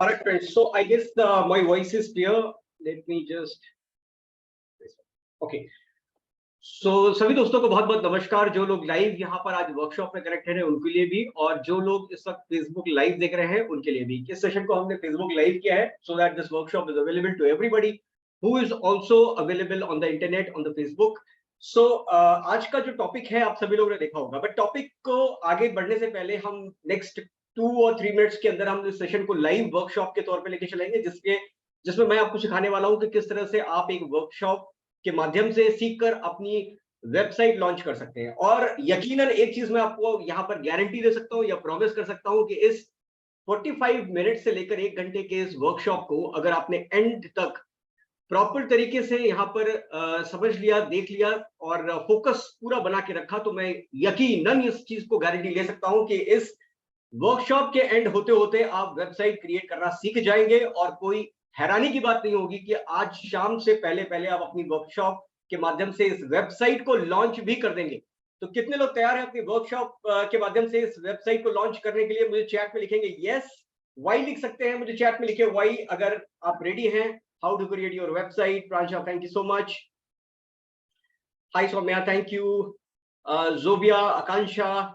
All right, friends. So I guess my voice is clear. Let me just. Okay. So सभी दोस्तों को बहुत बहुत नमस्कार। जो लोग लाइव यहाँ पर आज वर्कशॉप में कनेक्टेड हैं उनके लिए भी, और जो लोग इस वक्त फेसबुक लाइव देख रहे हैं उनके लिए भी। इस सेशन को हमने फेसबुक लाइव किया है so that this workshop is available to everybody who is also available on the internet on the Facebook. So आज का जो टॉपिक है आप सभी लोगों ने देखा होगा, बट टॉपिक को आगे बढ़ने से पहले हम नेक्स्ट 2 और 3 मिनट्स के अंदर हम इस सेशन को लाइव वर्कशॉप के तौर पे लेके चलेंगे, जिसमें मैं आपको सिखाने वाला हूं कि किस तरह से आप एक वर्कशॉप के माध्यम से सीखकर अपनी वेबसाइट लॉन्च कर सकते हैं। और यकीनन एक चीज मैं आपको यहाँ पर गारंटी दे सकता हूँ या प्रॉमिस कर सकता हूँ कि इस 45 मिनट से लेकर 1 घंटे के इस वर्कशॉप को अगर आपने एंड तक प्रॉपर तरीके से यहाँ पर समझ लिया, देख लिया और फोकस पूरा बना के रखा, तो मैं यकीनन इस चीज को गारंटी ले सकता हूं कि इस वर्कशॉप के एंड होते होते आप वेबसाइट क्रिएट करना सीख जाएंगे। और कोई हैरानी की बात नहीं होगी कि आज शाम से पहले पहले आप अपनी वर्कशॉप के माध्यम से इस वेबसाइट को लॉन्च भी कर देंगे। तो कितने लोग तैयार हैं अपनी वर्कशॉप के माध्यम से इस वेबसाइट को लॉन्च करने के लिए? मुझे चैट में लिखेंगे यस, वाई लिख सकते हैं, मुझे चैट में लिखे वाई अगर आप रेडी हैं। How to create your website, Pransha thank you so much. Hi Saumya thank you, Jobia, Akanksha,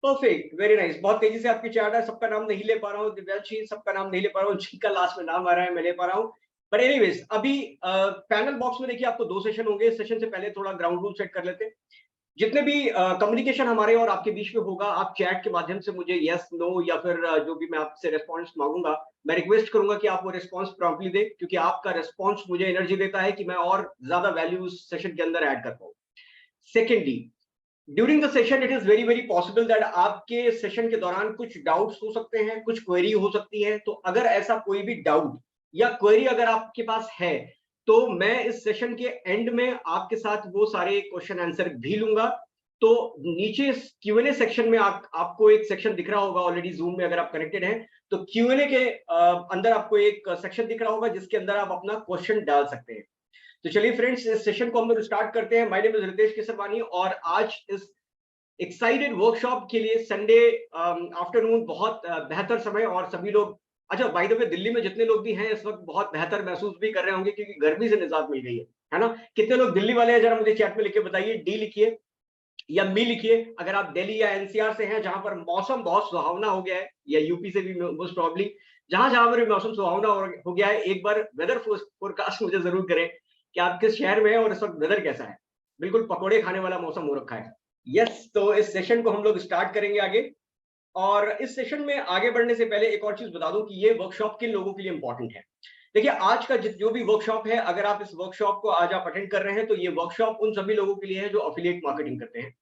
perfect, very nice. बहुत तेजी से आपकी चैट है, सबका नाम नहीं ले पा रहा हूँ। दिव्यांशी, सबका नाम नहीं ले पा रहा हूँ, जिनका लास्ट में नाम आ रहा है मैं ले पा रहा हूँ। बट एनीवेज अभी पैनल बॉक्स में देखिए आपको 2 सेशन होंगे। इस सेशन से पहले थोड़ा ग्राउंड रूल सेट कर लेते हैं। जितने भी कम्युनिकेशन हमारे और आपके बीच में होगा, आप चैट के माध्यम से मुझे यस नो या फिर जो भी मैं आपसे रिस्पॉन्स मांगूंगा, मैं रिक्वेस्ट करूंगा कि आप वो रिस्पॉन्स प्रॉम्प्टली दे, क्योंकि आपका रिस्पॉन्स मुझे एनर्जी देता है कि मैं और ज्यादा वैल्यू सेशन के अंदर ऐड कर पाऊँ। Secondly, during the session it is very very possible that आपके सेशन के दौरान कुछ डाउट्स हो सकते हैं, कुछ क्वेरी हो सकती है। तो अगर ऐसा कोई भी डाउट या क्वेरी अगर आपके पास है, तो मैं इस सेशन के एंड में आपके साथ वो सारे क्वेश्चन आंसर भी लूंगा। तो नीचे क्यूएनए सेक्शन में आपको एक सेक्शन दिख रहा होगा ऑलरेडी जूम में अगर आप कनेक्टेड हैं, तो क्यूएनए के अंदर आपको एक सेक्शन दिख रहा होगा जिसके अंदर आप अपना क्वेश्चन डाल सकते हैं। तो चलिए फ्रेंड्स, इस सेशन को हम लोग स्टार्ट करते हैं। My name is Ritesh Kesarwani और आज इस एक्साइटेड वर्कशॉप के लिए संडे आफ्टरनून बहुत बेहतर समय, और सभी लोग, अच्छा बाय द वे दिल्ली में जितने लोग भी हैं इस वक्त बहुत बेहतर महसूस भी कर रहे होंगे क्योंकि गर्मी से निजात मिल गई है ना? कितने लोग दिल्ली वाले हैं जरा मुझे चैट में लिख के बताइए, डी लिखिए या मी लिखिए अगर आप दिल्ली या एनसीआर से हैं जहां पर मौसम बहुत सुहावना हो गया है, या यूपी से भी मोस्ट प्रॉब्ली, जहां जहां पर भी मौसम सुहावना हो गया है, एक बार वेदर फोरकास्ट मुझे जरूर करें कि आप किस शहर में हैं और इस वक्त वेदर कैसा है। बिल्कुल पकोड़े खाने वाला मौसम हो रखा है। यस, तो इस सेशन को हम लोग स्टार्ट करेंगे आगे। और इस सेशन में आगे बढ़ने से पहले एक और चीज बता दूं कि ये वर्कशॉप किन लोगों के लिए इंपॉर्टेंट है। देखिए, आज का जो भी वर्कशॉप है, अगर आप इस वर्कशॉप को आज आप अटेंड कर रहे हैं, तो ये वर्कशॉप उन सभी लोगों के लिए है जो अफिलिएट मार्केटिंग करते हैं,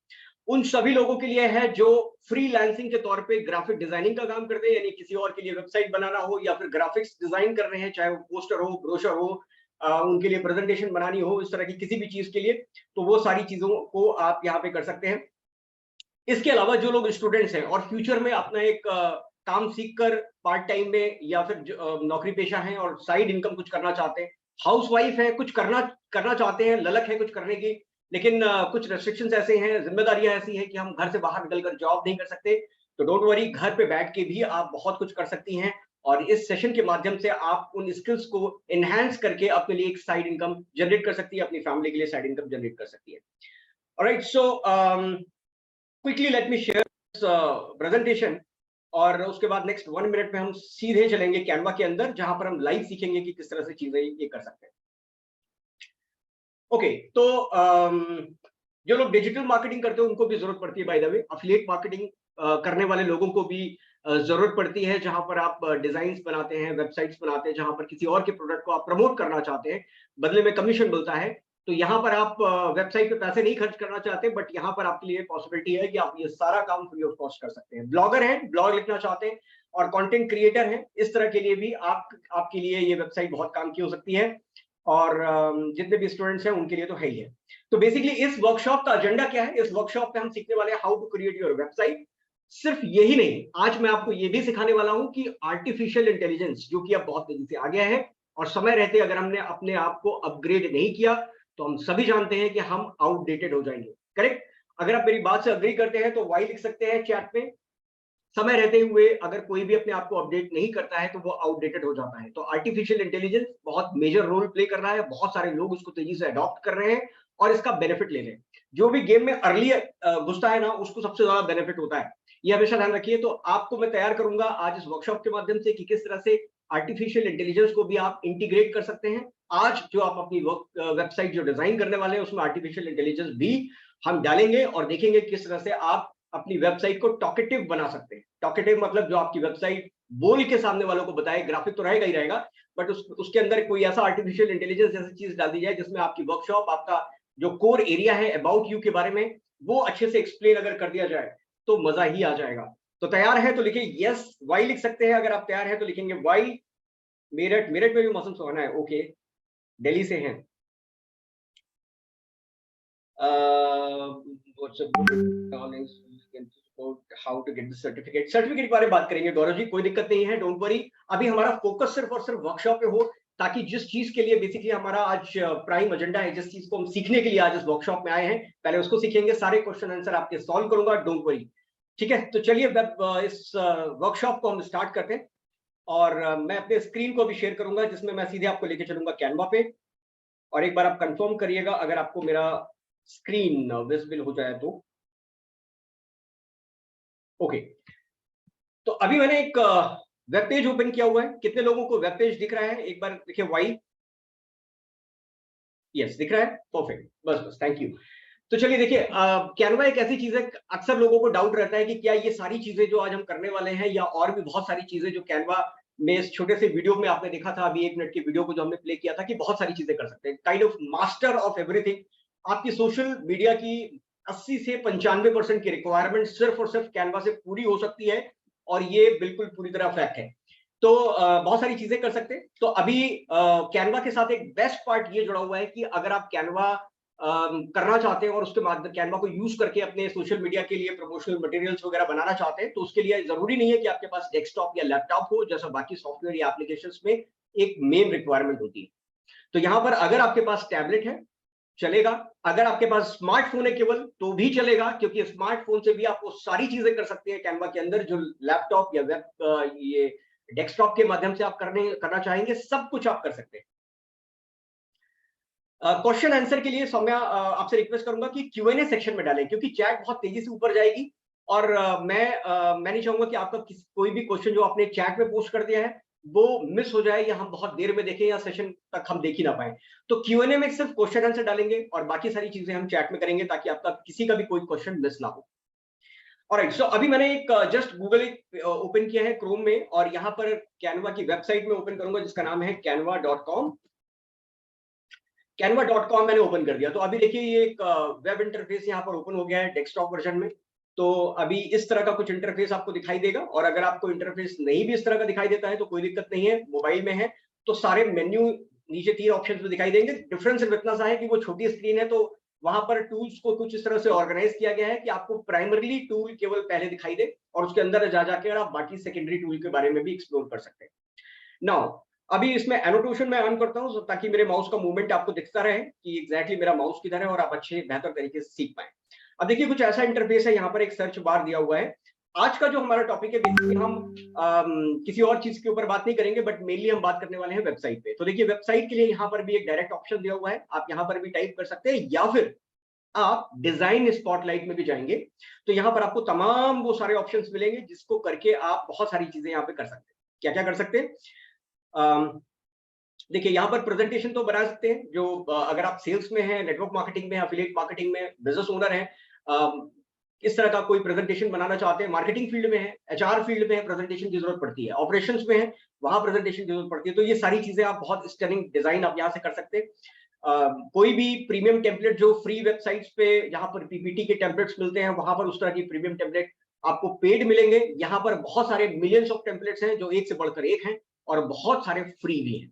उन सभी लोगों के लिए है जो फ्रीलांसिंग के तौर पे ग्राफिक डिजाइनिंग का काम करते हैं, यानी किसी और के लिए वेबसाइट बनाना हो या फिर ग्राफिक्स डिजाइन कर रहे हैं, चाहे वो पोस्टर हो, ब्रोशर हो, उनके लिए प्रेजेंटेशन बनानी हो, इस तरह की किसी भी चीज के लिए, तो वो सारी चीजों को आप यहाँ पे कर सकते हैं। इसके अलावा जो लोग स्टूडेंट्स हैं और फ्यूचर में अपना एक काम सीखकर पार्ट टाइम में या फिर नौकरी पेशा है और साइड इनकम कुछ करना चाहते हैं, हाउस वाइफ है, कुछ करना करना चाहते हैं, ललक है कुछ करने की, लेकिन कुछ रेस्ट्रिक्शंस ऐसे हैं, जिम्मेदारियां ऐसी हैं कि हम घर से बाहर निकलकर जॉब नहीं कर सकते, तो डोंट वरी, घर पे बैठ के भी आप बहुत कुछ कर सकती हैं। और इस सेशन के माध्यम से आप उन स्किल्स को एनहांस करके अपने लिए एक साइड इनकम जनरेट कर सकती है, अपनी फैमिली के लिए साइड इनकम जनरेट कर सकती है। Alright, so quickly let me share presentation, और उसके बाद नेक्स्ट 1 मिनट में हम सीधे चलेंगे कैनवा के अंदर, जहां पर हम लाइव सीखेंगे कि किस तरह से चीजें ये कर सकते हैं। ओके, तो जो लोग डिजिटल मार्केटिंग करते हैं उनको भी जरूरत पड़ती है, by the way affiliate marketing करने वाले लोगों को भी जरूरत पड़ती है, जहां पर आप डिजाइन्स बनाते हैं, वेबसाइट्स बनाते हैं, जहां पर किसी और के प्रोडक्ट को आप प्रमोट करना चाहते हैं, बदले में कमीशन मिलता है। तो यहाँ पर आप वेबसाइट पे पैसे नहीं खर्च करना चाहते, बट यहाँ पर आपके लिए पॉसिबिलिटी है कि आप ये सारा काम फ्री ऑफ कॉस्ट कर सकते हैं। ब्लॉगर हैं, ब्लॉग लिखना चाहते हैं और कंटेंट क्रिएटर हैं, इस तरह के लिए भी आपके लिए ये वेबसाइट बहुत काम की हो सकती है। और जितने भी स्टूडेंट्स हैं उनके लिए तो है ही है। तो बेसिकली इस वर्कशॉप का एजेंडा क्या है? इस वर्कशॉप पे हम सीखने वाले हैं how to create your website. सिर्फ यही नहीं, आज मैं आपको ये भी सिखाने वाला हूं कि आर्टिफिशियल इंटेलिजेंस, जो कि अब बहुत तेजी से आ गया है और समय रहते अगर हमने अपने आप को अपग्रेड नहीं किया तो हम सभी जानते हैं कि हम आउटडेटेड हो जाएंगे। करेक्ट? अगर आप मेरी बात से अग्री करते हैं तो वाई लिख सकते हैं चैट में, समय रहते हुए अगर कोई भी अपने आप को अपडेट नहीं करता है तो वो आउटडेटेड हो जाता है। तो आर्टिफिशियल इंटेलिजेंस बहुत मेजर रोल प्ले कर रहा है, बहुत सारे लोग उसको तेजी से अडॉप्ट कर रहे हैं और इसका बेनिफिट ले रहे हैं। जो भी गेम में अर्ली घुसता है ना, उसको सबसे ज्यादा बेनिफिट होता है, ये हमेशा ध्यान रखिए। तो आपको मैं तैयार करूंगा आज इस वर्कशॉप के माध्यम से कि किस तरह से आर्टिफिशियल इंटेलिजेंस को भी आप इंटीग्रेट कर सकते हैं। आज जो आप अपनी वेबसाइट जो डिजाइन करने वाले हैं उसमें आर्टिफिशियल इंटेलिजेंस भी हम डालेंगे और देखेंगे किस तरह से आप अपनी वेबसाइट को टॉकेटिव बना सकते हैं। टॉकेटिव मतलब जो आपकी वेबसाइट बोल के सामने वालों को बताए, ग्राफिक तो रहेगा ही रहेगा, बट उसके अंदर कोई ऐसा आर्टिफिशियल इंटेलिजेंस जैसी चीज डाल दी जाए जिसमें आपकी वर्कशॉप, आपका जो कोर एरिया है अबाउट यू के बारे में, वो अच्छे से एक्सप्लेन अगर कर दिया जाए तो मजा ही आ जाएगा। तो तैयार है तो लिखिए यस, वाई लिख सकते हैं। अगर आप तैयार है तो लिखेंगे वाई। मेरठ, मेरठ में भी मौसम सुहाना है, ओके। दिल्ली से हैं। How to get the certificate, certificate के बारे में बात करेंगे गौरव जी, कोई दिक्कत नहीं है, डोंट वरी। अभी हमारा फोकस सिर्फ और सिर्फ वर्कशॉप पे हो, ताकि जिस चीज के लिए बेसिकली हमारा आज प्राइम एजेंडा है, जिस चीज को हम सीखने के लिए आज इस वर्कशॉप में आए हैं, पहले उसको सीखेंगे। सारे क्वेश्चन आंसर आपके सॉल्व करूंगा, डोंट वरी, ठीक है। तो चलिए इस वर्कशॉप को हम स्टार्ट करते हैं और मैं अपने स्क्रीन को भी शेयर करूंगा जिसमें मैं सीधे आपको लेके चलूंगा कैनवा पे। और एक बार आप कंफर्म करिएगा अगर आपको मेरा स्क्रीन विजिबल हो जाए तो। ओके, तो अभी मैंने एक वेब पेज ओपन किया हुआ है। कितने लोगों को वेब पेज दिख रहा है? एक बार देखिए, वाई, यस दिख रहा है, परफेक्ट, बस बस, थैंक यू। तो चलिए देखिए, कैनवा एक ऐसी चीज है, अक्सर लोगों को डाउट रहता है कि क्या ये सारी चीजें जो आज हम करने वाले हैं या और भी बहुत सारी चीजें जो कैनवा में इस छोटे से वीडियो में आपने देखा था, अभी 1 मिनट की वीडियो को जो हमने प्ले किया था, कि बहुत सारी चीजें कर सकते हैं, kind of master of everything. आपकी सोशल मीडिया की 80 से 95% की रिक्वायरमेंट सिर्फ और सिर्फ कैनवा से पूरी हो सकती है, और ये बिल्कुल पूरी तरह फैक्ट है। तो बहुत सारी चीजें कर सकते हैं। तो अभी कैनवा के साथ एक बेस्ट पार्ट ये जुड़ा हुआ है कि अगर आप कैनवा करना चाहते हैं और उसके बाद कैनवा को यूज करके अपने सोशल मीडिया के लिए प्रमोशनल मटेरियल्स वगैरह बनाना चाहते हैं, तो उसके लिए जरूरी नहीं है कि आपके पास डेस्कटॉप या लैपटॉप हो, जैसा बाकी सॉफ्टवेयर या एप्लीकेशंस में एक मेन रिक्वायरमेंट होती है। तो यहां पर अगर आपके पास टैबलेट है चलेगा, अगर आपके पास स्मार्टफोन है केवल तो भी चलेगा, क्योंकि स्मार्टफोन से भी आप वो सारी चीजें कर सकते हैं कैनवा के अंदर जो लैपटॉप या वेब ये डेस्कटॉप के माध्यम से आप करना चाहेंगे, सब कुछ आप कर सकते हैं। क्वेश्चन आंसर के लिए सौम्या आपसे रिक्वेस्ट करूंगा कि Q&A सेक्शन में डालें, क्योंकि चैट बहुत तेजी से ऊपर जाएगी और मैं नहीं चाहूंगा कि आपका कोई भी क्वेश्चन जो आपने चैट में पोस्ट कर दिया है वो मिस हो जाए या हम बहुत देर में देखें या सेशन तक हम देख ही ना पाए। तो Q&A में सिर्फ क्वेश्चन आंसर डालेंगे और बाकी सारी चीजें हम चैट में करेंगे, ताकि आपका किसी का भी कोई क्वेश्चन मिस ना हो। ऑलराइट, सो अभी मैंने एक जस्ट गूगल ओपन किया है क्रोम में, और यहाँ पर कैनवा की वेबसाइट में ओपन करूंगा जिसका नाम है canva.com। canva.com मैंने ओपन कर दिया। तो अभी देखिए ये एक वेब इंटरफेस यहाँ पर ओपन हो गया है डेस्कटॉप वर्जन में। तो अभी इस तरह का कुछ इंटरफेस आपको दिखाई देगा, और अगर आपको इंटरफेस नहीं भी इस तरह का दिखाई देता है तो कोई दिक्कत नहीं है, मोबाइल में है तो सारे मेन्यू नीचे 3 ऑप्शंस में दिखाई देंगे। डिफरेंस सिर्फ इतना सा है कि वो छोटी स्क्रीन है, तो वहां पर टूल्स को कुछ इस तरह से ऑर्गेनाइज किया गया है कि आपको प्राइमरीली टूल केवल पहले दिखाई दे और उसके अंदर जा जाकर आप बाकी सेकेंडरी टूल के बारे में भी एक्सप्लोर कर सकते हैं। नाउ अभी इसमें एनोटेशन में ऑन करता हूं ताकि मेरे माउस का मूवमेंट आपको दिखता रहे कि एग्जैक्टली मेरा माउस किधर है और आप अच्छे बेहतर तरीके से सीख पाए। अब देखिए कुछ ऐसा इंटरफेस है, यहाँ पर एक सर्च बार दिया हुआ है। आज का जो हमारा टॉपिक है बेसिकली हम किसी और चीज के ऊपर बात नहीं करेंगे, बट मेनली हम बात करने वाले हैं वेबसाइट पे। तो देखिए वेबसाइट के लिए यहाँ पर भी एक डायरेक्ट ऑप्शन दिया हुआ है, आप यहाँ पर भी टाइप कर सकते हैं, या फिर आप डिजाइन स्पॉटलाइट में भी जाएंगे तो यहाँ पर आपको तमाम वो सारे ऑप्शंस मिलेंगे जिसको करके आप बहुत सारी चीजें यहाँ पे कर सकते हैं। क्या क्या कर सकते हैं? देखिए यहाँ पर प्रेजेंटेशन तो बना सकते हैं, जो अगर आप सेल्स में हैं, नेटवर्क मार्केटिंग में, एफिलिएट मार्केटिंग में, बिजनेस ओनर हैं, इस तरह का कोई प्रेजेंटेशन बनाना चाहते हैं, मार्केटिंग फील्ड में है, एचआर फील्ड में है, प्रेजेंटेशन की जरूरत पड़ती है, ऑपरेशंस में है, वहां प्रेजेंटेशन की जरूरत पड़ती है। तो ये सारी चीजें आप बहुत स्टनिंग डिजाइन आप यहाँ से कर सकते हैं। कोई भी प्रीमियम टेम्पलेट जो फ्री वेबसाइट्स पे यहाँ पर पीपीटी के टेम्पलेट्स मिलते हैं, वहां पर उस तरह की प्रीमियम टेम्पलेट आपको पेड मिलेंगे। यहाँ पर बहुत सारे मिलियंस ऑफ टेम्पलेट्स हैं जो एक से बढ़कर एक हैं, और बहुत सारे फ्री भी हैं।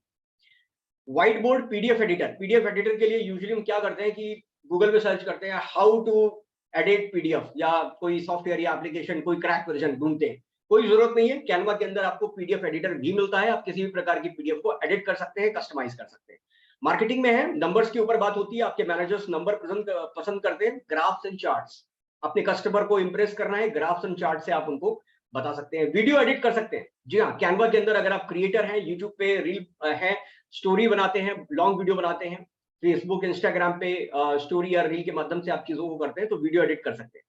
व्हाइट बोर्ड पीडीएफ एडिटर के लिए यूजुअली हम क्या करते हैं कि गूगल में सर्च करते हैं हाउ टू एडिट पीडीएफ, या कोई सॉफ्टवेयर या एप्लीकेशन, कोई क्रैक वर्जन ढूंढते हैं। कोई जरूरत नहीं है, कैनवा के अंदर आपको पीडीएफ एडिटर भी मिलता है, आप किसी भी प्रकार की पीडीएफ को एडिट कर सकते हैं, कस्टमाइज कर सकते हैं। मार्केटिंग में है, नंबर्स के ऊपर बात होती है, आपके मैनेजर्स नंबर पसंद करते हैं, ग्राफ्स एंड चार्ट्स। अपने कस्टमर को इंप्रेस करना है, ग्राफ्स एंड चार्ट से आप उनको बता सकते हैं, वीडियो एडिट कर सकते हैं। जी हाँ, कैनवा के अंदर अगर आप क्रिएटर हैं, यूट्यूब पे रील है, स्टोरी बनाते हैं, लॉन्ग वीडियो बनाते हैं, फेसबुक इंस्टाग्राम पे स्टोरी या रील के माध्यम से आप चीजों को करते हैं, तो वीडियो एडिट कर सकते हैं।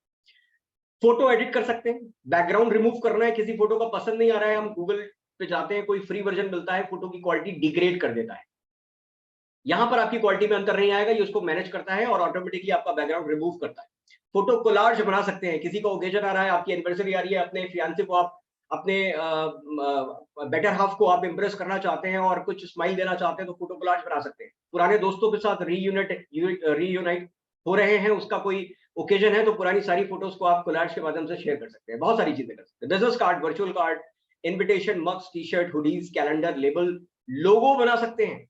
फोटो एडिट कर सकते हैं, बैकग्राउंड रिमूव करना है, किसी फोटो का पसंद नहीं आ रहा है, हम गूगल पे जाते हैं, कोई फ्री वर्जन मिलता है, फोटो की क्वालिटी डिग्रेड कर देता है। यहां पर आपकी क्वालिटी में अंतर नहीं आएगा, ये उसको मैनेज करता है और ऑटोमेटिकली आपका बैकग्राउंड रिमूव करता है। फोटो कोलाज बना सकते हैं, किसी का ओकेजन आ रहा है, आपकी एनिवर्सरी आ रही है, अपने फियांसे को आप अपने बेटर हाफ को आप इंप्रेस करना चाहते हैं और कुछ स्माइल देना चाहते हैं, तो फोटो कोलाज बना सकते हैं। पुराने दोस्तों के साथ रीयूनाइट हो रहे हैं, उसका कोई ओकेजन है, तो पुरानी सारी फोटोज को आप कोलाज के माध्यम से शेयर कर सकते हैं। बहुत सारी चीजें कर सकते हैं, business card, virtual card, invitation, mugs, T shirt, hoodies, calendar, label, logo बना सकते हैं,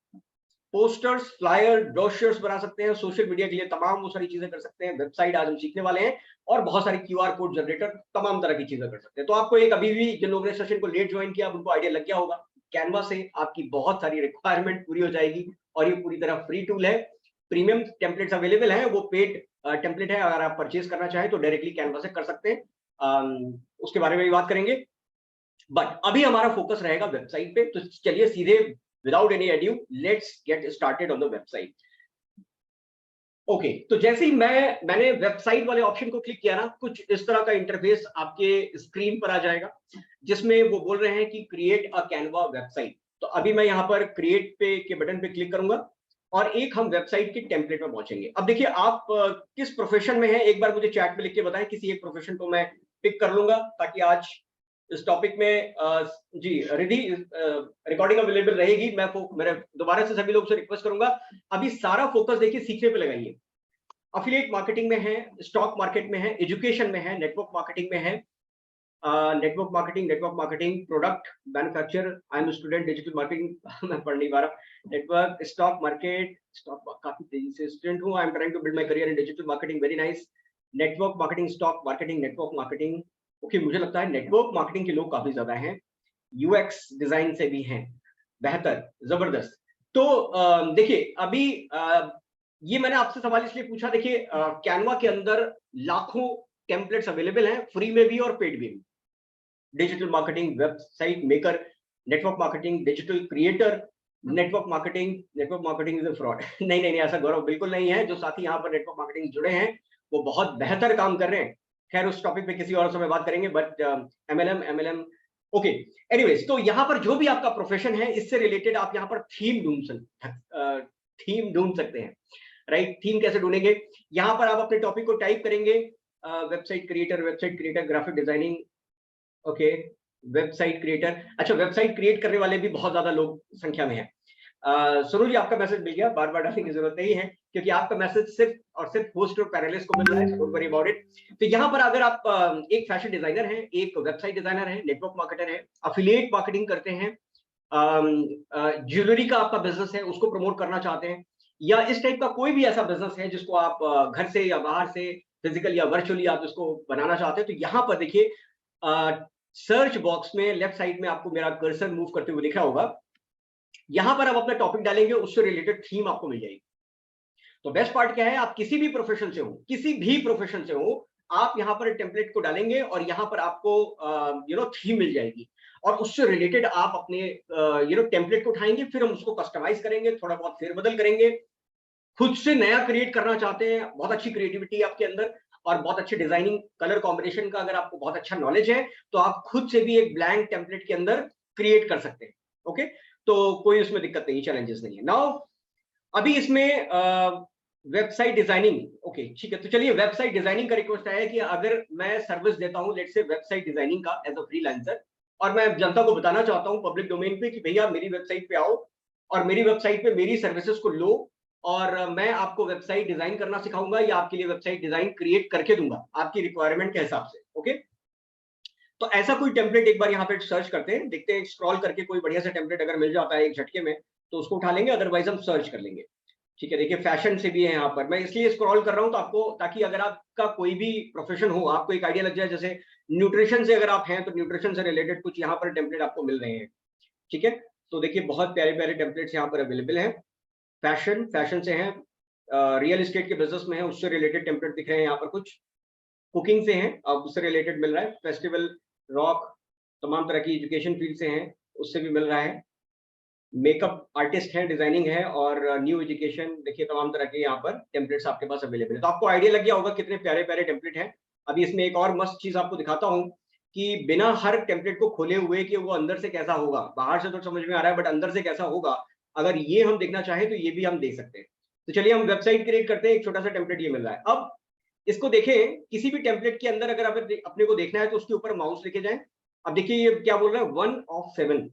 पोस्टर्स, फ्लायर, ब्रोशर्स बना सकते हैं, सोशल मीडिया के लिए तमाम वो सारी चीजें कर सकते हैं, वेबसाइट आज हम सीखने वाले हैं, और बहुत सारी क्यूआर कोड जनरेटर, तमाम तरह की चीजें कर सकते हैं। तो आपको एक अभी भी जिन लोगों ने सेशन को लेट ज्वाइन किया, उनको आइडिया लग गया होगा, कैनवा से आपकी बहुत सारी रिक्वायरमेंट पूरी हो जाएगी, और ये पूरी तरह फ्री टूल है। प्रीमियम टेम्पलेट्स अवेलेबल है, वो पेड टेम्पलेट है, अगर आप परचेज करना चाहें तो डायरेक्टली कैनवा से कर सकते हैं, उसके बारे में भी बात करेंगे। बट अभी हमारा फोकस रहेगा वेबसाइट पे, तो चलिए सीधे without any edu let's get started on the website. Okay, तो जैसे ही मैंने वेबसाइट वाले ऑप्शन को क्लिक किया ना, कुछ इस तरह का इंटरफेस आपके स्क्रीन पर आ जाएगा, जिसमें वो बोल रहे हैं कि क्रिएट अ कैनवा वेबसाइट। तो अभी मैं यहाँ पर क्रिएट पे के बटन पे क्लिक करूंगा और एक हम वेबसाइट के टेम्पलेट में पहुंचेंगे। अब देखिए, आप किस प्रोफेशन में हैं, एक बार मुझे चैट में लिख के बताएं, किसी एक प्रोफेशन को मैं पिक कर लूंगा, ताकि आज इस टॉपिक में जी रिधि रिकॉर्डिंग अवेलेबल रहेगी। मैं मेरे दोबारा से सभी लोगों से रिक्वेस्ट करूंगा, अभी सारा फोकस देखिए सीखने पे लगाइए। अफिलिएट मार्केटिंग में है, स्टॉक मार्केट में है, एजुकेशन में है, नेटवर्क मार्केटिंग में है, network marketing, product manufacture, I am student digital marketing मैं पढ़ नहीं पा रहा, नेटवर्क, स्टॉक मार्केट, स्टॉक काफी तेजी से स्टूडेंट हूँ, I am trying to build my career in digital marketing, very nice, network marketing, stock marketing, network marketing. Okay, मुझे लगता है नेटवर्क मार्केटिंग के लोग काफी ज्यादा हैं, यूएक्स डिजाइन से भी हैं, बेहतर, जबरदस्त। तो देखिए अभी ये मैंने आपसे सवाल इसलिए पूछा, देखिए कैनवा के अंदर लाखों टेम्पलेट्स अवेलेबल हैं, फ्री में भी और पेड भी। Digital marketing, website maker, network marketing, digital creator, network marketing is a fraud नहीं नहीं नहीं, ऐसा गौरव बिल्कुल नहीं है। जो साथी यहाँ पर नेटवर्क मार्केटिंग जुड़े हैं वो बहुत बेहतर काम कर रहे हैं। खैर, उस टॉपिक पे किसी और समय बात करेंगे, बट एमएलएम ओके। एनीवेज, तो यहाँ पर जो भी आपका प्रोफेशन है, इससे रिलेटेड आप यहाँ पर थीम ढूंढ सकते हैं, राइट? थीम कैसे ढूंढेंगे? यहाँ पर आप अपने टॉपिक को टाइप करेंगे, website creator, graphic designing, okay, website creator. अच्छा, वेबसाइट क्रिएट करने वाले भी बहुत ज्यादा लोग संख्या में है। सुनील जी, आपका मैसेज मिल गया, बार बार डालने की जरूरत नहीं है, क्योंकि आपका मैसेज सिर्फ और सिर्फ होस्ट और पैनलिस्ट को मिल रहा है, डोंट वरी अबाउट इट। तो यहाँ पर अगर आप एक फैशन डिजाइनर हैं, एक वेबसाइट डिजाइनर है, नेटवर्क मार्केटर है, अफिलिएट मार्केटिंग करते हैं, ज्वेलरी का आपका बिजनेस है, उसको प्रमोट करना चाहते हैं, या इस टाइप का कोई भी ऐसा बिजनेस है जिसको आप घर से या बाहर से फिजिकल या वर्चुअली आप इसको बनाना चाहते हैं, तो यहाँ पर देखिए सर्च बॉक्स में लेफ्ट साइड में आपको मेरा कर्सर मूव करते हुए दिख रहा होगा, यहां पर आप अपना टॉपिक डालेंगे, उससे रिलेटेड थीम आपको मिल जाएगी। तो बेस्ट पार्ट क्या है, आप किसी भी प्रोफेशन से हो, आप यहां पर टेम्पलेट को डालेंगे और यहां पर आपको थीम मिल जाएगी, और उससे रिलेटेड आप अपने टेम्पलेट को उठाएंगे, फिर हम उसको कस्टमाइज करेंगे, थोड़ा बहुत फेरबदल करेंगे। खुद से नया क्रिएट करना चाहते हैं, बहुत अच्छी क्रिएटिविटी आपके अंदर और बहुत अच्छे डिजाइनिंग, कलर कॉम्बिनेशन का अगर आपको बहुत अच्छा नॉलेज है, तो आप खुद से भी एक ब्लैंक टेम्पलेट के अंदर क्रिएट कर सकते हैं। ओके, तो कोई उसमें दिक्कत नहीं, चैलेंजेस नहीं है। नाउ अभी इसमें वेबसाइट डिजाइनिंग, ओके ठीक है, तो चलिए वेबसाइट डिजाइनिंग का रिक्वेस्ट आया कि अगर मैं सर्विस देता हूं, लेट्स से वेबसाइट डिजाइनिंग का एज अ फ्रीलांसर, और मैं जनता को बताना चाहता हूं पब्लिक डोमेन पे कि भैया मेरी वेबसाइट पे आओ और मेरी वेबसाइट पे मेरी सर्विसेज को लो, और मैं आपको वेबसाइट डिजाइन करना सिखाऊंगा या आपके लिए वेबसाइट डिजाइन क्रिएट करके दूंगा आपकी रिक्वायरमेंट के हिसाब से। ओके, तो ऐसा कोई टेम्पलेट एक बार यहाँ पे सर्च करते हैं, देखते हैं स्क्रॉल करके कोई बढ़िया सा टेम्पलेट अगर मिल जाता है एक झटके में तो उसको उठा लेंगे, अदरवाइज हम सर्च कर लेंगे। ठीक है, देखिए फैशन से भी है यहाँ पर, मैं इसलिए स्क्रॉल कर रहा हूँ तो आपको, ताकि अगर आपका कोई भी प्रोफेशन हो आपको एक आइडिया लग जाए। जैसे न्यूट्रिशन से अगर आप हैं तो न्यूट्रिशन से रिलेटेड कुछ यहाँ पर टेम्पलेट आपको मिल रहे हैं। ठीक है, तो देखिए बहुत प्यारे प्यारे टेम्पलेट्स यहाँ पर अवेलेबल हैं। फैशन से हैं, रियल एस्टेट के बिजनेस में है, उससे रिलेटेड टेम्पलेट दिख रहे हैं यहाँ पर, कुछ कुकिंग से हैं, अब उससे रिलेटेड मिल रहा है, फेस्टिवल रॉक, तमाम तरह की एजुकेशन फील्ड से हैं, उससे भी मिल रहा है। मेकअप आर्टिस्ट है, डिजाइनिंग है और न्यू एजुकेशन, देखिए तमाम तरह के यहाँ पर टेम्पलेट्स आपके पास अवेलेबल है। तो आपको आइडिया लग गया होगा कितने प्यारे प्यारे टेम्पलेट हैं। अभी इसमें एक और मस्त चीज आपको दिखाता हूँ कि बिना हर टेम्पलेट को खोले हुए कि वो अंदर से कैसा होगा, बाहर से तो समझ में आ रहा है बट अंदर से कैसा होगा, अगर ये हम देखना चाहें तो ये भी हम देख सकते हैं। तो चलिए हम वेबसाइट क्रिएट करते हैं। एक छोटा सा टेम्पलेट ये मिल रहा है। अब इसको देखें, किसी भी टेम्पलेट के अंदर अगर अपने को देखना है तो उसके ऊपर माउस लेके जाएं। अब देखिए ये क्या बोल रहा है, 1 of 7,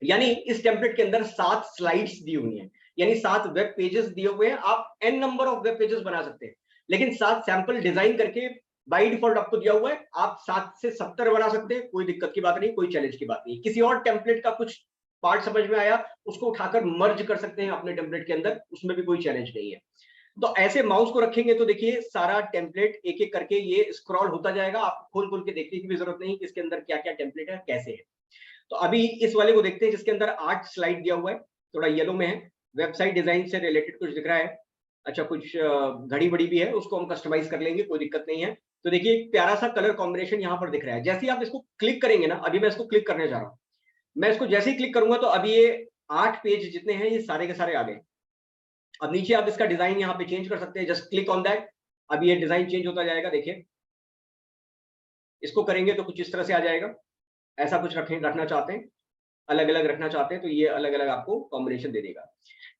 यानी इस टेम्पलेट के अंदर 7 स्लाइड्स दी हुई हैं, यानी 7 वेब पेजेस दिए हुए हैं। आप n number of web pages बना सकते हैं, लेकिन 7 सैंपल डिजाइन करके बाय डिफॉल्ट आपको दिया हुआ है। आप 7 से 70 बना सकते हैं, कोई दिक्कत की बात नहीं, कोई चैलेंज की बात नहीं। किसी और टेम्पलेट का कुछ पार्ट समझ में आया, उसको उठाकर मर्ज कर सकते हैं अपने टेम्पलेट के अंदर, उसमें भी कोई चैलेंज नहीं है। तो ऐसे माउस को रखेंगे तो देखिए सारा टेम्पलेट एक एक करके ये स्क्रॉल होता जाएगा। आप खोल खोल के देखने की भी जरूरत नहीं कि इसके अंदर क्या क्या टेम्पलेट है, कैसे है। तो अभी इस वाले को देखते हैं जिसके अंदर 8 स्लाइड दिया हुआ है, थोड़ा येलो में है, वेबसाइट डिजाइन से रिलेटेड कुछ दिख रहा है। अच्छा, कुछ घड़ी बड़ी भी है, उसको हम कस्टमाइज कर लेंगे, कोई दिक्कत नहीं है। तो देखिए एक प्यारा सा कलर कॉम्बिनेशन यहाँ पर दिख रहा है। जैसे ही आप इसको क्लिक करेंगे ना, अभी मैं इसको क्लिक करने जा रहा हूँ, मैं इसको जैसे ही क्लिक करूंगा तो अभी ये 8 पेज जितने हैं ये सारे के सारे आ गए। अब नीचे आप इसका डिजाइन यहाँ पे चेंज कर सकते हैं, जस्ट क्लिक ऑन दैट। अभी ये डिजाइन चेंज होता जाएगा, देखिए इसको करेंगे तो कुछ इस तरह से आ जाएगा। ऐसा कुछ रखना चाहते हैं, अलग अलग रखना चाहते हैं तो ये अलग अलग आपको कॉम्बिनेशन दे देगा।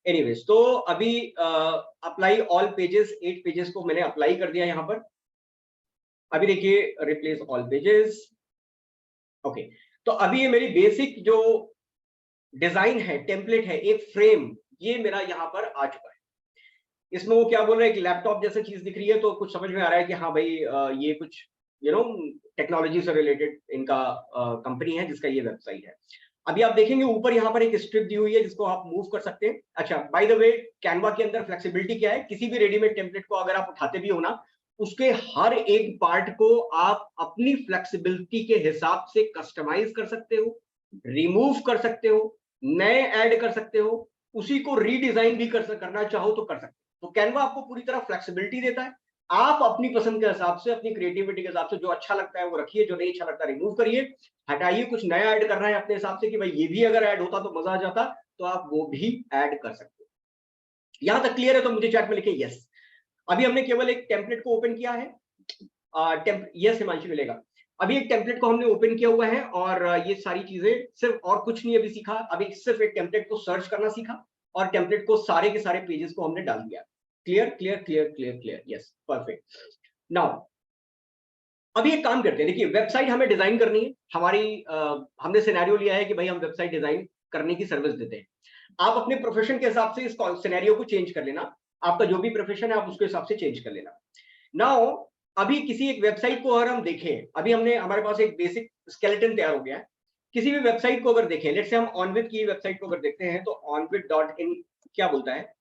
एनीवेज, तो अभी अप्लाई ऑल पेजेस, 8 पेजेस को मैंने अप्लाई कर दिया यहाँ पर। अभी देखिए रिप्लेस ऑल पेजेस, ओके। तो अभी ये मेरी बेसिक जो डिजाइन है, टेम्पलेट है, एक फ्रेम, ये मेरा यहाँ पर आ चुका है। इसमें वो क्या बोल रहे हैं, एक लैपटॉप जैसा चीज दिख रही है, तो कुछ समझ में आ रहा है कि हाँ भाई ये कुछ टेक्नोलॉजी से रिलेटेड इनका कंपनी है जिसका ये वेबसाइट है। अभी आप देखेंगे ऊपर यहाँ पर एक स्ट्रिप दी हुई है जिसको आप मूव कर सकते हैं। अच्छा, बाय द वे, कैनवा के अंदर फ्लेक्सिबिलिटी क्या है, किसी भी रेडीमेड टेम्पलेट को अगर आप उठाते भी हो ना, उसके हर एक पार्ट को आप अपनी फ्लेक्सिबिलिटी के हिसाब से कस्टमाइज कर सकते हो, रिमूव कर सकते हो, नए ऐड कर सकते हो, उसी को रीडिजाइन भी करना चाहो तो कर सकते हो। तो कैनवा आपको पूरी तरह फ्लेक्सिबिलिटी देता है। आप अपनी पसंद के हिसाब से, अपनी क्रिएटिविटी के हिसाब से जो अच्छा लगता है वो रखिए, जो नहीं अच्छा लगता रिमूव करिए, हटाइए। कुछ नया ऐड करना है अपने हिसाब से कि भाई ये भी अगर ऐड होता तो मजा आ जाता, तो आप वो भी ऐड कर सकते हो। यहां तक क्लियर है तो मुझे चैट में लिखे यस। अभी हमने केवल एक टेम्पलेट को ओपन किया है, यस हिमांशु मिलेगा। अभी एक टेम्पलेट को हमने ओपन किया हुआ है और ये सारी चीजें सिर्फ, और कुछ नहीं अभी सीखा। अभी सिर्फ एक टेम्पलेट को सर्च करना सीखा और टेम्पलेट को सारे के सारे पेजेस को हमने डाल दिया। Clear clear clear clear clear, yes, perfect. Now अभी एक काम करते हैं, देखिए वेबसाइट हमें डिजाइन करनी है। हमने सिनेरियो लिया है कि भाई हम वेबसाइट डिजाइन करने की सर्विस देते हैं। आप अपने प्रोफेशन के हिसाब से इस सिनेरियो को चेंज कर लेना, आपका जो भी प्रोफेशन है आप उसके हिसाब से चेंज कर लेना। नाउ अभी किसी एक वेबसाइट को अगर हम देखें, अभी हमारे पास एक बेसिक स्केलेटन तैयार हो गया है। किसी भी वेबसाइट को अगर देखें, लेट्स से हम ऑनविड की वेबसाइट को अगर देखते हैं तो onwid.in क्या बोलता है,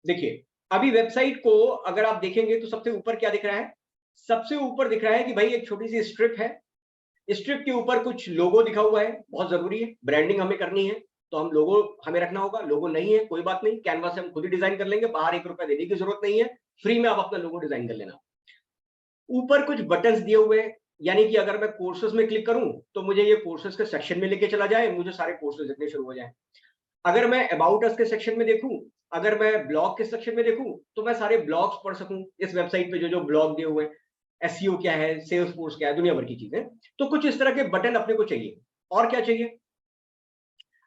देखिए अभी वेबसाइट को अगर आप देखेंगे तो सबसे ऊपर क्या दिख रहा है, सबसे ऊपर दिख रहा है कि भाई एक छोटी सी स्ट्रिप है। स्ट्रिप के ऊपर कुछ लोगो दिखा हुआ है, बहुत जरूरी है, ब्रांडिंग हमें करनी है तो हम लोगो हमें रखना होगा। लोगो नहीं है कोई बात नहीं, कैनवा से हम खुद ही डिजाइन कर लेंगे, बाहर 1 रुपया देने की जरूरत नहीं है, फ्री में आप अपना लोगो डिजाइन कर लेना। ऊपर कुछ बटन्स दिए हुए हैं, यानी कि अगर मैं कोर्सेज में क्लिक करूं तो मुझे ये कोर्सेज के सेक्शन में लेके चला जाए, मुझे सारे कोर्सेज दिखने शुरू हो जाए। अगर मैं अबाउट अस के सेक्शन में देखूं, अगर मैं ब्लॉग के सेक्शन में देखूं तो मैं सारे ब्लॉग्स पढ़ सकूं इस वेबसाइट पे, जो जो ब्लॉग दिए हुए हैं, एसईओ क्या है, सेल्स फोर्स क्या है, दुनिया भर की चीजें। तो कुछ इस तरह के बटन अपने को चाहिए। और क्या चाहिए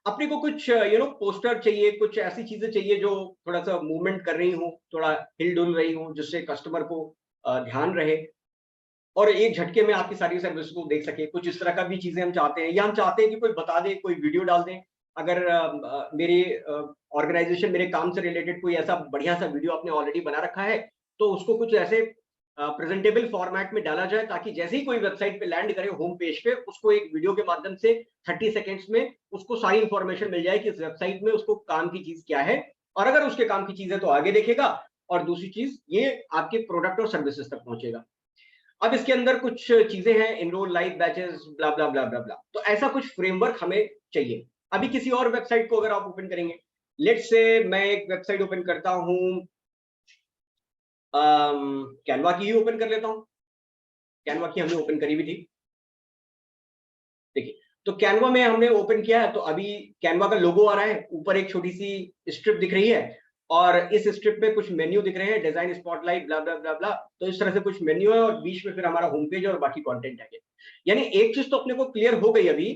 अपने को, कुछ पोस्टर चाहिए, कुछ ऐसी चीजें चाहिए जो थोड़ा सा मूवमेंट कर रही हो, थोड़ा हिल डुल रही हो, जिससे कस्टमर को ध्यान रहे और एक झटके में आपकी सारी सर्विस को देख सके। कुछ इस तरह का भी चीजें हम चाहते हैं, या हम चाहते हैं कि कोई बता दे, कोई वीडियो डाल दें। अगर मेरे ऑर्गेनाइजेशन, मेरे काम से रिलेटेड कोई ऐसा बढ़िया सा वीडियो आपने ऑलरेडी बना रखा है तो उसको कुछ ऐसे प्रेजेंटेबल फॉर्मेट में डाला जाए, ताकि जैसे ही कोई वेबसाइट पे लैंड करे होम पेज पे, उसको एक वीडियो के माध्यम से 30 सेकेंड्स में उसको सारी इंफॉर्मेशन मिल जाए कि इस वेबसाइट में उसको काम की चीज क्या है, और अगर उसके काम की चीज है तो आगे देखेगा, और दूसरी चीज ये आपके प्रोडक्ट और सर्विसेज तक पहुंचेगा। अब इसके अंदर कुछ चीजें हैं, इनरोल लाइव बैचेस, ब्ला ब्ला ब्ला ब्ला ब्ला, तो ऐसा कुछ फ्रेमवर्क हमें चाहिए। अभी किसी और वेबसाइट को अगर आप ओपन करेंगे, लेट्स से मैं एक वेबसाइट ओपन करता हूं, कैनवा की ही ओपन कर लेता हूँ। कैनवा की हमने ओपन करी भी थी। देखिए, तो कैनवा में हमने ओपन किया है, तो अभी कैनवा का लोगो आ रहा है, ऊपर एक छोटी सी स्ट्रिप दिख रही है और इस स्ट्रिप पे कुछ मेन्यू दिख रहे हैं, डिजाइन स्पॉटलाइट ब्ला ब्ला ब्ला ब्ला। तो इस तरह से कुछ मेन्यू है और बीच में फिर हमारा होम पेज और बाकी कंटेंट है। यानी एक चीज तो अपने को क्लियर हो गई अभी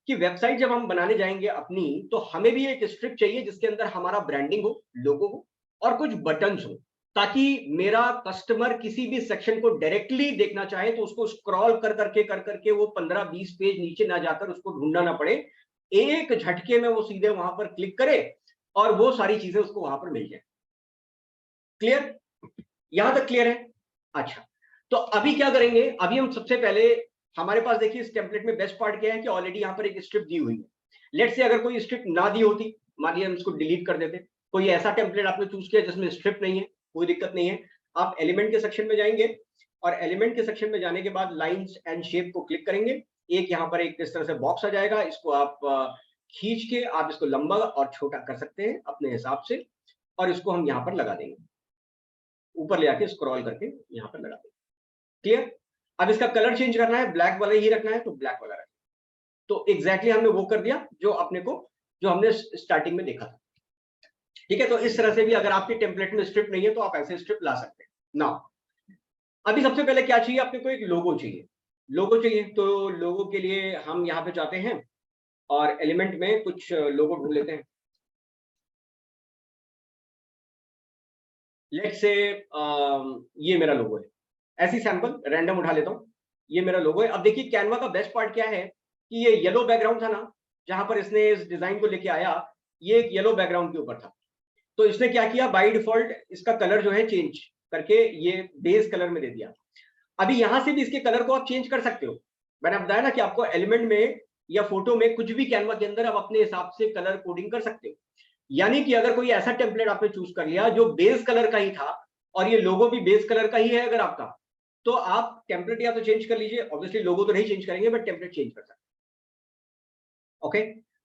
कि वेबसाइट जब हम बनाने जाएंगे अपनी, तो हमें भी एक स्ट्रिप चाहिए जिसके अंदर हमारा ब्रांडिंग हो, लोगो हो और कुछ बटन्स हो, ताकि मेरा कस्टमर किसी भी सेक्शन को डायरेक्टली देखना चाहे तो उसको स्क्रॉल कर करके वो 15-20 पेज नीचे ना जाकर उसको ढूंढना ना पड़े, एक झटके में वो सीधे वहां पर क्लिक करे और वो सारी चीजें उसको वहां पर मिल जाए। क्लियर? यहां तक क्लियर है? अच्छा, तो अभी क्या करेंगे, अभी हम सबसे पहले, हमारे पास देखिए इस टेम्पलेट में बेस्ट पार्ट क्या है कि ऑलरेडी यहां पर एक स्ट्रिप दी हुई है। लेट्स से अगर कोई स्ट्रिप ना दी होती, मान लिया हम इसको डिलीट कर देते, कोई ऐसा टेम्पलेट आपने चूज किया जिसमें स्ट्रिप नहीं है, कोई दिक्कत नहीं है। आप एलिमेंट के सेक्शन में जाएंगे और एलिमेंट के सेक्शन में जाने के बाद लाइंस एंड शेप को क्लिक करेंगे। एक यहां पर एक इस तरह से बॉक्स आ जाएगा, इसको आप खींच के आप इसको लंबा और छोटा कर सकते हैं अपने हिसाब से और इसको हम यहां पर लगा देंगे, ऊपर ले आके स्क्रॉल करके यहां पर लगा देंगे। क्लियर? अब इसका कलर चेंज करना है, ब्लैक वाला ही रखना है तो ब्लैक वाला रखना है। तो एग्जैक्टली हमने वो कर दिया जो अपने को, जो हमने स्टार्टिंग में देखा था। ठीक है, तो इस तरह से भी अगर आपके टेम्पलेट में स्ट्रिप नहीं है तो आप ऐसे स्ट्रिप ला सकते हैं ना। अभी सबसे पहले क्या चाहिए, अपने को एक लोगो चाहिए। लोगो चाहिए तो लोगो के लिए हम यहाँ पे जाते हैं और एलिमेंट में कुछ लोगो ढूंढ लेते हैं। लेट्स से ये मेरा लोगो है, ऐसी सैंपल रैंडम उठा लेता हूँ, ये मेरा लोगो है। अब देखिए कैनवा का बेस्ट पार्ट क्या है कि ये येलो बैकग्राउंड था ना, जहां पर इसने इस डिजाइन को लेके आया, ये एक येलो बैकग्राउंड के ऊपर था। तो इसने क्या किया, बाय डिफॉल्ट इसका कलर जो है चेंज करके ये बेस कलर में दे दिया। अभी यहां से भी इसके कलर को आप चेंज कर सकते हो। मैंने बताया ना कि आपको एलिमेंट में या फोटो में कुछ भी कैनवा के अंदर आप अपने हिसाब से कलर कोडिंग कर सकते हो। यानी कि अगर कोई ऐसा टेम्पलेट आपने चूज कर लिया जो बेस कलर का ही था और ये लोगो भी बेस कलर का ही है अगर आपका, तो आप टेम्पलेट या तो चेंज कर लीजिए, ऑब्वियसली लोगो तो नहीं चेंज करेंगे बट टेम्पलेट चेंज कर सकते हैं। ओके,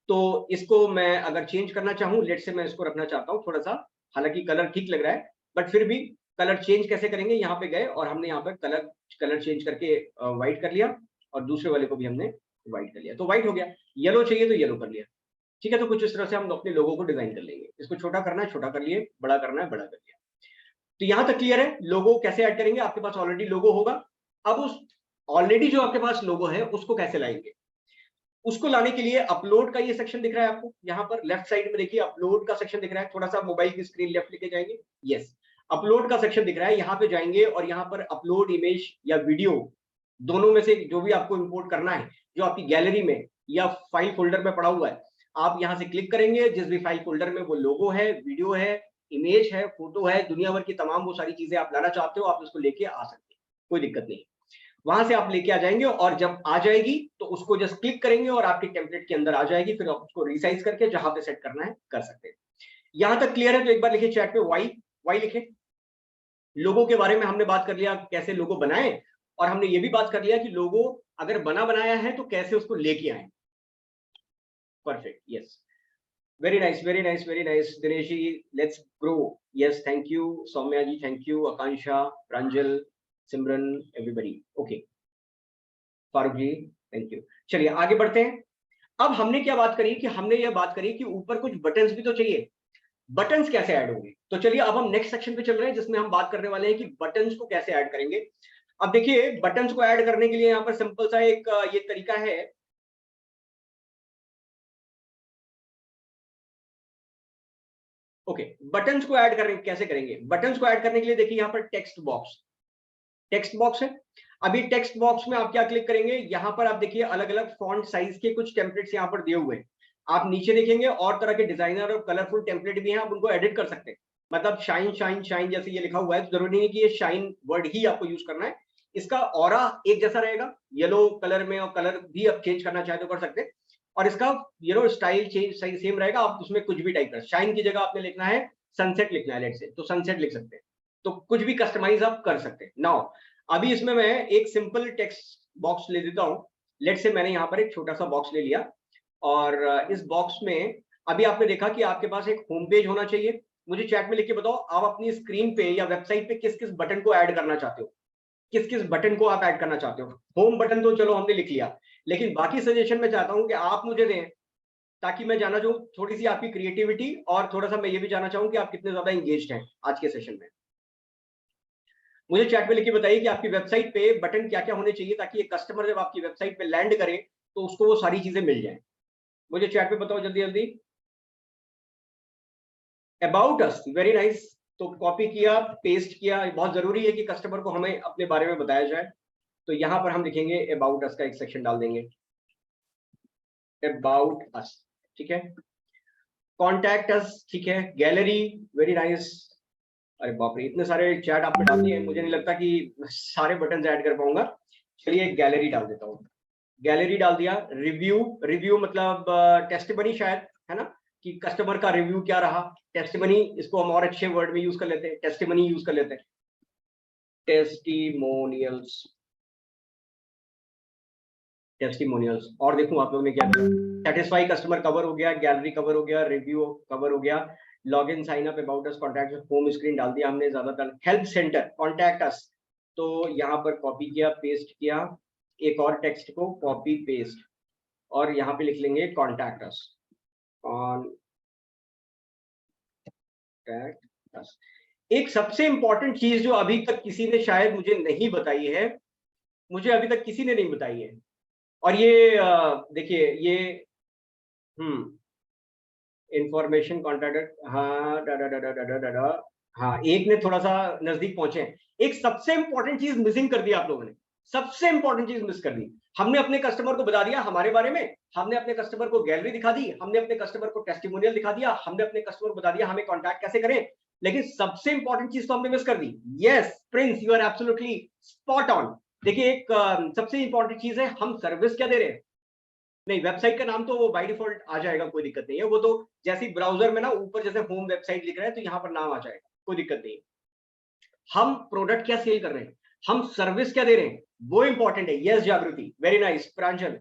तो इसको मैं अगर चेंज करना चाहूं, लेट से मैं इसको रखना चाहता हूं थोड़ा सा, हालांकि कलर ठीक लग रहा है बट फिर भी कलर चेंज कैसे करेंगे, यहाँ पे गए और हमने यहाँ पर कलर चेंज करके व्हाइट कर लिया और दूसरे वाले को भी हमने व्हाइट कर लिया, तो व्हाइट हो गया। येलो चाहिए तो येलो कर लिया। ठीक है, तो कुछ इस तरह से हम अपने लोगों को डिजाइन कर लेंगे। इसको छोटा करना है छोटा कर लिए, बड़ा करना है बड़ा कर लिया। तो यहां तक क्लियर है। लोगो कैसे ऐड करेंगे, आपके पास ऑलरेडी लोगो होगा। अब उस ऑलरेडी जो आपके पास लोगो है उसको कैसे लाएंगे, उसको लाने के लिए अपलोड का ये सेक्शन दिख रहा है आपको, यहाँ पर लेफ्ट साइड में देखिए अपलोड का सेक्शन दिख रहा है, थोड़ा सा मोबाइल की स्क्रीन लेफ्ट लेके जाएंगे, यस, अपलोड का सेक्शन दिख रहा है, यहाँ पे जाएंगे और यहाँ पर अपलोड इमेज या वीडियो, दोनों में से जो भी आपको इंपोर्ट करना है, जो आपकी गैलरी में या फाइल फोल्डर में पड़ा हुआ है, आप यहाँ से क्लिक करेंगे, जिस भी फाइल फोल्डर में वो लोगो है, वीडियो है, इमेज है, फोटो है, दुनिया भर की तमाम वो सारी चीजें आप लाना चाहते हो, आप उसको लेके आ सकते हैं, कोई दिक्कत नहीं। वहां से आप लेके आ जाएंगे और जब आ जाएगी तो उसको जस्ट क्लिक करेंगे और आपके टेम्पलेट के अंदर आ जाएगी, फिर आप उसको रिसाइज करके जहां पे सेट करना है कर सकते हैं। यहां तक क्लियर है? तो एक बार लिखिए चैट पे वाई, वाई लिखे। लोगो के बारे में हमने बात कर लिया, कैसे लोगो बनाए, और हमने ये भी बात कर लिया कि लोगो अगर बना बनाया है तो कैसे उसको लेके आए। Perfect, yes, very nice very nice very nice. Dinesh ji, let's grow, yes, thank you. Saumya ji thank you, Akanksha, Pranjal, Simran, everybody, okay, Farooq ji thank you. चलिए आगे बढ़ते हैं। अब हमने क्या बात करी कि हमने ये बात करी कि ऊपर कुछ बटन्स भी तो चाहिए, बटन्स कैसे ऐड होंगे। तो चलिए अब हम नेक्स्ट सेक्शन पे चल रहे हैं जिसमें हम बात करने वाले हैं कि बटन्स को कैसे ऐड करेंगे। अब देखिए बटन्स को ऐड करने के लिए यहाँ पर सिंपल सा एक ये तरीका है। ओके, बटन्स को ऐड करने कैसे करेंगे, बटन्स को ऐड करने के लिए देखिए यहाँ पर टेक्स्ट बॉक्स, टेक्स्ट बॉक्स है। अभी टेक्स्ट बॉक्स में आप क्या क्लिक करेंगे, यहां पर आप देखिए अलग अलग फॉन्ट साइज के कुछ टेम्पलेट्स यहां पर दिए हुए हैं। आप नीचे देखेंगे और तरह के डिजाइनर और कलरफुल टेम्पलेट भी हैं, आप उनको एडिट कर सकते हैं। मतलब शाइन शाइन शाइन जैसे ये लिखा हुआ है, तो जरूरी नहीं है कि ये शाइन वर्ड ही आपको यूज करना है, इसका ऑरा एक जैसा रहेगा येलो कलर में, और कलर भी आप चेंज करना चाहे तो कर सकते हैं। और इसका स्टाइल चेंज सही सेम रहेगा, आप उसमें कुछ भी टाइप कर, शाइन की जगह आपने लिखना है सनसेट लिखना है लेट से, तो सनसेट लिख सकते हैं। तो कुछ भी कस्टमाइज आप कर सकते हैं। नाउ अभी इसमें मैं एक सिंपल टेक्स्ट बॉक्स ले देता हूं। लेट से मैंने यहां पर एक छोटा सा बॉक्स ले लिया और इस बॉक्स में अभी आपने देखा कि आपके पास एक होम पेज होना चाहिए, मुझे चैट में लिख के बताओ आप अपनी स्क्रीन पे या वेबसाइट पे किस किस बटन को ऐड करना चाहते हो, किस किस बटन को आप ऐड करना चाहते हो। होम बटन तो चलो हमने लिख लिया, लेकिन बाकी सजेशन मैं चाहता हूं कि आप मुझे दें, ताकि मैं जाना चाहूँ थोड़ी सी आपकी क्रिएटिविटी, और थोड़ा सा मैं ये भी जानना चाहूँ कि आप कितने ज्यादा एंगेज्ड हैं आज के सेशन में। मुझे चैट में लिख के बताइए कि आपकी वेबसाइट पे बटन क्या क्या होने चाहिए, ताकि एक कस्टमर जब आपकी वेबसाइट पे लैंड करे तो उसको वो सारी चीजें मिल जाए। मुझे चैट पे बताओ जल्दी जल्दी। About us, very nice. तो कॉपी किया, पेस्ट किया। बहुत जरूरी है कि कस्टमर को हमें अपने बारे में बताया जाए, तो यहां पर हम लिखेंगे अबाउट अस का एक सेक्शन डाल देंगे, अबाउट अस। ठीक है, कॉन्टैक्ट अस, ठीक है, गैलरी, वेरी नाइस। अरे बाप रे, इतने सारे चैट आपने डाल दिए, मुझे नहीं लगता कि सारे बटन ऐड कर पाऊंगा। चलिए गैलरी डाल देता हूँ, गैलरी डाल दिया। रिव्यू, रिव्यू मतलब टेस्टिमनी शायद, है ना, कि कस्टमर का रिव्यू क्या रहा। टेस्टिमनी, इसको हम और अच्छे वर्ड में यूज कर लेते हैं, टेस्टिमनी यूज कर लेते हैं, टेस्टिमोनियल्स, टेस्टिमोनियल्स। और देखूं आप लोगों ने क्या किया। सेटिस्फाई कस्टमर कवर हो गया, गैलरी कवर हो गया, रिव्यू कवर हो गया, log in, sign up, about us, contact, home screen डाल दिया हमने ज्यादातर। हेल्प सेंटर, कॉन्टैक्ट अस, तो यहाँ पर कॉपी किया, पेस्ट किया, एक और टेक्स्ट को कॉपी पेस्ट, और यहाँ पे लिख लेंगे कॉन्टैक्ट अस, कॉन्टैक्ट अस। एक सबसे इंपॉर्टेंट चीज जो अभी तक किसी ने शायद मुझे नहीं बताई है, मुझे अभी तक किसी ने नहीं बताई है, और ये देखिए ये, इंफॉर्मेशन कॉन्टैक्ट, हाँ, डा डा डा डा डा डा डा, हाँ, एक ने थोड़ा सा नजदीक पहुंचे। एक सबसे इंपॉर्टेंट चीज मिसिंग कर दी आप लोगों ने, सबसे इंपॉर्टेंट चीज मिस कर दी। हमने अपने कस्टमर को बता दिया हमारे बारे में, हमने अपने कस्टमर को गैलरी दिखा दी, हमने अपने कस्टमर को टेस्टिमोनियल दिखा दिया, हमने अपने कस्टमर को बता दिया हमें कॉन्टैक्ट कैसे करें, लेकिन सबसे इंपॉर्टेंट चीज तो हमने मिस कर दी। Yes Prince, you are absolutely spot on. देखिए एक सबसे इंपॉर्टेंट चीज है, हम सर्विस क्या दे रहे हैं। नहीं, वेबसाइट का नाम तो वो बाय डिफॉल्ट आ जाएगा, कोई दिक्कत नहीं है, वो तो जैसे ब्राउजर में ना ऊपर जैसे होम वेबसाइट लिख रहा है तो यहाँ पर नाम आ जाएगा, कोई दिक्कत नहीं है। हम प्रोडक्ट क्या सेल कर रहे हैं, हम सर्विस क्या दे रहे हैं, वो इंपॉर्टेंट है। यस जागृति, वेरी नाइस प्रांजल।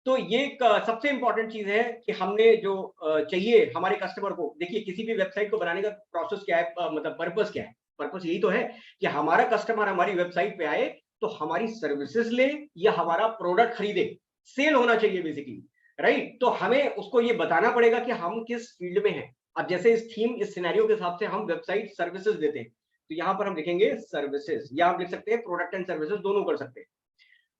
तो ये एक सबसे इंपॉर्टेंट चीज है कि हमने जो चाहिए हमारे कस्टमर को। देखिए किसी भी वेबसाइट को बनाने का प्रोसेस क्या है, मतलब पर्पस क्या है। पर्पस यही तो है कि हमारा कस्टमर हमारी वेबसाइट पे आए तो हमारी सर्विसेज ले या हमारा प्रोडक्ट खरीदे, सेल होना चाहिए बेसिकली, राइट। तो हमें उसको ये बताना पड़ेगा कि हम किस फील्ड में हैं। अब जैसे इस थीम, इस सिनेरियो के हिसाब से हम वेबसाइट सर्विसेज देते हैं, तो यहां पर हम लिखेंगे सर्विसेज, या आप लिख सकते हैं प्रोडक्ट एंड सर्विसेज, दोनों कर सकते हैं।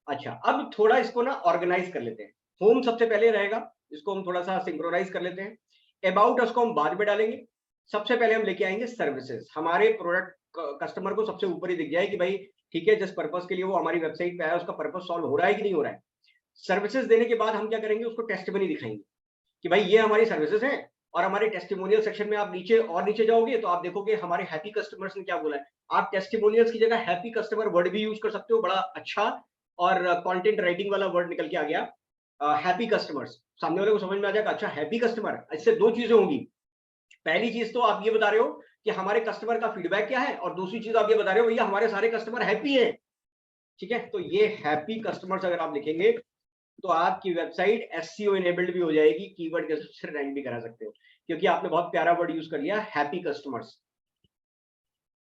अच्छा, अब थोड़ा इसको ना ऑर्गेनाइज कर लेते हैं। होम सबसे पहले रहेगा, इसको हम थोड़ा सा सिंक्रोनाइज कर लेते हैं। अबाउट उसको हम बाद में डालेंगे। सबसे पहले हम लेके आएंगे सर्विसेज। हमारे प्रोडक्ट कस्टमर को सबसे ऊपर ही दिख जाए कि भाई ठीक है, जिस पर्पस के लिए वो हमारी वेबसाइट पे आया उसका पर्पस सॉल्व हो रहा है कि नहीं हो रहा है। सर्विसेज देने के बाद हम क्या करेंगे, उसको टेस्टिमनी दिखाएंगे कि भाई ये हमारी सर्विसेज हैं। और हमारे टेस्टिमोनियल सेक्शन में आप नीचे और नीचे जाओगे तो आप देखोगे हमारे हैप्पी कस्टमर्स ने क्या बोला है। आप टेस्टिमोनियल्स की जगह हैप्पी कस्टमर वर्ड भी यूज कर सकते हो, बड़ा अच्छा और कंटेंट राइटिंग वाला वर्ड निकल के आ गया, हैप्पी कस्टमर्स। सामने वाले को समझ में आ जाएगा, अच्छा हैप्पी कस्टमर, इससे दो चीजें होंगी। पहली चीज तो आप ये बता रहे हो कि हमारे कस्टमर का फीडबैक क्या है, और दूसरी चीज आप ये बता रहे हो भैया हमारे सारे कस्टमर हैप्पी हैं। ठीक है, तो ये हैप्पी कस्टमर्स अगर आप लिखेंगे तो आपकी वेबसाइट एसईओ इनेबल्ड भी हो जाएगी, कीवर्ड के हिसाब से रैंक भी करा सकते हो, क्योंकि आपने बहुत प्यारा वर्ड यूज कर लिया, हैप्पी कस्टमर्स।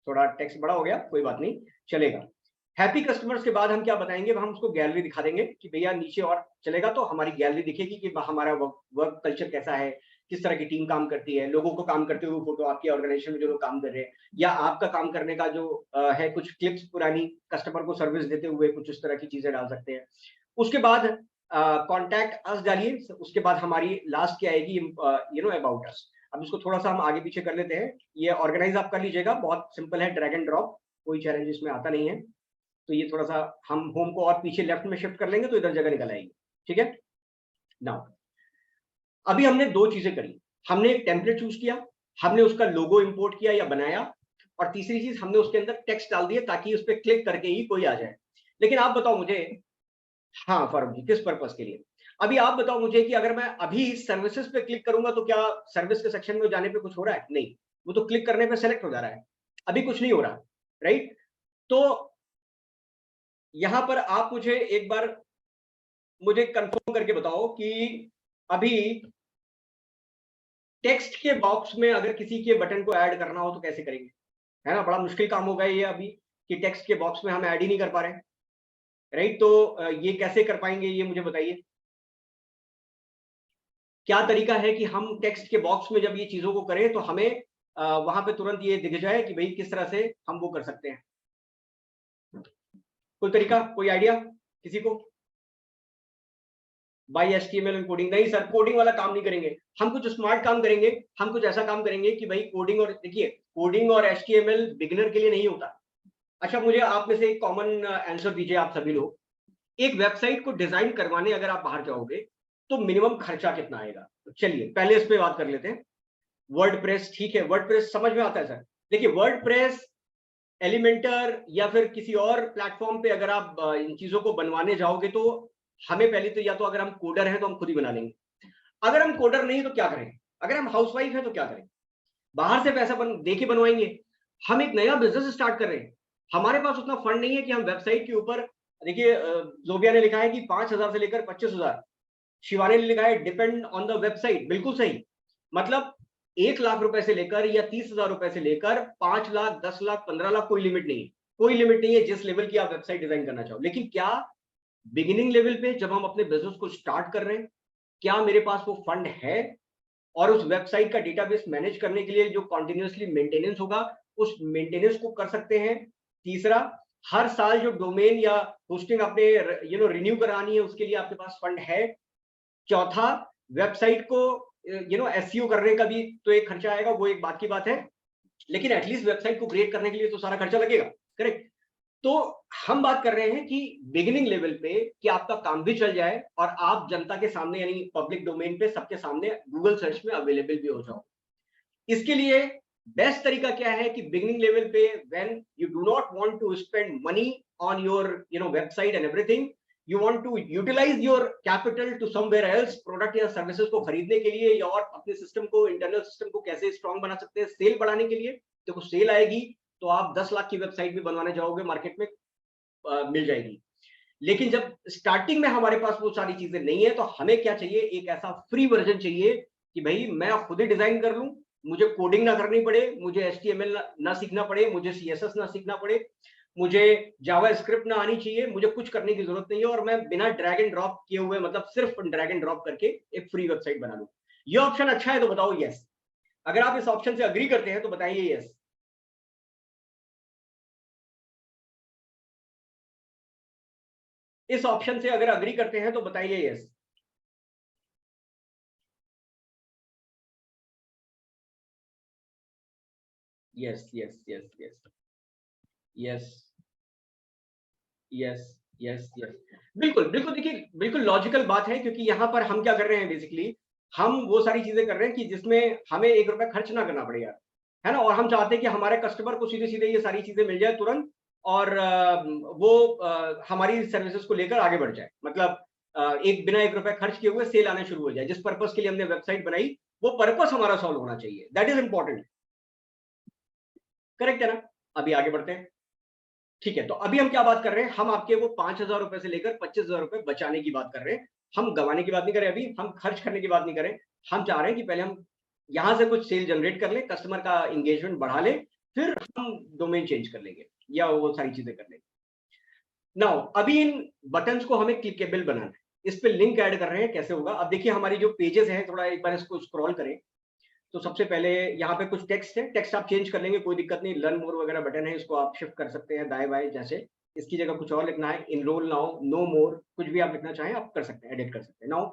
थोड़ा टेक्स्ट बड़ा हो गया, कोई बात नहीं, चलेगा। हैप्पी कस्टमर्स के बाद हम क्या बताएंगे, हम उसको गैलरी दिखा देंगे कि भैया नीचे और चलेगा तो हमारी गैलरी दिखेगी कि हमारा वर्क कल्चर कैसा है, किस तरह की टीम काम करती है, लोगों को काम करते हुए फोटो, आपके ऑर्गेनाइजेशन में जो लोग काम कर रहे हैं, या आपका काम करने का जो है कुछ क्लिप्स पुरानी, कस्टमर को सर्विस देते हुए कुछ इस तरह की चीजें डाल सकते हैं। उसके बाद कॉन्टैक्ट अस डालिए, उसके बाद हमारी लास्ट क्या आएगी, अबाउट अस। अब इसको थोड़ा सा हम आगे पीछे कर लेते हैं, ये ऑर्गेनाइज आप कर लीजिएगा, बहुत सिंपल है, ड्रैग एंड ड्रॉप, कोई चैलेंज इसमें आता नहीं है। तो ये थोड़ा सा हम होम को और पीछे लेफ्ट में शिफ्ट कर लेंगे तो इधर जगह निकल आएगी। ठीक है, नाउ अभी हमने दो चीजें करी। हमने एक टेम्पलेट चूज किया, हमने उसका लोगो इंपोर्ट किया या बनाया, और तीसरी चीज हमने उसके अंदर टेक्स्ट डाल दिया ताकि उस पर क्लिक करके ही कोई आ जाए। लेकिन आप बताओ मुझे, हाँ फारूक जी, किस पर्पस के लिए। अभी आप बताओ मुझे कि अगर मैं अभी सर्विसेज पे क्लिक करूंगा तो क्या सर्विस के सेक्शन में जाने पे कुछ हो रहा है? नहीं, वो तो क्लिक करने पे सेलेक्ट हो जा रहा है, अभी कुछ नहीं हो रहा, राइट। तो यहां पर आप मुझे एक बार मुझे कंफर्म करके बताओ कि अभी टेक्स्ट के बॉक्स में अगर किसी के बटन को ऐड करना हो तो कैसे करेंगे, है ना? बड़ा मुश्किल काम होगा ये अभी कि टेक्स्ट के बॉक्स में हम ऐड ही नहीं कर पा रहे हैं, राइट? तो ये कैसे कर पाएंगे, ये मुझे बताइए। क्या तरीका है कि हम टेक्स्ट के बॉक्स में जब ये चीजों को करें तो हमें वहां पे तुरंत ये दिख जाए कि भाई किस तरह से हम वो कर सकते हैं? कोई तरीका, कोई आइडिया किसी को? By HTML and coding? नहीं सर, कोडिंग वाला काम नहीं करेंगे हम, कुछ स्मार्ट काम करेंगे। हम कुछ ऐसा काम करेंगे कि भाई कोडिंग, और देखिए कोडिंग और HTML बिगिनर के लिए नहीं होता। अच्छा, मुझे आप में से एक कॉमन आंसर दीजिए आप सभी लोग। एक वेबसाइट को डिजाइन करवाने अगर आप बाहर जाओगे तो मिनिमम खर्चा कितना आएगा? तो चलिए पहले इस पे बात कर लेते हैं। वर्डप्रेस, ठीक है, वर्डप्रेस समझ में आता है सर। देखिए वर्डप्रेस, एलिमेंटर या फिर किसी और प्लेटफॉर्म पे अगर आप इन चीजों को बनवाने जाओगे तो हमें पहले तो, या तो अगर हम कोडर हैं तो हम खुद ही बना लेंगे। अगर हम कोडर नहीं तो क्या करें? अगर हम हाउसवाइफ है तो क्या करें? बाहर से पैसा दे के बनवाएंगे। हम एक नया बिजनेस स्टार्ट कर रहे हैं, हमारे पास उतना फंड नहीं है कि हम वेबसाइट के ऊपर, देखिए जोबिया ने लिखा है कि 5,000 से लेकर 25,000, शिवानी ने लिखा है डिपेंड ऑन द वेबसाइट, बिल्कुल सही। मतलब 1 लाख रुपए से लेकर या 30,000 रुपए से लेकर 5 लाख, 10 लाख, 15 लाख, कोई लिमिट नहीं है। कोई लिमिट नहीं है जिस लेवल की आप वेबसाइट डिजाइन करना चाहो। लेकिन क्या बिगिनिंग लेवल पे जब हम अपने बिजनेस को स्टार्ट कर रहे हैं, क्या मेरे पास वो फंड है? और उस वेबसाइट का डेटाबेस मैनेज करने के लिए जो कॉन्टिन्यूसली मेंटेनेंस होगा, उस मेंटेनेंस को कर सकते हैं? तीसरा, हर साल जो डोमेन या होस्टिंग आपने रिन्यू करानी है, उसके लिए आपके पास फंड है? चौथा, वेबसाइट को एसईओ करने का भी तो एक खर्चा आएगा, वो एक बात की बात है, लेकिन एटलीस्ट वेबसाइट को क्रिएट करने के लिए तो सारा खर्चा लगेगा, करेक्ट? तो हम बात कर रहे हैं कि बिगिनिंग लेवल पे कि आपका काम भी चल जाए और आप जनता के सामने यानी पब्लिक डोमेन पे सबके सामने गूगल सर्च में अवेलेबल भी हो जाओ। इसके लिए बेस्ट तरीका क्या है कि बिगिनिंग लेवल पे when you do not want to spend money on your website and everything, you want to utilise your capital to somewhere else, product या सर्विसेज को खरीदने के लिए या और अपने सिस्टम को, इंटरनल सिस्टम को कैसे स्ट्रांग बना सकते हैं सेल बढ़ाने के लिए। देखो सेल आएगी तो आप 10 लाख की वेबसाइट भी बनवाने जाओगे मार्केट में, मिल जाएगी। लेकिन जब स्टार्टिंग में हमारे पास वो सारी चीजें नहीं है तो हमें क्या चाहिए? एक ऐसा फ्री वर्जन चाहिए कि भाई मैं खुद ही डिजाइन कर लूं, मुझे कोडिंग ना करनी पड़े, मुझे HTML ना सीखना पड़े, मुझे CSS ना सीखना पड़े, मुझे जावा स्क्रिप्ट ना आनी चाहिए, मुझे कुछ करने की जरूरत नहीं है, और मैं बिना ड्रैग एंड ड्रॉप किए हुए, मतलब सिर्फ ड्रैग एंड ड्रॉप करके एक फ्री वेबसाइट बना लूं। ये ऑप्शन अच्छा है तो बताओ यस। अगर आप इस ऑप्शन से अग्री करते हैं तो बताइए यस। इस ऑप्शन से अगर अग्री करते हैं तो बताइए yes. Yes yes yes yes yes yes yes yes, बिल्कुल बिल्कुल। देखिए बिल्कुल लॉजिकल बात है, क्योंकि यहाँ पर हम क्या कर रहे हैं बेसिकली, हम वो सारी चीजें कर रहे हैं कि जिसमें हमें 1 रुपया खर्च ना करना पड़े यार, है ना? और हम चाहते हैं कि हमारे कस्टमर को सीधे सीधे ये सारी चीजें मिल जाए तुरंत, और वो हमारी सर्विसेज को लेकर आगे बढ़ जाए। मतलब एक बिना 1 रुपया खर्च किए हुए सेल आने शुरू हो जाए। जिस पर्पस के लिए हमने वेबसाइट बनाई वो पर्पस हमारा सॉल्व होना चाहिए, दैट इज इंपॉर्टेंट, करेक्ट है ना? अभी आगे बढ़ते हैं। ठीक है, तो अभी हम क्या बात कर रहे हैं? हम आपके वो 5,000 रुपए से लेकर 25,000 रुपए बचाने की बात कर रहे हैं। हम गंवाने की बात नहीं कर रहे, अभी हम खर्च करने की बात नहीं करें। हम चाह रहे हैं कि पहले हम यहां से कुछ सेल जनरेट कर लें, कस्टमर का एंगेजमेंट बढ़ा लें, फिर हम डोमेन चेंज कर लेंगे या वो सारी चीजें कर लेंगे। नाउ अभी इन बटन्स को हमें क्लिकेबल बनाना है, इस पे लिंक ऐड कर रहे हैं। कैसे होगा? अब देखिए हमारी जो पेजेस हैं, थोड़ा एक बार इसको स्क्रॉल करें तो सबसे पहले यहाँ पे कुछ टेक्स्ट है, टेक्स्ट आप चेंज कर लेंगे, कोई दिक्कत नहीं। लर्न मोर वगैरह बटन है, इसको आप शिफ्ट कर सकते हैं दाएं बाएं जैसे। इसकी जगह कुछ और लिखना है, इनरोल नाउ, नो मोर, कुछ भी आप लिखना चाहें आप कर सकते हैं, एडिट कर सकते हैं। नाउ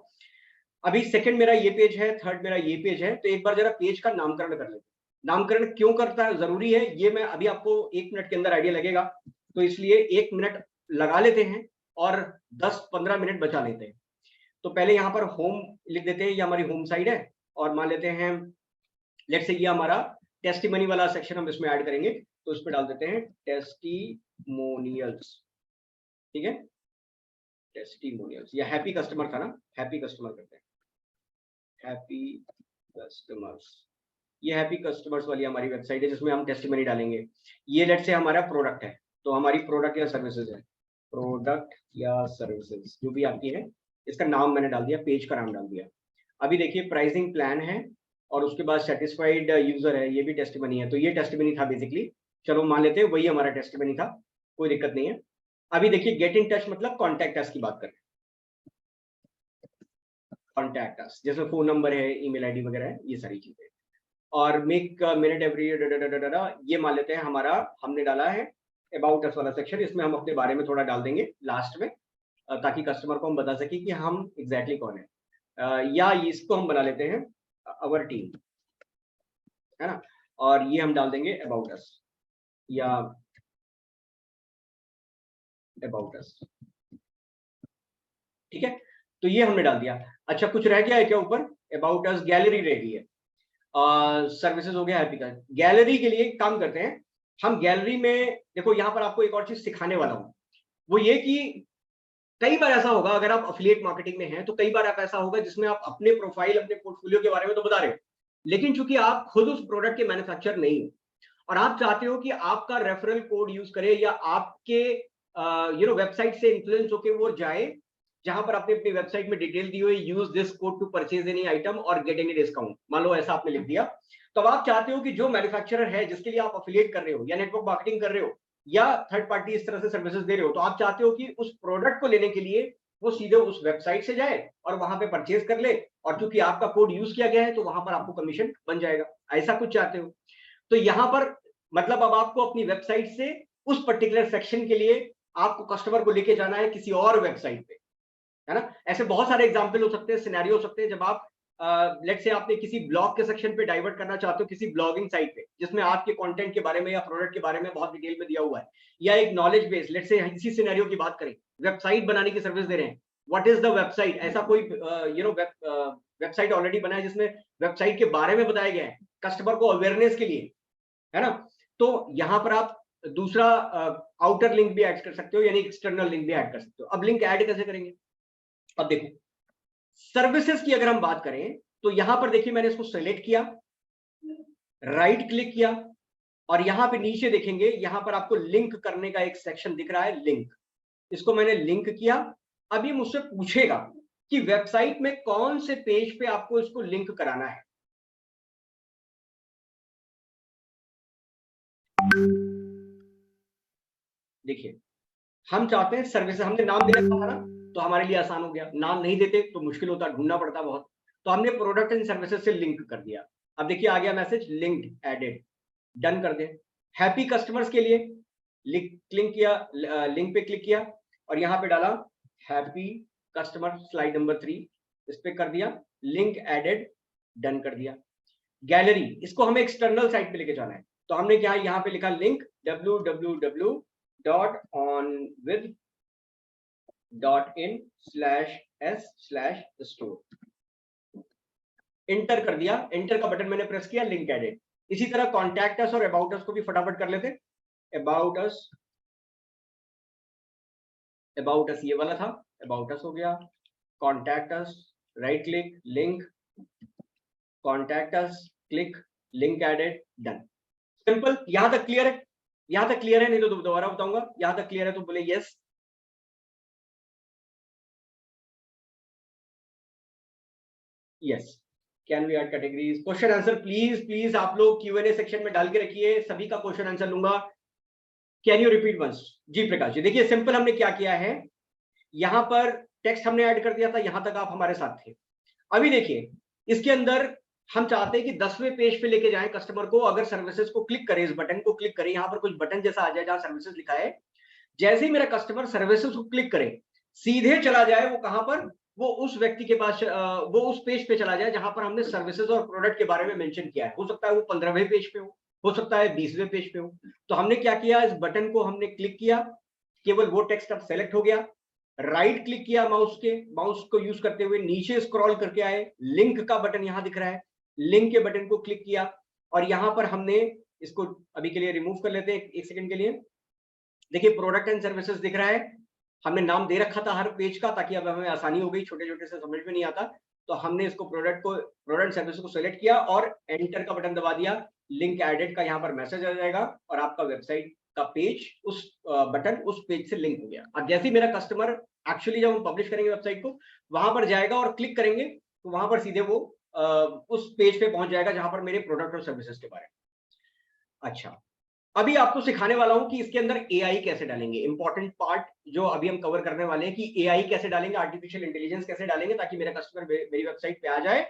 अभी सेकंड मेरा ये पेज है, थर्ड मेरा ये पेज है, तो एक बार जरा पेज का नामकरण कर लेते हैं। नामकरण क्यों करता है, जरूरी है ये, मैं अभी आपको 1 मिनट के अंदर आइडिया लगेगा, तो इसलिए 1 मिनट लगा लेते हैं और 10-15 मिनट बचा लेते हैं। तो पहले यहाँ पर होम लिख देते हैं, ये हमारी होम साइड है, और मान लेते हैं लेट्स से ये हमारा टेस्टिमनी वाला सेक्शन हम इसमें ऐड करेंगे, तो इस पे डाल देते हैं टेस्टिमोनियल्स, ठीक है? टेस्टिमोनियल्स, या हैप्पी कस्टमर था ना, हैप्पी कस्टमर करते हैं, हैप्पी कस्टमर्स। ये हैप्पी कस्टमर्स वाली हमारी वेबसाइट है जिसमें हम टेस्टिमनी डालेंगे। ये लेट्स से हमारा प्रोडक्ट है, तो हमारी प्रोडक्ट या सर्विसेज है, प्रोडक्ट या सर्विसेज जो भी आपकी है, इसका नाम मैंने डाल दिया, पेज का नाम डाल दिया। अभी देखिए प्राइसिंग प्लान है, और उसके बाद सेटिस्फाइड यूजर है, ये भी टेस्टिमनी है। तो ये टेस्टिमनी था बेसिकली, चलो मान लेते हैं वही हमारा टेस्टिमनी था, कोई दिक्कत नहीं है। अभी देखिए गेट इन टच मतलब कॉन्टैक्ट अस की बात कर रहे हैं, कॉन्टैक्ट अस जैसे फोन नंबर है, ईमेल आईडी वगैरह है, ये सारी चीजें। और मेक मिनट एवरी ये मान लेते हैं हमारा हमने डाला है अबाउट अस वाला सेक्शन, इसमें हम अपने बारे में थोड़ा डाल देंगे लास्ट में, ताकि कस्टमर को हम बता सके कि हम एग्जैक्टली कौन है। या इसको हम बना लेते हैं अवर टीम, है ना, और ये हम डाल देंगे अबाउट अस या अबाउट अस, ठीक है। तो ये हमने डाल दिया। अच्छा कुछ रह गया है क्या ऊपर? अबाउट अस, गैलरी रह गई है, सर्विसेज हो गया, हैप्पी का। गैलरी के लिए काम करते हैं हम, गैलरी में देखो यहाँ पर आपको एक और चीज सिखाने वाला हूँ, वो ये कि कई बार ऐसा होगा अगर आप अफिलिएट मार्केटिंग में हैं तो कई बार आप ऐसा होगा जिसमें आप अपने प्रोफाइल अपने पोर्टफोलियो के बारे में तो बता रहे हो, लेकिन चूंकि आप खुद उस प्रोडक्ट के मैन्युफैक्चरर नहीं हो और आप चाहते हो कि आपका रेफरल कोड यूज करे या आपके वेबसाइट से इन्फ्लुएंस होकर वो जाए जहां पर आपने अपनी वेबसाइट में डिटेल दी हुई, use this code to purchase any item और गेट एनी डिस्काउंट, मान लो ऐसा आपने लिख दिया। तो अब आप चाहते हो कि जो मैन्युफैक्चरर है जिसके लिए आप अफिलिएट कर रहे हो या नेटवर्क मार्केटिंग कर रहे हो या थर्ड पार्टी इस तरह से सर्विसेज दे रहे हो, तो आप चाहते हो कि उस प्रोडक्ट को लेने के लिए वो सीधे उस वेबसाइट से जाए और वहां पे परचेज कर ले, और चूंकि आपका कोड यूज किया गया है तो वहां पर आपको कमीशन बन जाएगा, ऐसा कुछ चाहते हो। तो यहां पर मतलब अब आपको अपनी वेबसाइट से उस पर्टिकुलर सेक्शन के लिए आपको कस्टमर को लेके जाना है किसी और वेबसाइट पे, है ना। ऐसे बहुत सारे एग्जांपल हो सकते हैं, सिनेरियो हो सकते हैं, जब आप लेट्स से आपने किसी ब्लॉग के सेक्शन पे डाइवर्ट करना चाहते हो किसी ब्लॉगिंग साइट पे जिसमें आपके कंटेंट के बारे में या प्रोडक्ट के बारे में बहुत डिटेल में दिया हुआ है, या एक नॉलेज बेस, लेट्स से इसी सिनेरियो की बात करें, वेबसाइट बनाने की सर्विस दे रहे हैं, व्हाट इज द वेबसाइट, ऐसा कोई वेबसाइट ऑलरेडी बना है जिसमें वेबसाइट के बारे में बताया गया है कस्टमर को अवेयरनेस के लिए, है ना। तो यहां पर आप दूसरा आउटर लिंक भी ऐड कर सकते हो, यानी एक्सटर्नल लिंक भी ऐड कर सकते हो। अब लिंक ऐड कैसे करेंगे? अब देखो सर्विसेज की अगर हम बात करें तो यहां पर देखिए मैंने इसको सेलेक्ट किया, राइट क्लिक किया, और यहां पे नीचे देखेंगे यहां पर आपको लिंक करने का एक सेक्शन दिख रहा है, लिंक, इसको मैंने लिंक किया। अभी मुझसे पूछेगा कि वेबसाइट में कौन से पेज पे आपको इसको लिंक कराना है। देखिए हम चाहते हैं सर्विस, हमने नाम दे रखा था ना, तो हमारे लिए आसान हो गया, नाम नहीं देते तो मुश्किल होता, ढूंढना पड़ता बहुत, तो हमने प्रोडक्ट एंड सर्विसेज से लिंक कर दिया। अब देखिए आ गया मैसेज, लिंक्ड एडेड, डन कर दें। हैप्पी कस्टमर्स के लिए क्लिक किया, लिंक पे क्लिक किया और यहां पे डाला हैप्पी कस्टमर, स्लाइड नंबर 3, इस पे कर दिया, लिंक एडेड, डन कर दिया। गैलरी, इसको हमें एक्सटर्नल साइट पे लेके जाना है, तो हमने क्या यहां पे लिखा लिंक www.onwith.in/s/store, इंटर कर दिया, इंटर का बटन मैंने प्रेस किया, लिंक एडेड। इसी तरह कॉन्टैक्ट अस और अबाउट अस को भी फटाफट कर लेते। अबाउट अस ये वाला था, अबाउट अस हो गया, contact us, right click, link, contact us, click, link added, done. Simple, यहां तक क्लियर है? यहां तक क्लियर है? नहीं तो दोबारा बताऊंगा, यहां तक क्लियर है तो बोले yes. Yes, can we add categories, question answer please please आप लोग Q&A सेक्शन में डाल के रखिए, सभी का क्वेश्चन आंसर लूंगा। Can you repeat once? जी प्रकाश जी, देखिए सिंपल हमने क्या किया है, यहां पर टेक्स्ट हमने ऐड कर दिया था, यहां तक आप हमारे साथ थे। अभी देखिए इसके अंदर हम चाहते हैं कि 10वें पेज पे लेके जाएं कस्टमर को, अगर सर्विसेज को क्लिक करें, इस बटन को क्लिक करें, यहां पर कुछ बटन जैसा आ जाए जहां सर्विसेज लिखा है, जैसे ही मेरा कस्टमर सर्विसेज को क्लिक करे सीधे चला जाए वो कहां पर, वो उस व्यक्ति के पास, वो उस पेज पे चला जाए जहां पर हमने सर्विसेज और प्रोडक्ट के बारे में मेंशन किया है। हो सकता है वो 15वें पेज पे हो सकता है 20वें पेज पे हो। तो हमने क्या किया, इस बटन को हमने क्लिक किया, केवल वो टेक्स्ट अब सेलेक्ट हो गया, राइट क्लिक किया, माउस को यूज करते हुए नीचे स्क्रॉल करके आए, लिंक का बटन यहां दिख रहा है, लिंक के बटन को क्लिक किया और यहां पर हमने इसको अभी के लिए रिमूव कर लेते हैं एक सेकंड के लिए। देखिए प्रोडक्ट एंड सर्विसेज दिख रहा है, हमने नाम दे रखा था हर पेज का ताकि अब हमें आसानी हो गई, छोटे छोटे से समझ में नहीं आता, तो हमने इसको प्रोडक्ट सर्विस को सेलेक्ट किया और एंटर का बटन दबा दिया, लिंक एडेड का यहाँ पर मैसेज आ जाएगा और आपका वेबसाइट का पेज उस बटन उस पेज से लिंक हो गया। अब जैसे ही मेरा कस्टमर एक्चुअली जब हम पब्लिश करेंगे वेबसाइट को, वहां पर जाएगा और क्लिक करेंगे तो वहां पर सीधे वो उस पेज पे पहुंच जाएगा जहां पर मेरे प्रोडक्ट और सर्विसेज के बारे में। अच्छा, अभी आपको सिखाने वाला हूं कि इसके अंदर एआई कैसे डालेंगे। इंपॉर्टेंट पार्ट जो अभी हम कवर करने वाले हैं कि एआई कैसे डालेंगे, आर्टिफिशियल इंटेलिजेंस कैसे डालेंगे ताकि मेरा कस्टमर मेरी वेबसाइट पे आ जाए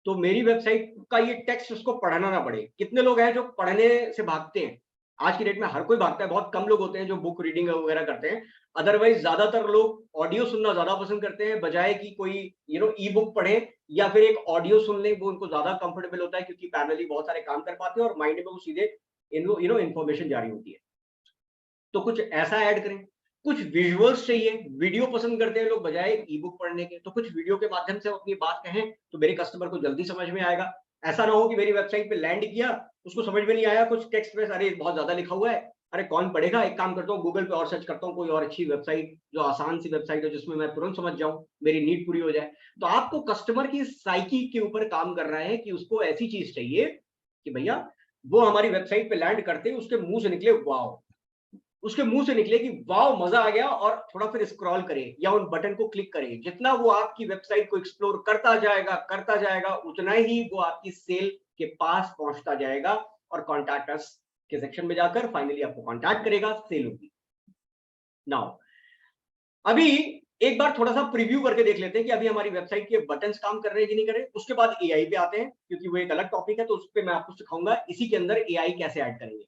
तो मेरी वेबसाइट का ये टेक्स्ट उसको पढ़ना ना पड़े। कितने लोग हैं जो पढ़ने से भागते हैं? आज की डेट में हर कोई भागता है, बहुत कम लोग होते हैं जो बुक रीडिंग वगैरह करते हैं। अदरवाइज ज्यादातर लोग ऑडियो सुनना ज्यादा पसंद करते हैं बजाय कि कोई ई बुक पढ़े या फिर एक ऑडियो सुन ले, वो उनको ज्यादा कंफर्टेबल होता है क्योंकि पैरेलली बहुत सारे काम कर पाते हैं और माइंड में वो सीधे इंफॉर्मेशन जारी होती है। तो कुछ ऐसा ऐड करें। कुछ विजुअल्स चाहिए, वीडियो पसंद करते हैं लोग बजाय ई बुक पढ़ने के, तो कुछ वीडियो के माध्यम से अपनी बात कहें तो मेरे कस्टमर को जल्दी समझ में आएगा। ऐसा ना हो कि मेरी वेबसाइट पे लैंड किया, उसको समझ में नहीं आया, कुछ टेक्स्ट में अरे बहुत ज्यादा लिखा हुआ है, अरे कौन पढ़ेगा, एक काम करता हूँ गूगल पे और सर्च करता हूँ कोई और अच्छी वेबसाइट जो आसान सी वेबसाइट हो जिसमें मैं तुरंत समझ जाऊं, मेरी नीड पूरी हो जाए। तो आपको कस्टमर की साइकी के ऊपर काम करना है कि उसको ऐसी चीज चाहिए कि भैया वो हमारी वेबसाइट पे लैंड करते ही उसके मुंह से निकले वाओ, उसके मुंह से निकले कि वाओ मजा आ गया, और थोड़ा फिर स्क्रॉल करे या उन बटन को क्लिक करे। जितना वो आपकी वेबसाइट को एक्सप्लोर करता जाएगा उतना ही वो आपकी सेल के पास पहुंचता जाएगा और कॉन्टैक्ट अस के सेक्शन में जाकर फाइनली आपको कॉन्टैक्ट करेगा, सेल होगी। नाउ अभी एक बार थोड़ा सा प्रीव्यू करके देख लेते हैं कि अभी हमारी वेबसाइट के बटन्स काम कर रहे हैं कि नहीं कर रहे। उसके बाद एआई पे आते हैं क्योंकि वो एक अलग टॉपिक है, तो उस पर मैं आपको सिखाऊंगा इसी के अंदर एआई कैसे ऐड करेंगे।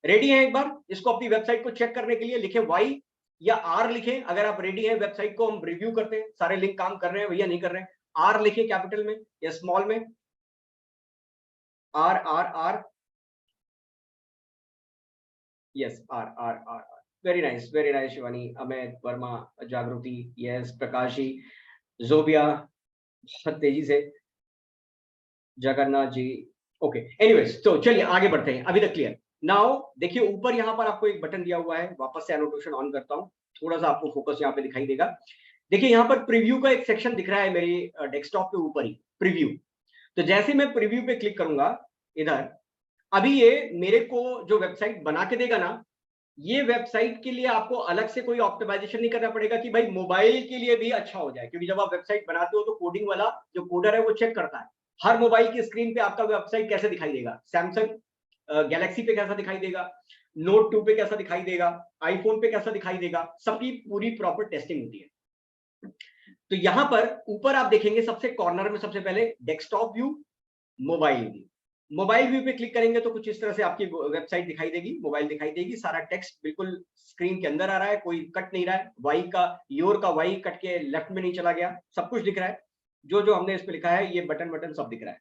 रेडी है एक बार इसको अपनी वेबसाइट को चेक करने के लिए? लिखे वाई या आर लिखे अगर आप रेडी हैं। वेबसाइट को हम रिव्यू करते हैं, सारे लिंक काम कर रहे हैं भैया नहीं कर रहे हैं। आर लिखे कैपिटल में या स्मॉल में? R R R, yes R R R R. Very nice Shivani, Amit Verma, Jagriti, yes Prakash ji, जोबिया बहुत तेजी से, जगन्नाथ जी, ओके। एनीवेज तो चलिए आगे बढ़ते हैं, अभी तक क्लियर। नाउ देखिए ऊपर यहाँ पर आपको एक बटन दिया हुआ है, वापस से एनोटेशन ऑन करता हूँ, थोड़ा सा आपको फोकस यहाँ पे दिखाई देगा। देखिए यहाँ पर प्रीव्यू का एक सेक्शन दिख रहा है मेरी डेस्कटॉप के ऊपर ही, प्रीव्यू। तो जैसे मैं प्रीव्यू पे क्लिक करूंगा इधर, अभी ये मेरे को जो वेबसाइट बना के देगा ना, ये वेबसाइट के लिए आपको अलग से कोई ऑप्टिमाइजेशन नहीं करना पड़ेगा कि भाई मोबाइल के लिए भी अच्छा हो जाए, क्योंकि जब आप वेबसाइट बनाते हो तो कोडिंग वाला जो कोडर है वो चेक करता है हर मोबाइल की स्क्रीन पे आपका वेबसाइट कैसे दिखाई देगा। सैमसंग गैलेक्सी पे कैसा दिखाई देगा, नोट 2 पे कैसा दिखाई देगा, आईफोन पे कैसा दिखाई देगा, सबकी पूरी प्रॉपर टेस्टिंग होती है। तो यहां पर ऊपर आप देखेंगे सबसे कॉर्नर में सबसे पहले desktop view, mobile view. Mobile view पे क्लिक करेंगे तो कुछ इस तरह से आपकी वेबसाइट दिखाई देगी, मोबाइल दिखाई देगी, सारा टेक्स्ट बिल्कुल स्क्रीन के अंदर आ रहा है, कोई कट नहीं रहा है, वाई का योर का वाई कट के लेफ्ट में नहीं चला गया, सब कुछ दिख रहा है। जो जो हमने इस पे लिखा है ये बटन बटन सब दिख रहा है,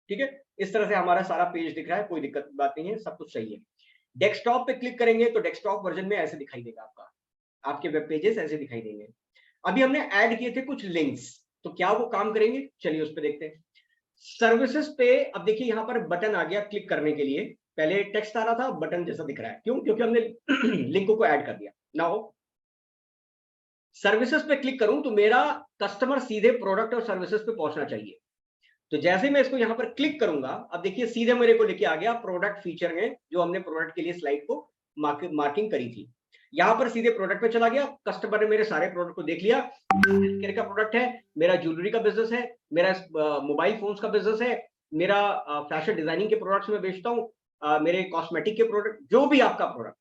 ठीक है। इस तरह से हमारा सारा पेज दिख रहा है, कोई दिक्कत बात नहीं है, सब कुछ सही है। डेस्कटॉप पे क्लिक करेंगे तो डेस्कटॉप वर्जन में ऐसे दिखाई देगा आपका, आपके वेब पेजेस ऐसे दिखाई देंगे। अभी हमने ऐड किए थे कुछ लिंक्स, तो क्या वो काम करेंगे? चलिए उस पर देखते हैं। सर्विसेज पे अब देखिए यहां पर बटन आ गया क्लिक करने के लिए, पहले टेक्स्ट आ रहा था, बटन जैसा दिख रहा है, क्यों? क्योंकि हमने लिंकों को ऐड कर दिया। नाउ सर्विसेज पे क्लिक करूं तो मेरा कस्टमर सीधे प्रोडक्ट और सर्विसेज पे पहुंचना चाहिए। तो जैसे मैं इसको यहां पर क्लिक करूंगा, अब देखिए सीधे मेरे को लेके आ गया प्रोडक्ट फीचर में, जो हमने प्रोडक्ट के लिए स्लाइड को मार्किंग करी थी। यहां पर सीधे प्रोडक्ट पे चला गया, कस्टमर ने मेरे सारे प्रोडक्ट को देख लिया। हेल्थ केयर का प्रोडक्ट है, मेरा ज्वेलरी का बिजनेस है, मेरा मोबाइल फोन्स का बिजनेस है, मेरा फैशन डिजाइनिंग के प्रोडक्ट्स में बेचता हूँ, मेरे कॉस्मेटिक के प्रोडक्ट, जो भी आपका प्रोडक्ट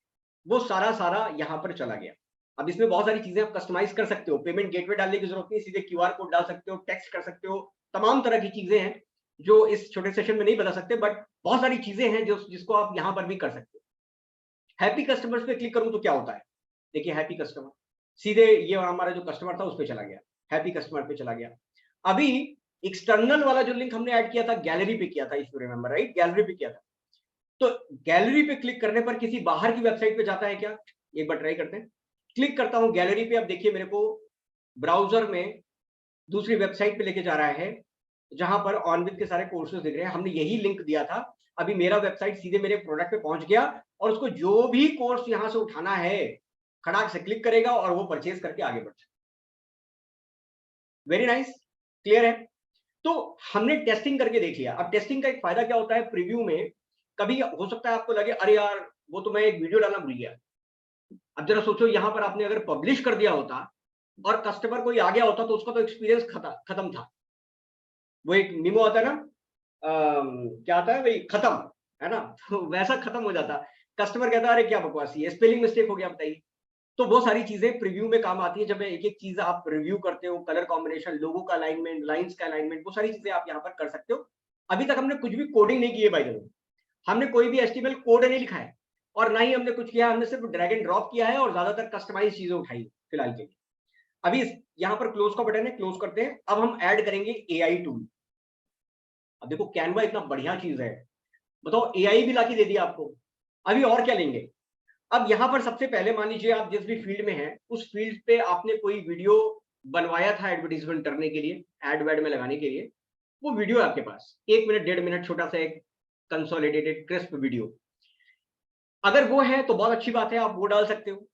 वो सारा सारा यहाँ पर चला गया। अब इसमें बहुत सारी चीजें आप कस्टमाइज कर सकते हो, पेमेंट गेटवे डालने की जरूरत नहीं, सीधे क्यूआर कोड डाल सकते हो, टेक्स्ट कर सकते हो, तमाम तरह की चीजें हैं जो इस छोटे सेशन में नहीं बता सकते, बट बहुत सारी चीजें हैं जो जिसको आप यहां पर भी कर सकते हो। हैप्पी कस्टमर्स पे क्लिक करूं तो क्या होता है? देखिए हैप्पी कस्टमर, सीधे ये हमारा जो कस्टमर था उस पे चला गया, हैप्पी कस्टमर पे चला गया। अभी एक्सटर्नल वाला जो लिंक हमने ऐड किया था, गैलरी पे किया था, if you remember right, gallery पे किया था। तो गैलरी पे क्लिक करने पर किसी बाहर की वेबसाइट पे जाता है क्या? एक बार ट्राई करते हैं। क्लिक करता हूं गैलरी पे, अब देखिए मेरे को ब्राउजर में दूसरी वेबसाइट पे लेके जा रहा है जहां पर ऑनविद के सारे कोर्सेज दिख रहे हैं, हमने यही लिंक दिया था। अभी मेरा वेबसाइट सीधे मेरे प्रोडक्ट पे पहुंच गया और उसको जो भी कोर्स यहां से उठाना है खड़ाक से क्लिक करेगा और वो परचेज करके आगे बढ़ जाए। वेरी नाइस, क्लियर है? तो हमने टेस्टिंग करके देख लिया। अब टेस्टिंग का एक फायदा क्या होता है, प्रीव्यू में कभी हो सकता है आपको लगे अरे यार वो तो मैं एक वीडियो डालना भूल गया। अब जरा सोचो यहां पर आपने अगर पब्लिश कर दिया होता और कस्टमर कोई आ गया होता तो उसका तो एक्सपीरियंस खत्म था। वो एक मीमो आता है ना, क्या आता है भाई, खत्म, है ना? तो वैसा खत्म हो जाता। कस्टमर कहता है अरे क्या बकवासी है, स्पेलिंग मिस्टेक हो गया, बताइए। तो वो सारी चीजें प्रीव्यू में काम आती है, जब एक एक चीज आप रिव्यू करते हो, कलर कॉम्बिनेशन, लोगो का अलाइनमेंट, लाइंस का अलाइनमेंट, वो सारी चीजें आप यहाँ पर कर सकते हो। अभी तक हमने कुछ भी कोडिंग नहीं की है, बाय द वे। हमने कोई भी एचटीएमएल कोड नहीं लिखा है, और ना ही हमने कुछ किया, हमने सिर्फ ड्रैग एंड ड्रॉप किया है और ज्यादातर कस्टमाइज चीजें उठाई फिलहाल के लिए। अभी यहाँ पर क्लोज का बटन है, क्लोज करते हैं। अब हम ऐड करेंगे एआई टूल। अब देखो कैनवा इतना बढ़िया चीज है, बताओ एआई भी लाके दे दिया आपको, अभी और क्या लेंगे? अब यहां पर सबसे पहले मान लीजिए आप जिस भी फील्ड में हैं, उस फील्ड पे आपने कोई वीडियो बनवाया था एडवर्टीजमेंट करने के लिए, एड वेड में लगाने के लिए। वो वीडियो है आपके पास, 1 मिनट 1.5 मिनट छोटा सा एक कंसोलिडेटेड क्रिस्प वीडियो। अगर वो है तो बहुत अच्छी बात है, आप वो डाल सकते हो।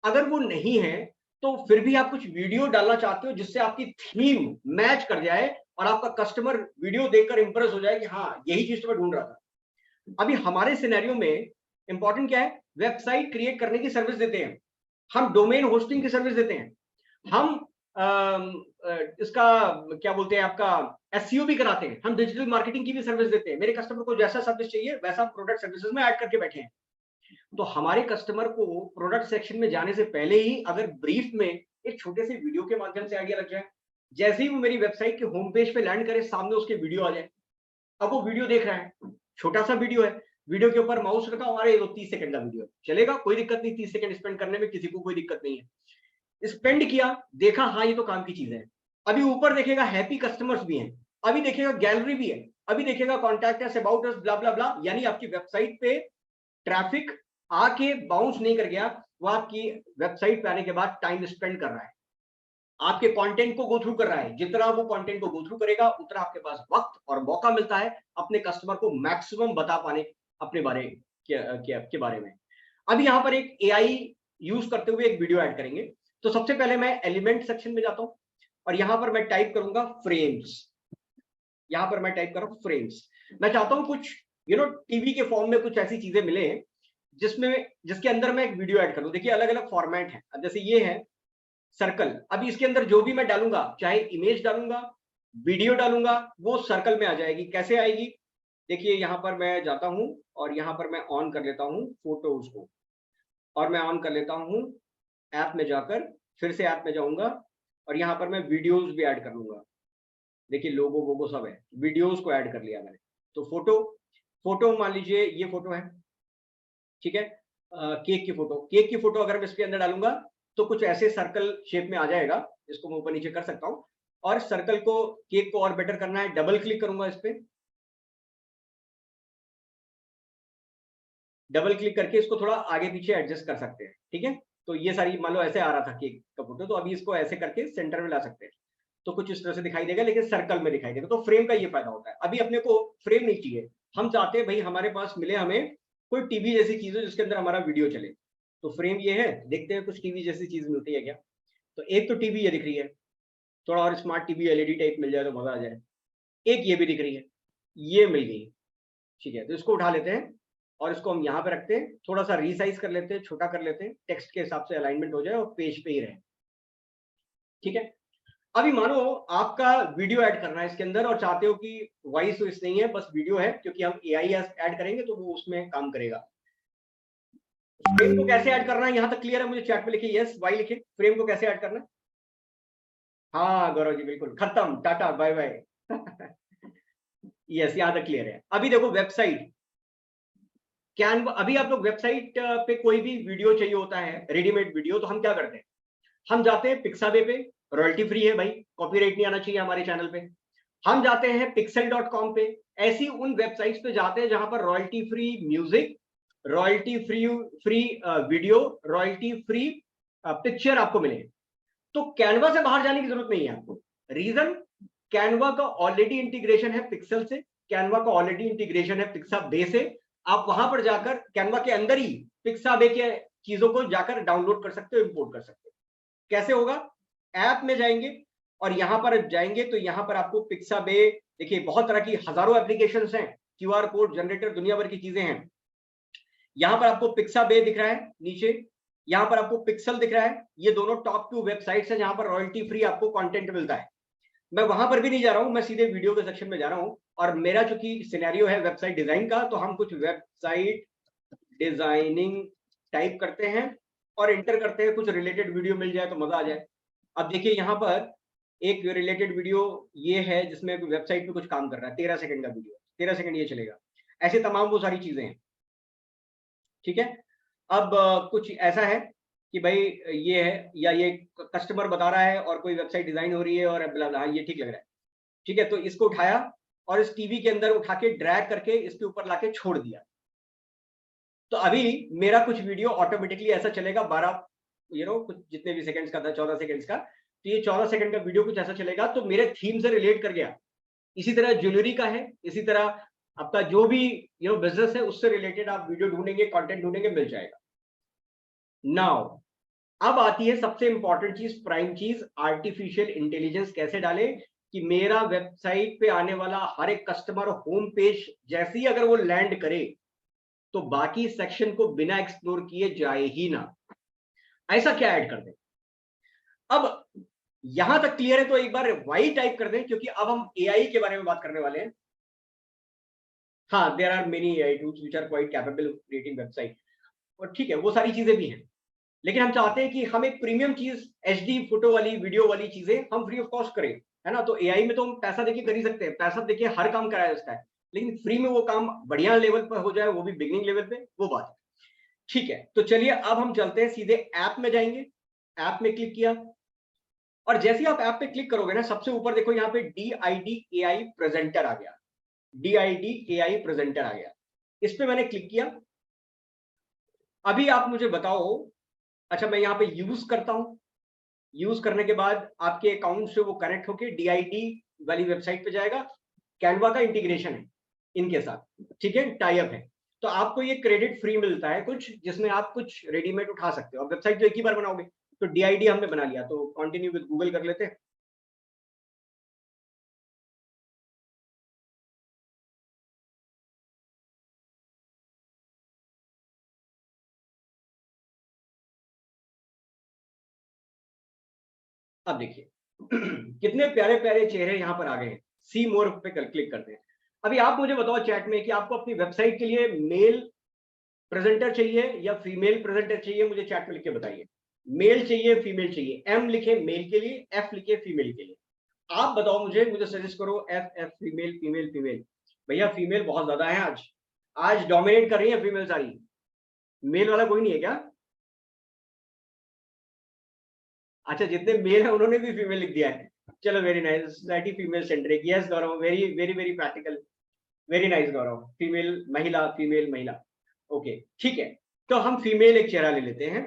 अगर वो नहीं है तो फिर भी आप कुछ वीडियो डालना चाहते हो जिससे आपकी थीम मैच कर जाए और आपका कस्टमर वीडियो देखकर इंप्रेस हो जाए कि हाँ यही चीज तो मैं ढूंढ रहा था। अभी हमारे सिनेरियो में इंपॉर्टेंट क्या है, वेबसाइट क्रिएट करने की सर्विस देते हैं हम, डोमेन होस्टिंग की सर्विस देते हैं हम, इसका क्या बोलते हैं आपका एसईओ भी कराते हैं हम, डिजिटल मार्केटिंग की भी सर्विस देते हैं। मेरे कस्टमर को जैसा सर्विस चाहिए वैसा प्रोडक्ट सर्विसेज में ऐड करके बैठे हैं। तो हमारे कस्टमर को प्रोडक्ट सेक्शन में जाने से पहले ही अगर ब्रीफ में एक छोटे से वीडियो के माध्यम से आइडिया लग जाए, जैसे ही वो मेरी वेबसाइट के होम पेज पे लैंड करे, सामने उसके वीडियो आ जाए। अब वो वीडियो देख रहा है, छोटा सा वीडियो है, वीडियो के ऊपर माउस रखा, हमारे 30 सेकंड का वीडियो चलेगा, कोई दिक्कत नहीं, 30 सेकंड स्पेंड करने में किसी को कोई दिक्कत नहीं है। स्पेंड किया, देखा हाँ ये तो काम की चीज है। अभी ऊपर देखेगा हैप्पी कस्टमर्स भी हैं, अभी देखेगा गैलरी भी है, अभी देखेगा कॉन्टैक्ट अस, अबाउट अस, ब्ला ब्ला ब्ला। यानी आपकी वेबसाइट पे ट्रैफिक आके बाउंस नहीं कर गया, वो आपकी वेबसाइट पे आने के बाद टाइम स्पेंड कर रहा है, आपके कंटेंट को गो थ्रू कर रहा है। जितना वो कंटेंट को गो थ्रू करेगा उतना आपके पास वक्त और मौका मिलता है अपने कस्टमर को मैक्सिमम बता पाने अपने बारे के बारे में। अभी यहाँ पर एक एआई यूज करते हुए एक वीडियो ऐड करेंगे। तो सबसे पहले मैं एलिमेंट सेक्शन में जाता हूं और यहां पर मैं टाइप करूंगा फ्रेम्स। यहां पर मैं टाइप कर रहा हूं फ्रेम्स। मैं चाहता हूं कुछ टीवी के फॉर्म में कुछ ऐसी चीजें मिले जिसके अंदर मैं एक वीडियो ऐड करूं। देखिए अलग अलग फॉर्मेट है, अब जैसे ये है सर्कल। अभी इसके अंदर जो भी मैं डालूंगा, चाहे इमेज डालूंगा, वीडियो डालूंगा, वो सर्कल में आ जाएगी। कैसे आएगी? देखिए यहां पर मैं जाता हूं और यहां पर मैं ऑन कर लेता हूं फोटोज को, और मैं ऑन कर लेता हूं ऐप में जाकर, फिर से ऐप में जाऊंगा और यहां पर मैं वीडियोज भी ऐड कर लूंगा। देखिए लोगो वोगो सब है, वीडियोज को ऐड कर लिया मैंने। तो फोटो, फोटो मान लीजिए ये फोटो है, ठीक है, केक की फोटो। केक की फोटो अगर मैं इसके अंदर डालूंगा तो कुछ ऐसे सर्कल शेप में आ जाएगा, इसको मैं ऊपर नीचे कर सकता हूं। और सर्कल को, केक को और बेटर करना है, डबल क्लिक करूंगा इस पे, डबल क्लिक करके इसको थोड़ा आगे पीछे एडजस्ट कर सकते हैं, ठीक है। तो ये सारी मान लो ऐसे आ रहा था केक का फोटो, तो अभी इसको ऐसे करके सेंटर में ला सकते हैं, तो कुछ इस तरह से दिखाई देगा, लेकिन सर्कल में दिखाई देगा। तो फ्रेम का ये फायदा होता है। अभी अपने को फ्रेम नहीं चाहिए, हम चाहते हैं भाई हमारे पास मिले हमें कोई टीवी जैसी चीज है जिसके अंदर हमारा वीडियो चले। तो फ्रेम ये है, देखते हैं कुछ टीवी जैसी चीज मिलती है क्या। तो एक तो टीवी ये दिख रही है, थोड़ा और स्मार्ट टीवी एलईडी टाइप मिल जाए तो मजा आ जाए। एक ये भी दिख रही है, ये मिल गई, ठीक है। तो इसको उठा लेते हैं और इसको हम यहाँ पे रखते हैं, थोड़ा सा रीसाइज कर लेते हैं, छोटा कर लेते हैं, टेक्स्ट के हिसाब से अलाइनमेंट हो जाए और पेज पे ही रहे, ठीक है। अभी मानो आपका वीडियो ऐड करना है इसके अंदर और चाहते हो कि वॉइस तो इस नहीं है, बस वीडियो है, क्योंकि हम एआई ऐड करेंगे तो वो उसमें काम करेगा। फ्रेम को कैसे ऐड करना है यहां तक क्लियर है? मुझे चैट में लिखिए यस वाई लिखिए, फ्रेम को कैसे ऐड करना है। हाँ गौरव जी बिल्कुल, खत्म, टाटा बाय बाय। यस यहां तक क्लियर है। अभी देखो वेबसाइट कैनवा, अभी आप लोग वेबसाइट पे कोई भी वीडियो चाहिए होता है, रेडीमेड वीडियो, तो हम क्या करते हैं, हम जाते हैं पिक्साबे पे, रॉयल्टी फ्री है भाई, कॉपीराइट नहीं आना चाहिए हमारे चैनल पे। हम जाते हैं pixel.com पे, ऐसी उन वेबसाइट्स पे जाते हैं जहां पर royalty free music, royalty free video, royalty free picture आपको मिले। तो कैनवा से बाहर जाने की जरूरत नहीं है आपको। रीजन, कैनवा का ऑलरेडी इंटीग्रेशन है पिक्सल से, कैनवा का ऑलरेडी इंटीग्रेशन है पिक्साबे से। आप वहां पर जाकर कैनवा के अंदर ही पिक्साबे के चीजों को जाकर डाउनलोड कर सकते हो, इंपोर्ट कर सकते हो। कैसे होगा? ऐप में जाएंगे और यहां पर जाएंगे तो यहां पर आपको पिक्साबे, देखिए बहुत तरह की हजारों एप्लीकेशंस हैं, क्यूआर कोड जनरेटर, दुनिया भर की चीजें हैं। यहां पर आपको पिक्साबे दिख रहा है नीचे, यहां पर आपको पिक्सल दिख रहा है। ये दोनों टॉप 2 वेबसाइट्स हैं जहां पर रॉयल्टी फ्री आपको कंटेंट मिलता है। मैं वहां पर भी नहीं जा रहा हूं, मैं सीधे वीडियो के सेक्शन में जा रहा हूं। और मेरा चूंकि सिनेरियो है वेबसाइट डिजाइन का, तो हम कुछ वेबसाइट डिजाइनिंग टाइप करते हैं और इंटर करते हैं, कुछ रिलेटेड वीडियो मिल जाए तो मजा आ जाए। अब देखिए यहाँ पर एक रिलेटेड वीडियो ये है जिसमें वेबसाइट पे कुछ काम कर रहा है, 13 सेकंड का वीडियो, 13 सेकंड ये चलेगा। ऐसे तमाम वो सारी चीजें हैं, ठीक है। अब कुछ ऐसा है कि भाई ये है, या ये कस्टमर बता रहा है और कोई वेबसाइट डिजाइन हो रही है और ब्ला ब्ला, ये ठीक लग रहा है, ठीक है। तो इसको उठाया और इस टीवी के अंदर उठा के ड्रैग करके इसके ऊपर लाके छोड़ दिया। तो अभी मेरा कुछ वीडियो ऑटोमेटिकली ऐसा चलेगा 12 कुछ जितने भी सेकंड्स का था, 14 सेकंड्स का। तो ये 14 सेकंड का वीडियो कुछ ऐसा चलेगा, तो मेरे थीम से रिलेट कर गया। इसी तरह ज्वेलरी का है, इसी तरह आपका जो भी बिजनेस है उससे रिलेटेड आप वीडियो ढूंढेंगे, कंटेंट ढूंढेंगे, मिल जाएगा। नाउ अब आती है सबसे इंपॉर्टेंट चीज, प्राइम चीज, आर्टिफिशियल इंटेलिजेंस कैसे डाले कि मेरा वेबसाइट पे आने वाला हर एक कस्टमर होम पेज जैसे ही अगर वो लैंड करे तो बाकी सेक्शन को बिना एक्सप्लोर किए जाए ही ना। ऐसा क्या ऐड कर दें? अब यहां तक क्लियर है तो एक बार वाई टाइप कर दें, क्योंकि अब हम एआई के बारे में बात करने वाले हैं। हाँ, there are many AI tools which are quite capable of creating website, और ठीक है वो सारी चीजें भी हैं, लेकिन हम चाहते हैं कि हम एक प्रीमियम चीज, एचडी फोटो वाली, वीडियो वाली चीजें हम फ्री ऑफ कॉस्ट करें, है ना। तो एआई में तो हम पैसा देके कर ही सकते हैं, पैसा देके हर काम कराया जाता है, लेकिन फ्री में वो काम बढ़िया लेवल पर हो जाए, वो भी बिगिनिंग लेवल पे, वो बात है। ठीक है, तो चलिए अब हम चलते हैं सीधे ऐप में जाएंगे। ऐप में क्लिक किया और जैसे ही आप ऐप पे क्लिक करोगे ना, सबसे ऊपर देखो यहाँ पे DID AI प्रेजेंटर आ गया, DID AI प्रेजेंटर आ गया। इस पे मैंने क्लिक किया। अभी आप मुझे बताओ, अच्छा मैं यहाँ पे यूज करता हूं, यूज करने के बाद आपके अकाउंट से वो कनेक्ट होके DID वाली वेबसाइट पे जाएगा। कैनवा का इंटीग्रेशन है इनके साथ, ठीक है, टाई अप है। तो आपको ये क्रेडिट फ्री मिलता है कुछ, जिसमें आप कुछ रेडीमेड उठा सकते हो। अब वेबसाइट तो एक ही बार बनाओगे, तो DID हमने बना लिया, तो कंटिन्यू विद गूगल कर लेते हैं। अब देखिए कितने प्यारे प्यारे चेहरे यहाँ पर आ गए हैं। सी मोर पे क्लिक करते हैं। अभी आप मुझे बताओ चैट में कि आपको अपनी वेबसाइट के लिए मेल प्रेजेंटर चाहिए या फीमेल प्रेजेंटर चाहिए, मुझे चैट में लिख के बताइए। मेल चाहिए, फीमेल चाहिए? एम लिखे मेल के लिए, एफ लिखे फीमेल के लिए। आप बताओ मुझे सजेस्ट करो। F F, female female female. भैया फीमेल बहुत ज्यादा है आज, आज डोमिनेट कर रही है फीमेल सारी। मेल वाला कोई नहीं है क्या? अच्छा, जितने मेल है उन्होंने भी फीमेल लिख दिया है। चलो very nice, society female centric. Yes Gaurav, very very very practical, very nice Gaurav. Female महिला, फीमेल महिला, ओके ठीक है। तो हम फीमेल एक चेहरा ले लेते हैं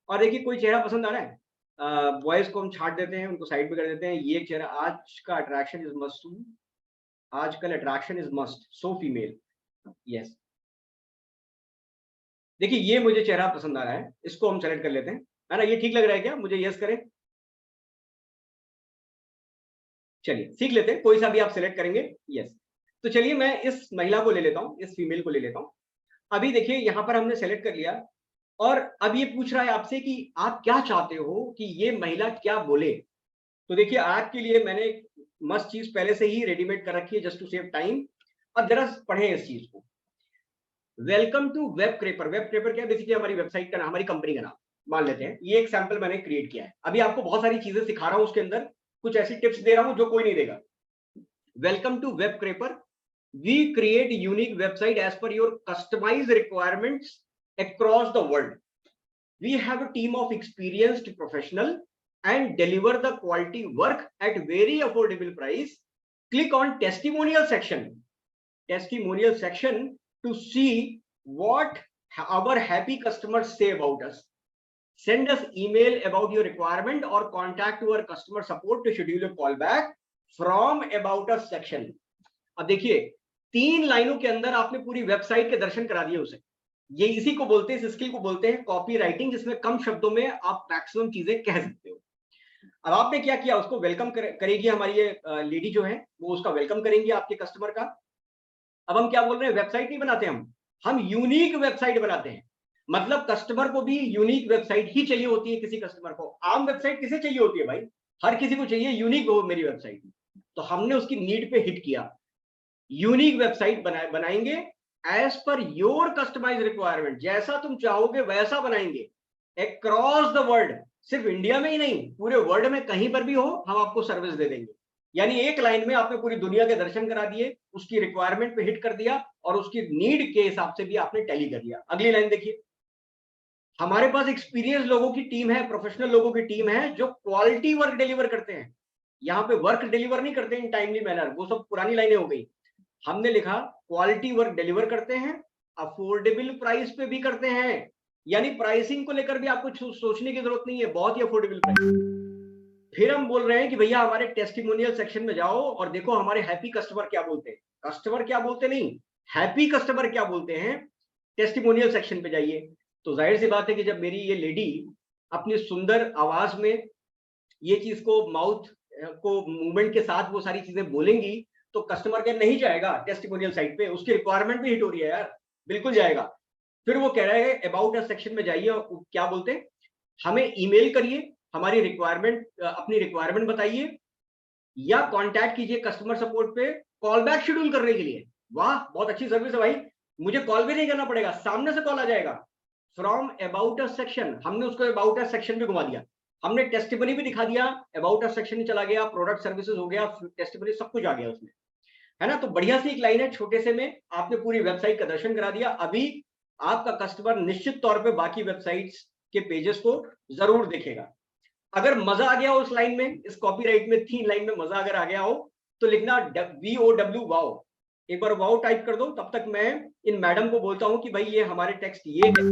और देखिए कोई चेहरा पसंद आ रहा है, बॉयज को हम छाट देते हैं, उनको साइड पे कर देते हैं। ये चेहरा, आज का अट्रैक्शन इज मस्ट, आजकल attraction is must, so female, yes. देखिए ये मुझे चेहरा पसंद आ रहा है, इसको हम सेलेक्ट कर लेते हैं, है ना। ये ठीक लग रहा है क्या? मुझे यस करें। चलिए सीख लेते हैं, कोई सा भी आप सिलेक्ट करेंगे, यस। तो चलिए मैं इस महिला को ले लेता हूं, इस फीमेल को ले लेता हूं। अभी देखिए यहां पर हमने सेलेक्ट कर लिया और अब ये पूछ रहा है आपसे कि आप क्या चाहते हो कि ये महिला क्या बोले। तो देखिए आपके लिए मैंने मस्त चीज पहले से ही रेडीमेड कर रखी है, जस्ट टू सेव टाइम। अब जरा पढ़े इस चीज को। Welcome to web Crepper. Web Crepper क्या है? बेसिकली हमारी वेबसाइट का नाम, हमारी कंपनी का नाम मान लेते हैं। ये एक सैंपल मैंने क्रिएट किया है। अभी आपको बहुत सारी चीजें सिखा रहा हूं, उसके अंदर कुछ ऐसी टिप्स दे रहा हूं जो कोई नहीं देगा। Welcome to web Crepper, we create unique website as per your customized requirements across the world. We have a team of experienced professional and deliver the quality work at very affordable price. Click on testimonial section, testimonial section to see what our happy customers say about us. Send us email about your requirement or contact our customer support to schedule a call back from about us section. अब देखिए 3 लाइनों के अंदर आपने पूरी website के दर्शन करा दिए उसे। ये इसी को बोलते हैं, इस स्किल को बोलते हैं कॉपी राइटिंग, जिसमें कम शब्दों में आप मैक्सिमम चीजें कह सकते हो। अब आपने क्या किया, उसको वेलकम करेगी हमारी ये लेडी जो है, वो उसका वेलकम करेंगी आपके कस्टमर का। अब हम क्या बोल रहे हैं, वेबसाइट नहीं बनाते हम यूनिक वेबसाइट बनाते हैं। मतलब कस्टमर को भी यूनिक वेबसाइट ही चाहिए होती है। किसी कस्टमर को आम वेबसाइट किसे चाहिए होती है भाई? हर किसी को चाहिए यूनिक हो मेरी वेबसाइट। तो हमने उसकी नीड पे हिट किया, यूनिक वेबसाइट बनाएंगे as per your customise requirement, जैसा तुम चाहोगे वैसा बनाएंगे अक्रॉस द वर्ल्ड, सिर्फ इंडिया में ही नहीं पूरे वर्ल्ड में कहीं पर भी हो हम आपको सर्विस दे देंगे। यानी एक लाइन में आपने पूरी दुनिया के दर्शन करा दिए, उसकी रिक्वायरमेंट पे हिट कर दिया और उसकी नीड के हिसाब से भी आपने टैली कर दिया। अगली लाइन देखिए, हमारे पास एक्सपीरियंस लोगों की टीम है, प्रोफेशनल लोगों की टीम है जो क्वालिटी वर्क डिलीवर करते हैं। यहाँ पे वर्क डिलीवर नहीं करते इन टाइमली मैनर, वो सब पुरानी लाइनें हो गई। हमने लिखा क्वालिटी वर्क डिलीवर करते हैं, अफोर्डेबल प्राइस पे भी करते हैं, यानी प्राइसिंग को लेकर भी आपको सोचने की जरूरत नहीं है, बहुत ही अफोर्डेबल प्राइस। फिर हम बोल रहे हैं कि भैया हमारे टेस्टिमोनियल सेक्शन में जाओ और देखो हमारे हैप्पी कस्टमर क्या बोलते हैं। कस्टमर क्या बोलते नहीं, हैप्पी कस्टमर क्या बोलते हैं, टेस्टिमोनियल सेक्शन पे जाइए। तो जाहिर सी बात है कि जब मेरी ये लेडी अपनी सुंदर आवाज में ये चीज को माउथ को मूवमेंट के साथ वो सारी चीजें बोलेंगी तो कस्टमर क्या नहीं जाएगा टेस्टिमोनियल साइट पे, उसकी रिक्वायरमेंट भी हिट हो रही है यार, बिल्कुल जाएगा। फिर वो कह रहा है अबाउट अस सेक्शन में जाइए, क्या बोलते हैं, हमें ईमेल करिए, हमारी रिक्वायरमेंट अपनी रिक्वायरमेंट बताइए या कांटेक्ट कीजिए कस्टमर सपोर्ट पे कॉल बैक शेड्यूल करने के लिए। वाह, बहुत अच्छी सर्विस है भाई, मुझे कॉल भी नहीं करना पड़ेगा, सामने से कॉल आ जाएगा। फ्रॉम अबाउट अस सेक्शन, हमने उसको अबाउट अस सेक्शन भी घुमा दिया, हमने टेस्टिमनी भी दिखा दिया, अबाउट अस सेक्शन ही चला गया, प्रोडक्ट सर्विसेज हो गया, टेस्टिमनी सब कुछ आ गया उसमें, है ना। तो बढ़िया सी एक लाइन है, छोटे से में आपने पूरी वेबसाइट का दर्शन करा दिया। अभी आपका कस्टमर निश्चित तौर पे बाकी वेबसाइट्स के पेजेस को जरूर देखेगा। अगर मजा आ गया उस लाइन में, इस कॉपीराइट में 3 लाइन में मजा अगर आ गया हो तो लिखना VOW वाओ, एक बार वाओ टाइप कर दो। तब तक मैं इन मैडम को बोलता हूं कि भाई ये हमारे टेक्स्ट ये है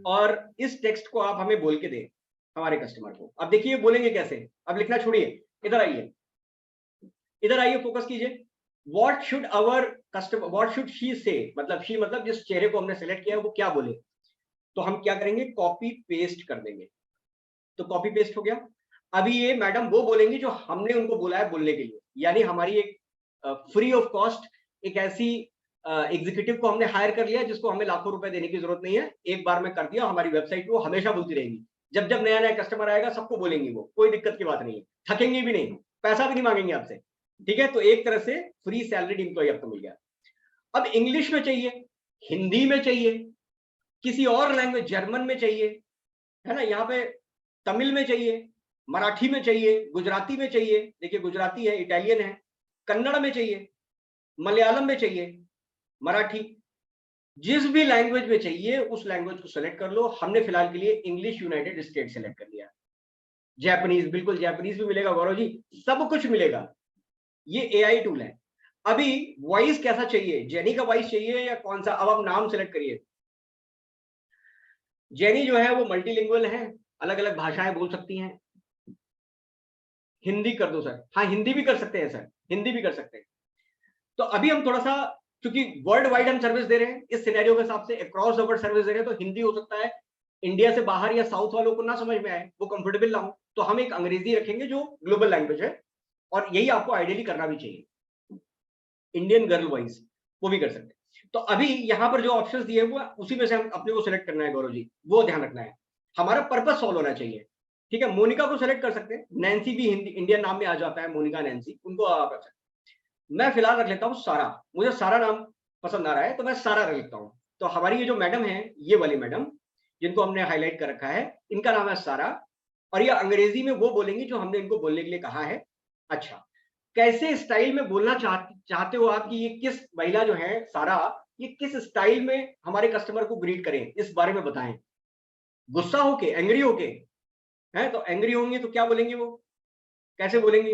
और इस टेक्स्ट को आप हमें बोल के दें हमारे कस्टमर को। अब देखिए बोलेंगे कैसे, अब लिखना छोड़िए, इधर आइए, इधर आइए, फोकस कीजिए। What should our customer, what should she say, मतलब शी मतलब जिस चेहरे को हमने सेलेक्ट किया है वो क्या बोले, तो हम क्या करेंगे, कॉपी पेस्ट कर देंगे। तो कॉपी पेस्ट हो गया। अभी ये मैडम वो बोलेंगी जो हमने उनको बोला है बोलने के लिए, यानी हमारी एक फ्री ऑफ कॉस्ट एक ऐसी एग्जीक्यूटिव को हमने हायर कर लिया जिसको हमें लाखों रुपए देने की जरूरत नहीं है, एक बार में कर दिया, हमारी वेबसाइट वो हमेशा बोलती रहेगी। जब जब नया नया कस्टमर आएगा सबको बोलेंगी, वो कोई दिक्कत की बात नहीं है, थकेंगे भी नहीं, पैसा भी नहीं मांगेंगे आपसे, ठीक है। तो एक तरह से फ्री सैलरीड एम्प्लॉय आपको मिल गया। अब इंग्लिश में चाहिए, हिंदी में चाहिए, किसी और लैंग्वेज, जर्मन में चाहिए, है ना, यहाँ पे तमिल में चाहिए, मराठी में चाहिए, गुजराती में चाहिए, देखिए गुजराती है, इटालियन है, कन्नड़ में चाहिए, मलयालम में चाहिए, मराठी, जिस भी लैंग्वेज में चाहिए उस लैंग्वेज को सेलेक्ट कर लो। हमने फिलहाल के लिए इंग्लिश यूनाइटेड स्टेट सेलेक्ट कर लिया। जैपनीज, बिल्कुल जैपनीज भी मिलेगा गौरव जी, सब कुछ मिलेगा, ये एआई टूल है। अभी वॉइस कैसा चाहिए, जेनी का वॉइस चाहिए या कौन सा, अब आप नाम सेलेक्ट करिए। जेनी जो है वो मल्टीलिंगुअल है, अलग अलग भाषाएं बोल सकती हैं। हिंदी कर दो सर, हाँ हिंदी भी कर सकते हैं सर, हिंदी भी कर सकते हैं। तो अभी हम थोड़ा सा, क्योंकि वर्ल्ड वाइड हम सर्विस दे रहे हैं इस सिनेरियो के हिसाब से, अक्रॉस द वर्ल्ड सर्विस दे रहे हैं, तो हिंदी हो सकता है इंडिया से बाहर या साउथ वालों को ना समझ में आए, वो कंफर्टेबल ना हो, तो हम एक अंग्रेजी रखेंगे जो ग्लोबल लैंग्वेज है, और यही आपको आइडियली करना भी चाहिए। इंडियन गर्ल वॉइस वो भी कर सकते हैं। तो अभी यहाँ पर जो ऑप्शंस दिए वो उसी में से हम अपने को सिलेक्ट करना है गौरव जी, वो ध्यान रखना है, हमारा पर्पस सॉल्व होना चाहिए, ठीक है। मोनिका को सिलेक्ट कर सकते हैं, नैन्सी भी हिंदी इंडियन नाम में आ जाता है, मोनिका नैन्सी, उनको आप रख सकते हैं। मैं फिलहाल रख लेता हूँ सारा, मुझे सारा नाम पसंद आ रहा है तो मैं सारा रख लेता हूँ। तो हमारी ये जो मैडम है, ये वाली मैडम जिनको हमने हाईलाइट कर रखा है, इनका नाम है सारा, और ये अंग्रेजी में वो बोलेंगी जो हमने इनको बोलने के लिए कहा है। अच्छा, कैसे स्टाइल में बोलना चाहते हो आप, कि ये किस महिला जो है सारा, ये किस स्टाइल में हमारे कस्टमर को ग्रीट करें, इस बारे में बताएं। गुस्सा होके, एंग्री होके, है तो एंग्री होंगी तो क्या बोलेंगी वो, कैसे बोलेंगी,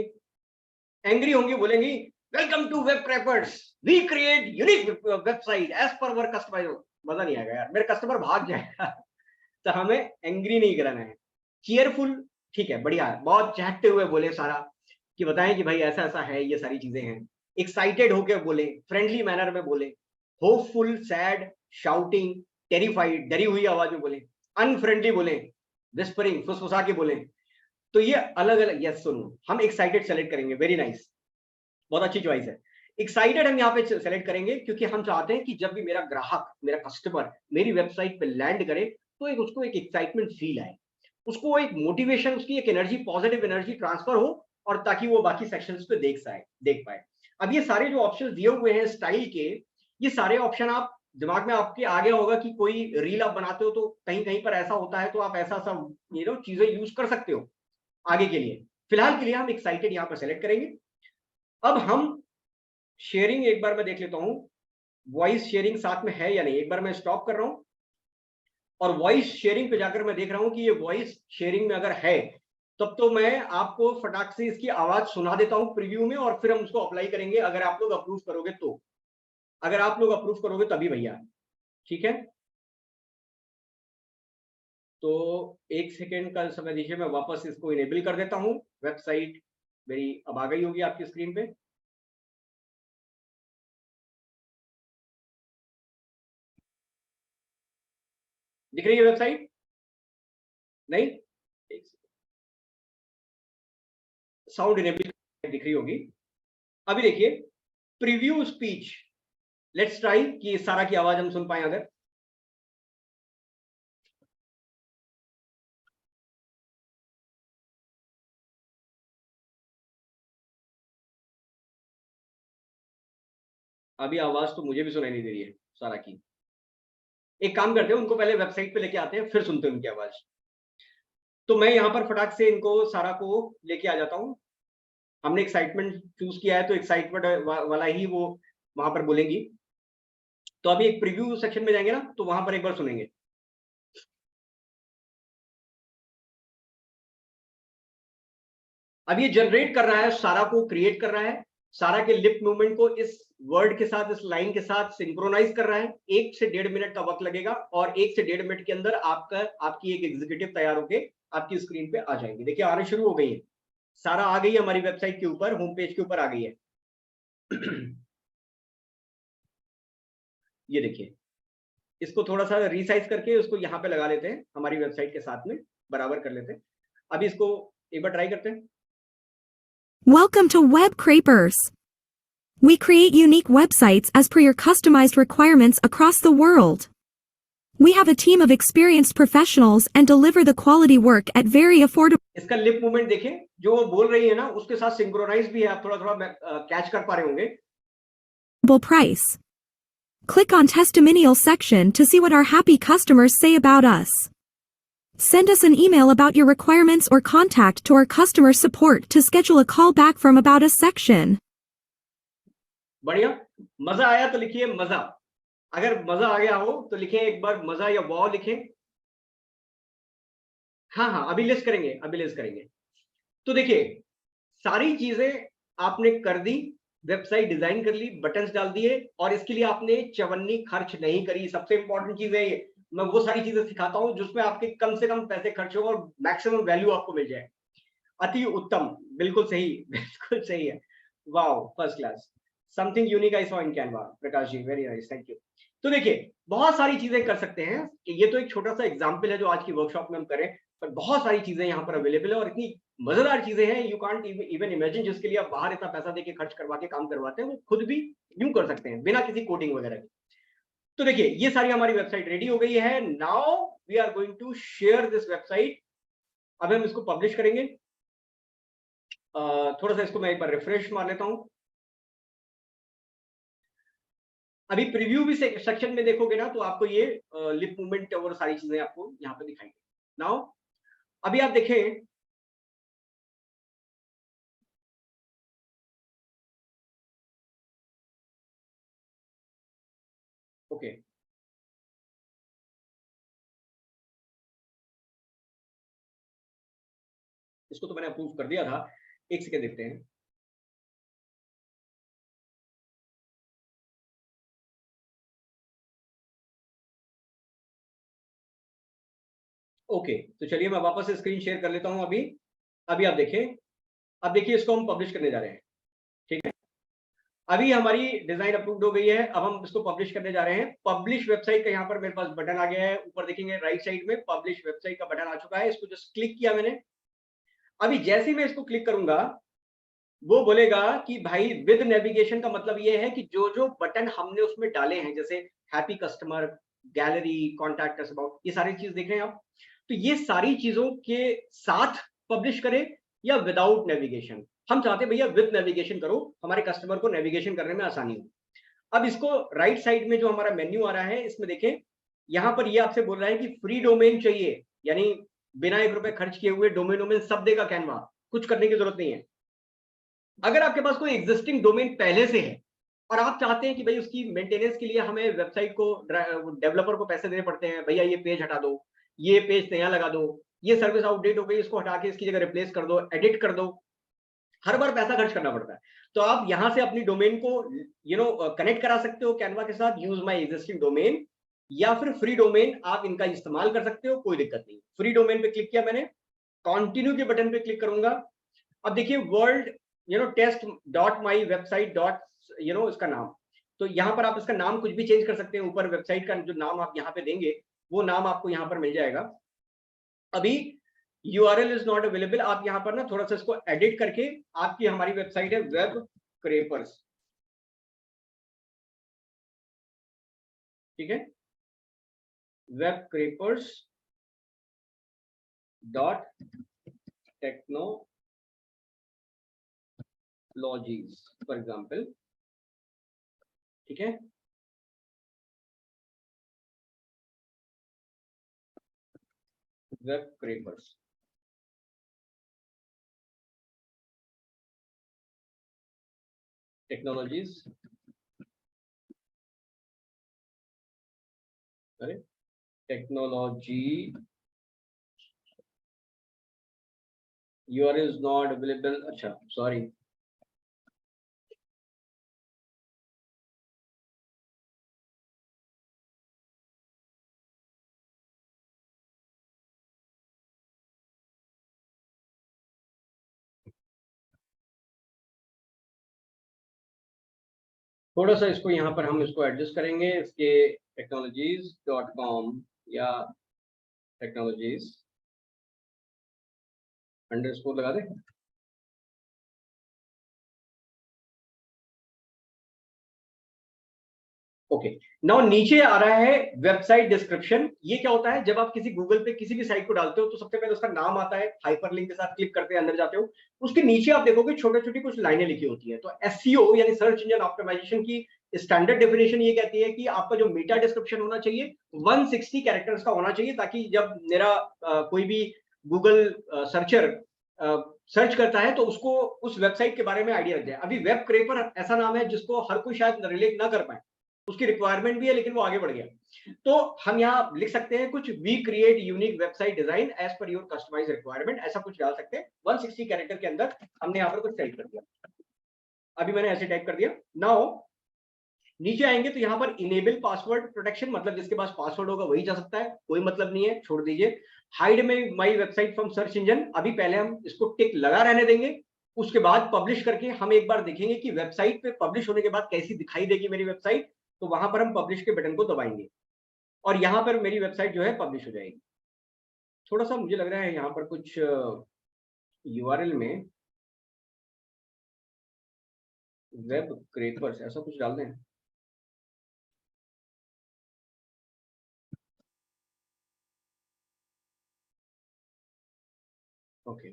एंग्री होंगी बोलेंगी welcome to web crapers, we create unique website as per work customize. मजा नहीं आएगा यार, मेरे कस्टमर भाग जाएगा तो हमें एंग्री नहीं कराना है, चीयरफुल, ठीक है, बढ़िया है, बहुत चहकते हुए बोले सारा, कि बताएं कि भाई ऐसा ऐसा है, ये सारी चीजें हैं, एक्साइटेड होकर बोले, फ्रेंडली मैनर में बोले, होपफुल, सैड, शाउटिंग, टेरिफाइड, डरी हुई आवाज में बोले, अनफ्रेंडली बोले, विस्परिंग, फुसफुसा के बोले। तो ये अलग अलग, यस सुनो, हम एक्साइटेड सेलेक्ट करेंगे, वेरी नाइस, बहुत अच्छी चॉइस है। एक्साइटेड हम यहाँ पे सेलेक्ट करेंगे क्योंकि हम चाहते हैं कि जब भी मेरा ग्राहक, मेरा कस्टमर मेरी वेबसाइट पे लैंड करे तो उसको एक एक्साइटमेंट फील आए, उसको एक मोटिवेशन, उसकी एक एनर्जी, पॉजिटिव एनर्जी ट्रांसफर हो, और ताकि वो बाकी सेक्शंस पे देख पाए। अब ये सारे जो ऑप्शंस दिए हुए हैं स्टाइल के, ये सारे ऑप्शन आप दिमाग में आपके आ गया होगा कि कोई रील आप बनाते हो तो कहीं कहीं पर ऐसा होता है, तो आप ऐसा सब चीजें यूज कर सकते हो आगे के लिए। फिलहाल के लिए हम एक्साइटेड यहाँ पर सेलेक्ट करेंगे। अब हम शेयरिंग एक बार मैं देख लेता हूं, वॉइस शेयरिंग साथ में है या नहीं। एक बार मैं स्टॉप कर रहा हूं और वॉइस शेयरिंग पे जाकर मैं देख रहा हूं कि ये वॉइस शेयरिंग में अगर है, तब तो मैं आपको फटाक से इसकी आवाज सुना देता हूं प्रीव्यू में, और फिर हम उसको अप्लाई करेंगे अगर आप लोग अप्रूव करोगे तो। अगर आप लोग अप्रूव करोगे तभी भैया, ठीक है। तो एक सेकेंड का समय दीजिए, मैं वापस इसको इनेबल कर देता हूं। वेबसाइट मेरी अब आ गई होगी आपकी स्क्रीन पे। दिख रही है वेबसाइट? नहीं, साउंड इनेबल दिख रही होगी। अभी देखिए प्रीव्यू स्पीच, लेट्स ट्राई कि सारा की आवाज हम सुन पाए अगर। अभी आवाज तो मुझे भी सुनाई नहीं दे रही है सारा की। एक काम करते हैं, उनको पहले वेबसाइट पे लेके आते हैं, फिर सुनते हैं उनकी आवाज। तो मैं यहाँ पर फटाक से इनको सारा को लेके आ जाता हूँ। हमने एक्साइटमेंट चूज किया है तो एक्साइटमेंट वाला ही वो वहां पर बोलेंगी। तो अभी एक प्रीव्यू सेक्शन में जाएंगे ना, तो वहां पर एक बार सुनेंगे। अब ये जनरेट कर रहा है, सारा को क्रिएट कर रहा है, सारा के लिप मूवमेंट को इस वर्ड के साथ, इस लाइन के साथ सिंक्रोनाइज कर रहा है। 1 से 1.5 मिनट का वक्त लगेगा और 1 से 1.5 मिनट के अंदर आपकी एक एग्जीक्यूटिव तैयार होके आपकी स्क्रीन पे आ जाएंगी। देखिए आने शुरू हो गई है, सारा आ गई है हमारी वेबसाइट के ऊपर, होम पेज के ऊपर आ गई है। ये देखिए, इसको थोड़ा सा रिसाइज करके उसको यहाँ पे लगा लेते हैं, हमारी वेबसाइट के साथ में बराबर कर लेते हैं। अभी इसको एक बार ट्राई करते हैं। Welcome to Web Crapers. We create unique websites as per your customized requirements across the world. We have a team of experienced professionals and deliver the quality work at very affordable. इसका lip movement देखें, जो वो बोल रही है ना उसके साथ सिंक्रोनाइज भी है, आप थोड़ा थोड़ा कैच कर पा रहे होंगे। Price. Click on testimonial section to see what our happy customers say about us. Send us an email about your requirements or contact to our customer support to schedule a call back from about us section. बढ़िया, मजा आया तो लिखिए मजा। अगर मजा आ गया हो तो लिखें एक बार मजा या वाव लिखें। हाँ हाँ, अभी लिस्ट करेंगे, अभी लिस्ट करेंगे। तो देखिए सारी चीजें आपने कर दी, वेबसाइट डिजाइन कर ली, बटन्स डाल दिए, और इसके लिए आपने चवन्नी खर्च नहीं करी। सबसे इंपॉर्टेंट चीज है ये, मैं वो सारी चीजें सिखाता हूं जिसमें आपके कम से कम पैसे खर्च हो और मैक्सिमम वैल्यू आपको मिल जाए। अति उत्तम, बिल्कुल सही, बिल्कुल सही है। Wow, first class, something unique I saw in Canva. Prakash ji, very nice, thank you. तो देखिए बहुत सारी चीजें कर सकते हैं कि ये तो एक छोटा सा एग्जांपल है जो आज की वर्कशॉप में हम करें, पर बहुत सारी चीजें यहाँ पर अवेलेबल है और इतनी मजेदार चीजें हैं, यू कांट इवन इमेजिन। जिसके लिए आप बाहर इतना पैसा देके खर्च करवा के काम करवाते हैं, वो खुद भी यूं कर सकते हैं बिना किसी कोडिंग वगैरह के। तो देखिए ये सारी हमारी वेबसाइट रेडी हो गई है। Now we are going to share this website. अब हम इसको पब्लिश करेंगे। थोड़ा सा इसको मैं एक बार रिफ्रेश मार लेता हूं। अभी प्रीव्यू भी सेक्शन में देखोगे ना तो आपको ये लिप मूवमेंट और सारी चीजें आपको यहाँ पे दिखाएंगे। नाउ अभी आप देखें, ओके इसको तो मैंने अप्रूव कर दिया था, एक सेकेंड देखते हैं। ओके तो चलिए मैं वापस स्क्रीन शेयर कर लेता हूं। अभी अभी आप देखें, अब देखिए इसको हम पब्लिश करने जा रहे हैं, ठीक है। अभी हमारी डिजाइन अप्रूव्ड हो गई है, अब हम इसको पब्लिश करने जा रहे हैं। पब्लिश वेबसाइट का यहाँ पर मेरे पास बटन आ गया है, ऊपर देखेंगे राइट साइड में पब्लिश वेबसाइट का बटन आ चुका है। इसको जस्ट क्लिक किया मैंने। अभी जैसे ही मैं इसको क्लिक करूंगा वो बोलेगा कि भाई विद नेविगेशन का मतलब ये है कि जो जो बटन हमने उसमें डाले हैं, जैसे happy customer, gallery, contact us about, ये सारी चीज देख रहे हैं आप। तो ये सारी चीजों के साथ पब्लिश करें या विदाउट नेविगेशन। हम चाहते हैं भैया विद नेविगेशन करो, हमारे कस्टमर को नेविगेशन करने में आसानी हो। अब इसको राइट साइड में जो हमारा मेन्यू आ रहा है, इसमें देखें, यहाँ पर ये आपसे बोल रहा है कि फ्री डोमेन चाहिए, यानी बिना 1 रुपए खर्च किए हुए डोमेन वोमेन सब देगा कैनवा, कुछ करने की जरूरत नहीं है। अगर आपके पास कोई एग्जिस्टिंग डोमेन पहले से है और आप चाहते हैं कि भाई उसकी मेंटेनेंस के लिए हमें वेबसाइट को डेवलपर को पैसे देने पड़ते हैं, भैया ये पेज हटा दो, ये पेज नया लगा दो, ये सर्विस आउटडेट हो गई, इसको हटा के इसकी जगह रिप्लेस कर दो, एडिट कर दो, हर बार पैसा खर्च करना पड़ता है। तो आप यहां से अपनी डोमेन को कनेक्ट करा सकते हो कैनवा के साथ, यूज माय एग्जिस्टिंग डोमेन, या फिर फ्री डोमेन आप इनका इस्तेमाल कर सकते हो, कोई दिक्कत नहीं। फ्री डोमेन पे क्लिक किया मैंने, कंटिन्यू के बटन पे क्लिक करूंगा। अब देखिए world test dot my website dot इसका नाम, तो यहाँ पर आप इसका नाम कुछ भी चेंज कर सकते हैं। ऊपर वेबसाइट का जो नाम आप यहाँ पे देंगे वो नाम आपको यहाँ पर मिल जाएगा। अभी URL इज नॉट अवेलेबल, आप यहाँ पर ना थोड़ा सा इसको एडिट करके, आपकी हमारी वेबसाइट है वेब क्रेपर्स, ठीक है, web crapers dot technologies for example, ठीक है। वेब क्रेपर्स, टेक्नोलॉजीज, अरे technology, URL is not available, अच्छा सॉरी, थोड़ा सा इसको यहाँ पर हम इसको एडजस्ट करेंगे, इसके technologies.com या टेक्नोलॉजीज अंडरस्कोर लगा दे। ओके, नाउ नीचे आ रहा है वेबसाइट डिस्क्रिप्शन। ये क्या होता है, जब आप किसी गूगल पे किसी भी साइट को डालते हो तो सबसे पहले उसका नाम आता है, हाइपरलिंक के साथ क्लिक करते हैं, अंदर जाते हो, उसके नीचे आप देखोगे छोटे छोटी कुछ लाइनें लिखी होती है। तो SEO यानी सर्च इंजन ऑप्टिमाइजेशन की स्टैंडर्ड डेफिनेशन ये कहती है कि आपका जो मेटा डिस्क्रिप्शन होना चाहिए 160 कैरेक्टर्स का होना चाहिए, ताकि जब मेरा कोई भी गूगल सर्चर सर्च करता है तो उसको उस वेबसाइट के बारे में आइडिया लग जाए। अभी वेब क्रेपर ऐसा नाम है जिसको हर कोई शायद रिलेट ना कर पाए, उसकी रिक्वायरमेंट भी है लेकिन वो आगे बढ़ गया। तो हम यहाँ लिख सकते हैं कुछ, we create unique website design as per your customise requirement, ऐसा कुछ डाल सकते हैं। 160 कैरेक्टर के अंदर हमने यहाँ पर कुछ टाइप कर दिया, अभी मैंने ऐसे टाइप कर दिया। नाउ नीचे आएंगे तो यहाँ पर इनेबल पासवर्ड प्रोटेक्शन, मतलब जिसके पास पासवर्ड होगा वही जा सकता है, कोई मतलब नहीं है, छोड़ दीजिए। हाइड में my website from search engine, अभी पहले हम इसको टिक लगा रहने देंगे, उसके बाद पब्लिश करके हम एक बार देखेंगे कि वेबसाइट पे पब्लिश होने के बाद कैसी दिखाई देगी मेरी वेबसाइट। तो वहां पर हम पब्लिश के बटन को दबाएंगे और यहां पर मेरी वेबसाइट जो है पब्लिश हो जाएगी। थोड़ा सा मुझे लग रहा है यहाँ पर कुछ URL में वेब क्रेपर्स ऐसा कुछ डाल दें। Okay,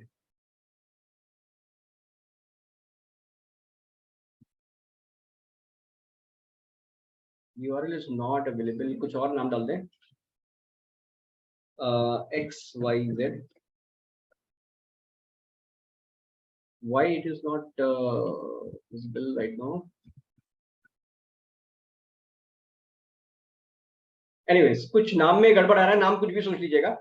URL is not available, कुछ और नाम डाल दें, XYZ, why it is not visible right now, anyways कुछ नाम में गड़बड़ आ रहा है, नाम कुछ भी सोच लीजिएगा।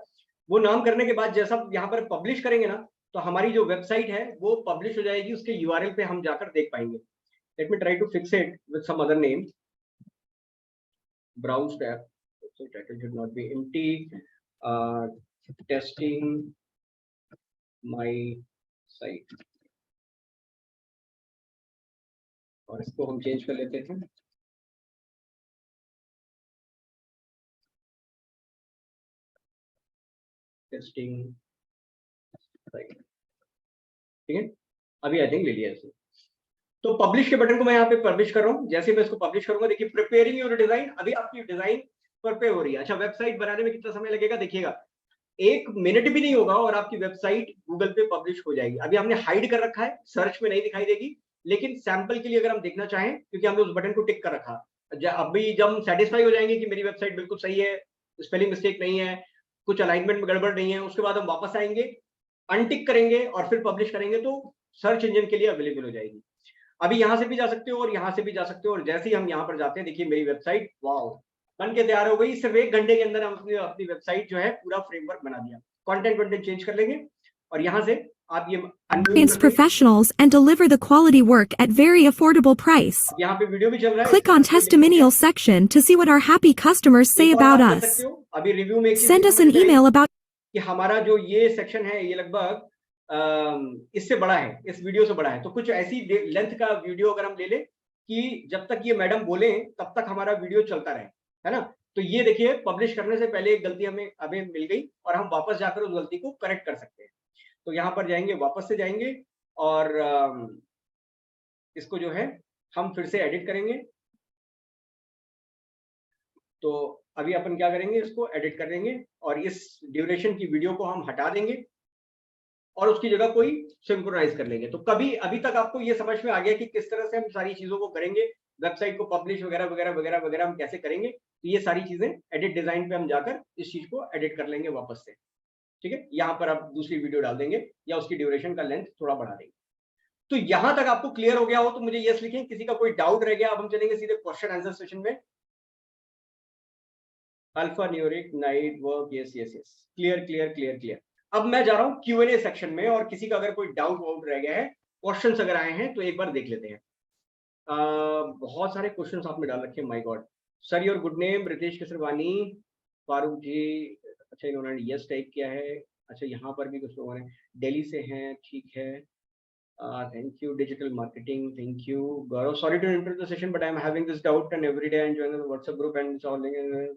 वो नाम करने के बाद जैसा यहाँ पर पब्लिश करेंगे ना, तो हमारी जो वेबसाइट है वो पब्लिश हो जाएगी, उसके URL पे हम जाकर देख पाएंगे। Let me try to fix it with some other name, browse tab, so title should not be empty, testing my site, और इसको हम चेंज कर लेते हैं, टेस्टिंग साइट, ठीक है। अभी आई थिंक ले लिया इसे। तो पब्लिश के बटन को मैं यहाँ पे पब्लिश कर रहा हूँ। जैसे मैं इसको पब्लिश करूंगा, देखिए प्रिपेयरिंग योर डिजाइन, अभी आपकी डिजाइन प्रिपेयर हो रही है। अच्छा, वेबसाइट बनाने में कितना समय लगेगा देखिएगा, 1 मिनट भी नहीं होगा और आपकी वेबसाइट गूगल पे पब्लिश हो जाएगी। अभी हमने हाइड कर रखा है, सर्च में नहीं दिखाई देगी, लेकिन सैंपल के लिए अगर हम देखना चाहें, क्योंकि हमने उस बटन को टिक कर रखा, अभी जब हम सेटिस्फाई हो जाएंगे कि मेरी वेबसाइट बिल्कुल सही है, स्पेलिंग मिस्टेक नहीं है, कुछ अलाइनमेंट में गड़बड़ नहीं है, उसके बाद हम वापस आएंगे, अनटिक करेंगे और फिर पब्लिश करेंगे, तो सर्च इंजन के लिए अवेलेबल हो जाएगी। अभी यहां से भी जा सकते हो और यहां से भी जा सकते हो, और जैसे ही हम यहाँ पर जाते हैं, देखिए मेरी वेबसाइट वाओ बन के तैयार हो गई। सिर्फ 1 घंटे के अंदर हम अपनी वेबसाइट जो है पूरा फ्रेमवर्क बना दिया। कंटेंट चेंज कर लेंगे और यहाँ से आप ये Experienced professionals and deliver the quality work at very affordable price. यहाँ पे वीडियो भी चल रहा है। Click on testimonial section to see what our happy customers say about us. अभी रिव्यू में Send us an email about कि हमारा जो ये सेक्शन है ये लगभग इससे बड़ा है, इस वीडियो से बड़ा है, तो कुछ ऐसी लेंथ का वीडियो अगर हम ले लें कि जब तक ये मैडम बोले तब तक हमारा वीडियो चलता रहे, है ना। तो ये देखिए पब्लिश करने से पहले एक गलती हमें अभी मिल गई और हम वापस जाकर उस गलती को करेक्ट कर सकते हैं। तो यहाँ पर जाएंगे, वापस से जाएंगे और इसको जो है हम फिर से एडिट करेंगे। तो अभी अपन क्या करेंगे, इसको एडिट कर देंगे और इस ड्यूरेशन की वीडियो को हम हटा देंगे और उसकी जगह कोई सिंक्रोनाइज कर लेंगे। तो कभी अभी तक आपको ये समझ में आ गया कि किस तरह से हम सारी चीजों को करेंगे, वेबसाइट को पब्लिश वगैरह वगैरह वगैरह वगैरह हम कैसे करेंगे। तो ये सारी चीजें एडिट डिजाइन पे हम जाकर इस चीज को एडिट कर लेंगे वापस से, ठीक है। यहाँ पर आप दूसरी वीडियो डाल देंगे या उसकी ड्यूरेशन का लेंथ थोड़ा बढ़ा देंगे। तो यहां तक आपको क्लियर हो गया हो तो मुझे यस लिखें, किसी का कोई डाउट रह गया। अब हम चलेंगे सीधे क्वेश्चन आंसर सेशन में। Alpha numeric night work, yes yes yes, clear clear clear clear. अब मैं जा रहा हूँ Q&A सेक्शन में और किसी का अगर कोई डाउट वाउट रह गया है, क्वेश्चंस अगर आए हैं तो एक बार देख लेते हैं। बहुत सारे क्वेश्चंस आपने डाल रखे हैं, my God. Sir your good name, Ritesh Kesarwani, Farooq ji, अच्छा इन्होंने यस टाइप किया है। अच्छा यहाँ पर भी कुछ लोगों ने दिल्ली से हैं, ठीक है, thank you. Digital marketing, thank you. Gaurav, sorry to interrupt the session but I am having this doubt and every day I am joining the WhatsApp group and solving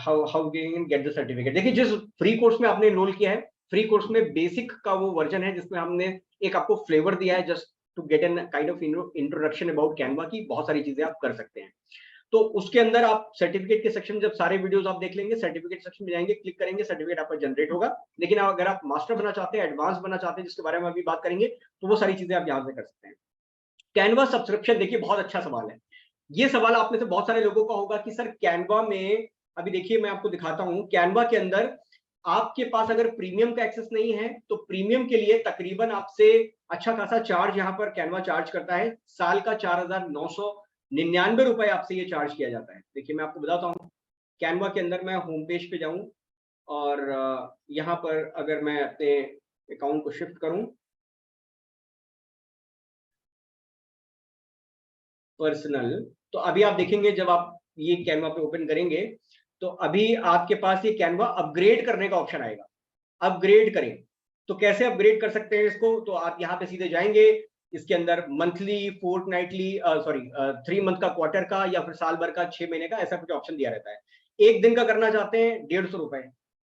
how can get the certificate। देखिए जिस free course में आपने enrol किया है, free course में basic का वो version है जिसमें हमने एक आपको फ्लेवर दिया है just to get an kind of introduction about Canva की बहुत सारी चीजें आप कर सकते हैं। तो उसके अंदर आप सर्टिफिकेट के सेक्शन, जब सारे वीडियोस आप देख लेंगे, सर्टिफिकेट सेक्शन में जाएंगे, क्लिक करेंगे, सर्टिफिकेट आपका जनरेट होगा। लेकिन अगर आप मास्टर बना चाहते हैं, एडवांस बना चाहते हैं, जिसके बारे में अभी बात करेंगे, तो वो सारी चीजें आप यहाँ से कर सकते हैं। कैनवा सब्सक्रिप्शन, देखिए बहुत अच्छा सवाल है। ये सवाल आप में से बहुत सारे लोगों का होगा कि सर कैनवा में, अभी देखिए मैं आपको दिखाता हूं, कैनवा के अंदर आपके पास अगर प्रीमियम का एक्सेस नहीं है तो प्रीमियम के लिए तकरीबन आपसे अच्छा खासा चार्ज यहाँ पर कैनवा चार्ज करता है। साल का 4,999 रुपए आपसे ये चार्ज किया जाता है। देखिए मैं आपको बताता हूँ, कैनवा के अंदर मैं होम पेज पे जाऊं और यहाँ पर अगर मैं अपने अकाउंट को शिफ्ट करूं, पर्सनल, तो अभी आप देखेंगे जब आप ये कैनवा पे ओपन करेंगे तो अभी आपके पास ये कैनवा अपग्रेड करने का ऑप्शन आएगा। अपग्रेड करें, तो कैसे अपग्रेड कर सकते हैं इसको, तो आप यहाँ पे सीधे जाएंगे, इसके अंदर मंथली, फोर्टनाइटली, 3 मंथ का, क्वार्टर का, या फिर साल भर का, 6 महीने का, ऐसा कुछ ऑप्शन दिया रहता है। एक दिन का करना चाहते हैं 150 रुपए,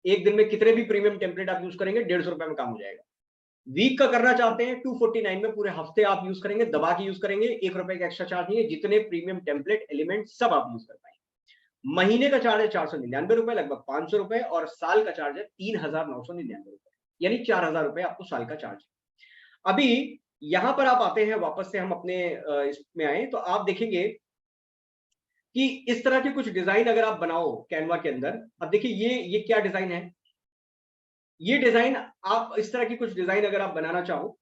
एक दिन में कितने भी प्रीमियम टेम्पलेट आप यूज करेंगे 150 रुपए में काम हो जाएगा। वीक का करना चाहते हैं 249 में, पूरे हफ्ते आप यूज करेंगे, दबा के यूज करेंगे, 1 रुपए का एक्स्ट्रा चार्ज नहीं है, जितने प्रीमियम टेम्पलेट एलिमेंट सब आप यूज कर पाएंगे। महीने का चार्ज है 499 रुपए, लगभग 500 रुपए, और साल का चार्ज है 3,999 रुपए, यानी 4,000 रुपए आपको साल का चार्ज है। अभी यहां पर आप आते हैं, वापस से हम अपने इसमें आए तो आप देखेंगे कि इस तरह के कुछ डिजाइन अगर आप बनाओ कैनवा के अंदर, अब देखिए ये क्या डिजाइन है, ये डिजाइन, आप इस तरह की कुछ डिजाइन अगर आप बनाना चाहो,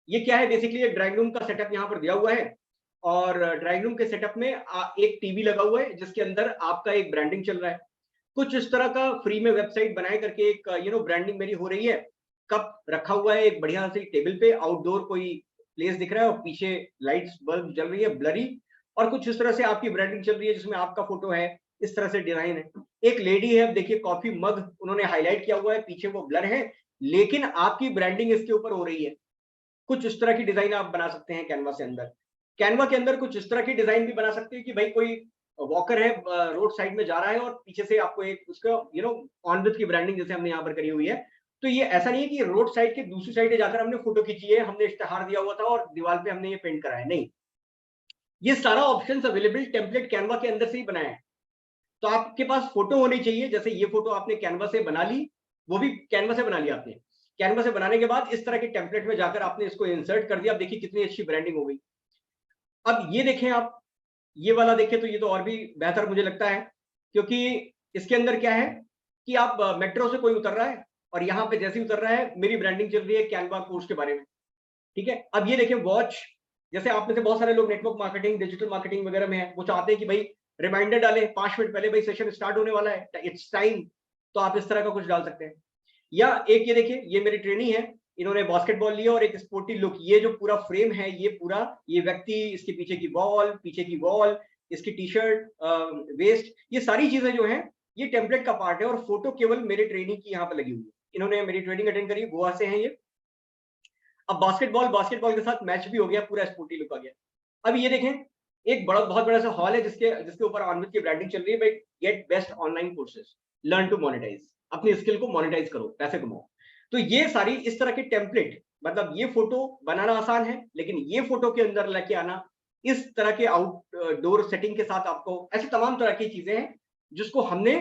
ये क्या है, बेसिकली एक ड्राइंग रूम का सेटअप यहाँ पर दिया हुआ है और ड्राइंग रूम के सेटअप में एक टीवी लगा हुआ है जिसके अंदर आपका एक ब्रांडिंग चल रहा है। कुछ इस तरह का फ्री में वेबसाइट बनाए करके एक ब्रांडिंग मेरी हो रही है। कप रखा हुआ है एक बढ़िया सी टेबल पे, आउटडोर कोई प्लेस दिख रहा है और पीछे लाइट्स बल्ब जल रही है ब्लरी, और कुछ इस तरह से आपकी ब्रांडिंग चल रही है जिसमें आपका फोटो है, इस तरह से डिजाइन है। एक लेडी है, देखिए कॉफी मग उन्होंने हाईलाइट किया हुआ है, पीछे वो ब्लर है लेकिन आपकी ब्रांडिंग इसके ऊपर हो रही है। कुछ इस तरह की डिजाइन आप बना सकते हैं कैनवा से अंदर। कैनवा के अंदर कुछ इस तरह की डिजाइन भी बना सकते हैं कि भाई कोई वॉकर है, रोड साइड में जा रहा है और पीछे से आपको एक उसका ऑन विथ की ब्रांडिंग जैसे हमने यहाँ पर करी हुई है। तो ये ऐसा नहीं है कि रोड साइड के दूसरी साइड जाकर हमने फोटो खींची है, हमने इश्तेहार दिया हुआ था और दीवार पे हमने ये पेंट करा है, नहीं, ये सारा ऑप्शन अवेलेबल टेम्पलेट कैनवा के अंदर से ही बनाया है। तो आपके पास फोटो होनी चाहिए, जैसे ये फोटो आपने कैनवा से बना ली, वो भी कैनवा से बना लिया आपने। कैनवा से बनाने के बाद इस तरह के टेम्पलेट में जाकर आपने इसको इंसर्ट कर दिया। अब देखिए कितनी अच्छी ब्रांडिंग हो गई। अब ये देखें आप, ये वाला देखें तो ये तो और भी बेहतर मुझे लगता है, क्योंकि इसके अंदर क्या है कि आप मेट्रो से कोई उतर रहा है और यहाँ पे जैसे ही उतर रहा है मेरी ब्रांडिंग चल रही है कैनवा कोर्स के बारे में, ठीक है। अब ये देखें वॉच, जैसे आप में से बहुत सारे लोग नेटवर्क मार्केटिंग, डिजिटल मार्केटिंग वगैरह में है, वो चाहते हैं कि भाई रिमाइंडर डालें 5 मिनट पहले, भाई सेशन स्टार्ट होने वाला है, इट्स टाइम, तो आप इस तरह का कुछ डाल सकते हैं। या एक ये देखिए, ये मेरी ट्रेनी है, इन्होंने बास्केटबॉल लिया और एक स्पोर्टी लुक, ये जो पूरा फ्रेम है, ये पूरा, ये व्यक्ति, इसके पीछे की वॉल, पीछे की वॉल, इसकी टी शर्ट, वेस्ट, ये सारी चीजें जो है ये टेम्पलेट का पार्ट है और फोटो केवल मेरे ट्रेनिंग की यहाँ पे लगी हुई है। इन्होंने मेरी ट्रेनिंग अटेंड करी, गोवा से हैं ये। अब बास्केटबॉल के साथ मैच भी हो गया, पूरा स्पोर्टी लुक आ गया। अब ये देखें, एक बहुत बड़ा सा हॉल है जिसके ऊपर ऑनविथ की ब्रांडिंग चल रही है, भाई get best online courses, learn to monetise, अपनी स्किल को मोनेटाइज करो, पैसे कमाओ। तो ये सारी इस तरह के टेम्पलेट, मतलब ये फोटो बनाना आसान है, लेकिन ये फोटो के अंदर लेके आना इस तरह के आउटडोर सेटिंग के साथ, आपको ऐसी तमाम तरह की चीजें हैं जिसको हमने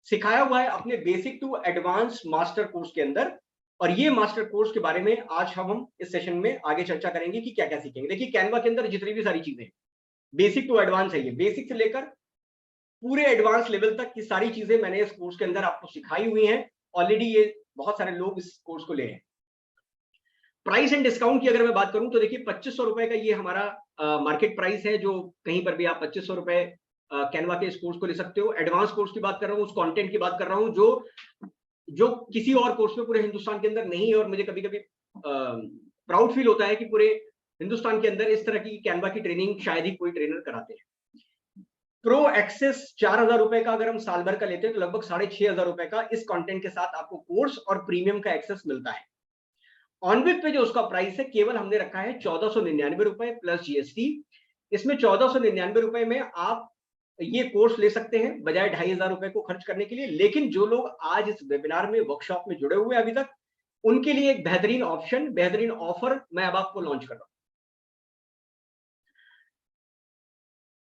सिखाया हुआ है अपने basic to advance master course के अंदर। और ये मास्टर कोर्स के बारे में आज हम इस सेशन में आगे चर्चा करेंगे कि क्या क्या सीखेंगे। देखिए कैनवा के अंदर जितनी भी सारी चीजें बेसिक टू एडवांस है, ये बेसिक से लेकर पूरे एडवांस लेवल तक की सारी चीजें मैंने इस कोर्स के अंदर आपको सिखाई हुई हैं। ऑलरेडी ये बहुत सारे लोग इस कोर्स को ले रहे हैं। प्राइस एंड डिस्काउंट की अगर मैं बात करूं तो देखिए 2500 रुपए का ये हमारा मार्केट प्राइस है, जो कहीं पर भी आप 2500 रुपए कैनवा के इस कोर्स को ले सकते हो। एडवांस कोर्स की बात कर रहा हूं, उस कंटेंट की बात कर रहा हूं जो किसी और कोर्स में पूरे हिंदुस्तान के अंदर नहीं है। और मुझे कभी कभी प्राउड फील होता है कि पूरे हिंदुस्तान के अंदर इस तरह की कैनवा की ट्रेनिंग शायद ही कोई ट्रेनर कराते हैं। प्रो एक्सेस 4000 रुपए का अगर हम साल भर का लेते हैं तो लगभग 6500 रुपए का इस कंटेंट के साथ आपको कोर्स और प्रीमियम का एक्सेस मिलता है। ऑनविथ पे जो उसका प्राइस है केवल हमने रखा है 1499 रुपए प्लस जीएसटी। इसमें 1499 रुपए में आप ये कोर्स ले सकते हैं बजाय 2500 रुपए को खर्च करने के लिए। लेकिन जो लोग आज इस वेबिनार में, वर्कशॉप में जुड़े हुए अभी तक, उनके लिए एक बेहतरीन ऑप्शन, बेहतरीन ऑफर मैं अब आपको लॉन्च कर रहा हूं।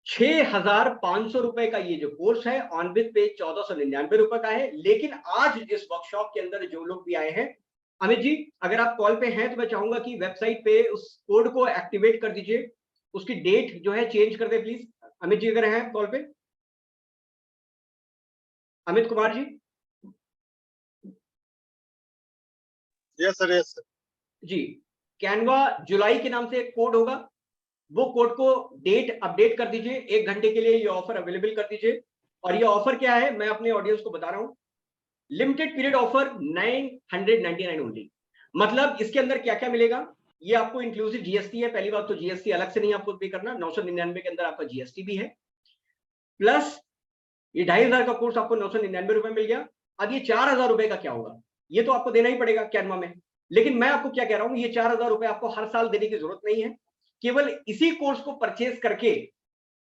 6500 रुपए का ये जो कोर्स है ऑनविथ पे 1499 रुपए का है। लेकिन आज इस वर्कशॉप के अंदर जो लोग भी आए हैं, अमित जी अगर आप कॉल पे हैं तो मैं चाहूंगा कि वेबसाइट पे उस कोड को एक्टिवेट कर दीजिए, उसकी डेट जो है चेंज कर दे प्लीज। अमित जी अगर हैं कॉल पे, Amit Kumar ji. Yes sir, yes sir जी, कैनवा जुलाई के नाम से एक कोड होगा, वो कोड को डेट अपडेट कर दीजिए, 1 घंटे के लिए ये ऑफर अवेलेबल कर दीजिए। और ये ऑफर क्या है मैं अपने ऑडियंस को बता रहा हूं, लिमिटेड पीरियड ऑफर 999 ओनली। मतलब इसके अंदर क्या क्या मिलेगा, ये आपको इंक्लूसिव जीएसटी है। पहली बात तो जीएसटी अलग से नहीं आपको पे करना, 999 के अंदर आपका जीएसटी भी है, प्लस ये 2500 का कोर्स आपको 999 रुपए मिल गया। अब ये 4000 रुपए का क्या होगा, ये तो आपको देना ही पड़ेगा कैनवा में। लेकिन मैं आपको क्या कह रहा हूं, ये 4000 रुपए आपको हर साल देने की जरूरत नहीं है। केवल इसी कोर्स को परचेज करके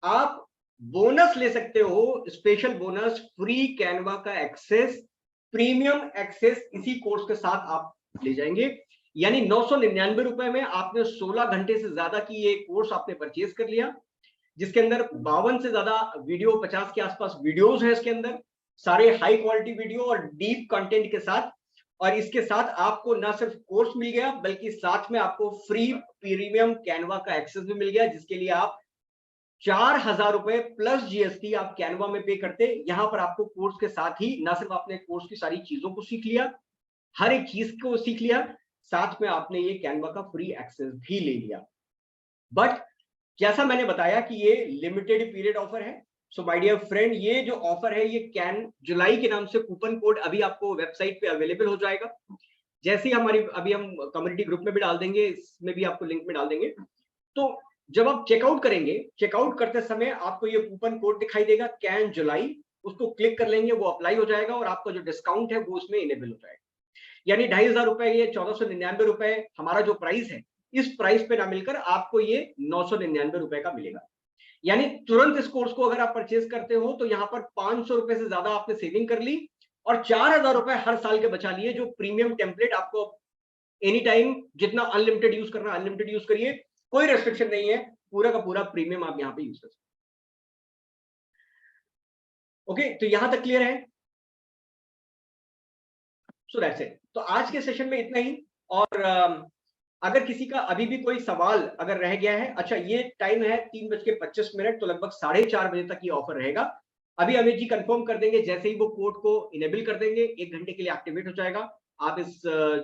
आप बोनस ले सकते हो, स्पेशल बोनस, फ्री कैनवा का एक्सेस, प्रीमियम एक्सेस इसी कोर्स के साथ आप ले जाएंगे। यानी 999 रुपए में आपने 16 घंटे से ज्यादा की ये कोर्स आपने परचेज कर लिया, जिसके अंदर 52 से ज्यादा वीडियो, 50 के आसपास वीडियोस है इसके अंदर, सारे हाई क्वालिटी वीडियो और डीप कंटेंट के साथ। और इसके साथ आपको ना सिर्फ कोर्स मिल गया बल्कि साथ में आपको फ्री प्रीमियम कैनवा का एक्सेस भी मिल गया, जिसके लिए आप 4000 रुपए प्लस जीएसटी आप कैनवा में पे करते। यहां पर आपको कोर्स के साथ ही ना सिर्फ आपने कोर्स की सारी चीजों को सीख लिया, हर एक चीज को सीख लिया, साथ में आपने ये कैनवा का फ्री एक्सेस भी ले लिया। बट जैसा मैंने बताया कि ये लिमिटेड पीरियड ऑफर है। सो माय डियर फ्रेंड, ये जो ऑफर है ये कैन जुलाई के नाम से कूपन कोड अभी आपको वेबसाइट पे अवेलेबल हो जाएगा। जैसे ही हमारी अभी हम कम्युनिटी ग्रुप में भी डाल देंगे, इसमें भी आपको लिंक में डाल देंगे। तो जब आप चेकआउट करेंगे, चेकआउट करते समय आपको ये कूपन कोड दिखाई देगा कैन जुलाई, उसको क्लिक कर लेंगे, वो अप्लाई हो जाएगा और आपका जो डिस्काउंट है वो उसमें इनेबल हो जाएगा। यानी 2500 रुपए, ये 1499 रुपए हमारा जो प्राइस है, इस प्राइस पे ना मिलकर आपको ये 999 रुपए का मिलेगा। यानी तुरंत इस कोर्स को अगर आप परचेज करते हो तो यहाँ पर 500 रुपए से ज्यादा आपने सेविंग कर ली और 4000 रुपए हर साल के बचा लिए। जो प्रीमियम टेम्पलेट आपको एनी टाइम जितना अनलिमिटेड यूज करना अनलिमिटेड यूज करिए, कोई रेस्ट्रिक्शन नहीं है, पूरा का पूरा प्रीमियम आप यहाँ पे यूज कर सकते। ओके, तो यहां तक क्लियर है। So that's it. तो आज के सेशन में इतना ही। और अगर किसी का अभी भी कोई सवाल अगर रह गया है, अच्छा ये टाइम है 3:25, तो लगभग 4:30 बजे तक ये ऑफर रहेगा। अभी अमित जी कंफर्म कर देंगे, जैसे ही वो कोड को इनेबल कर देंगे 1 घंटे के लिए एक्टिवेट हो जाएगा। आप इस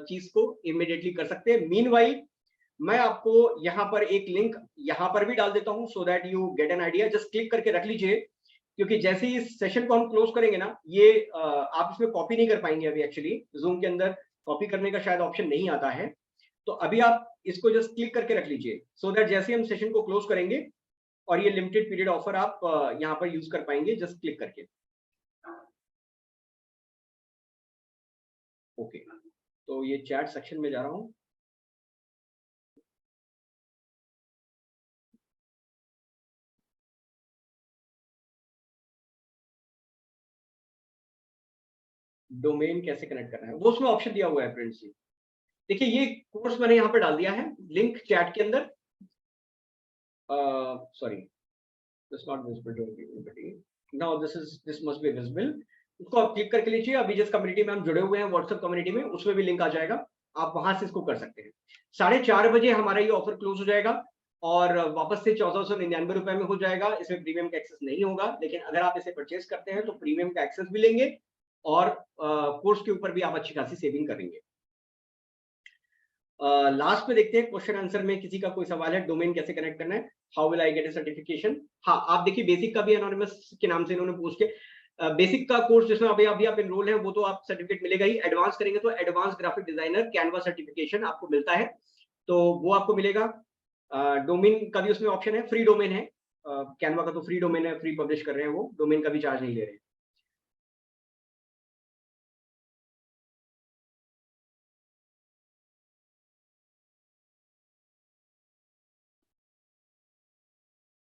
चीज को इमीडिएटली कर सकते हैं। मीनवाइल मैं आपको यहाँ पर एक लिंक यहाँ पर भी डाल देता हूँ, so that you get an idea. Just click करके रख लीजिए, क्योंकि जैसे ही इस सेशन को हम क्लोज करेंगे ना, ये आप इसमें कॉपी नहीं कर पाएंगे। अभी एक्चुअली जूम के अंदर कॉपी करने का शायद ऑप्शन नहीं आता है, तो अभी आप इसको जस्ट क्लिक करके रख लीजिए, सो दैट जैसे हम सेशन को क्लोज करेंगे और ये लिमिटेड पीरियड ऑफर आप यहाँ पर यूज कर पाएंगे, जस्ट क्लिक करके। ओके, तो ये चैट सेक्शन में जा रहा हूँ। डोमेन कैसे कनेक्ट करना है वो उसमें ऑप्शन दिया हुआ है फ्रेंड्स जी। देखिए ये कोर्स मैंने यहाँ पे डाल दिया है, लिंक चैट के अंदर। Sorry, this not visible to everybody, now this must be visible. इसको आप क्लिक करके लीजिए। अभी जिस कम्युनिटी में हम जुड़े हुए हैं व्हाट्सएप कम्युनिटी में, उसमें भी लिंक आ जाएगा, आप वहां से इसको कर सकते हैं। 4:30 बजे हमारा ये ऑफर क्लोज हो जाएगा और वापस से 1499 रुपए में हो जाएगा। इसमें प्रीमियम का एक्सेस नहीं होगा, लेकिन अगर आप इसे परचेज करते हैं तो प्रीमियम का एक्सेस भी लेंगे और कोर्स के ऊपर भी आप अच्छी खासी सेविंग करेंगे। लास्ट में देखते हैं क्वेश्चन आंसर में किसी का कोई सवाल है, डोमेन कैसे कनेक्ट करना है, how will I get A certification. हाँ, आप देखिए बेसिक का भी एनोनिमस के नाम से इन्होंने पूछ के बेसिक का कोर्स जिसमें अभी आप एनरोल है वो तो आप सर्टिफिकेट मिलेगा ही। एडवांस करेंगे तो advance graphic designer Canva certification आपको मिलता है, तो वो आपको मिलेगा। डोमेन का भी उसमें ऑप्शन है, फ्री डोमेन है। कैनवा का तो फ्री डोमेन है, फ्री पब्लिश कर रहे हैं वो, डोमेन का भी चार्ज नहीं ले रहे हैं।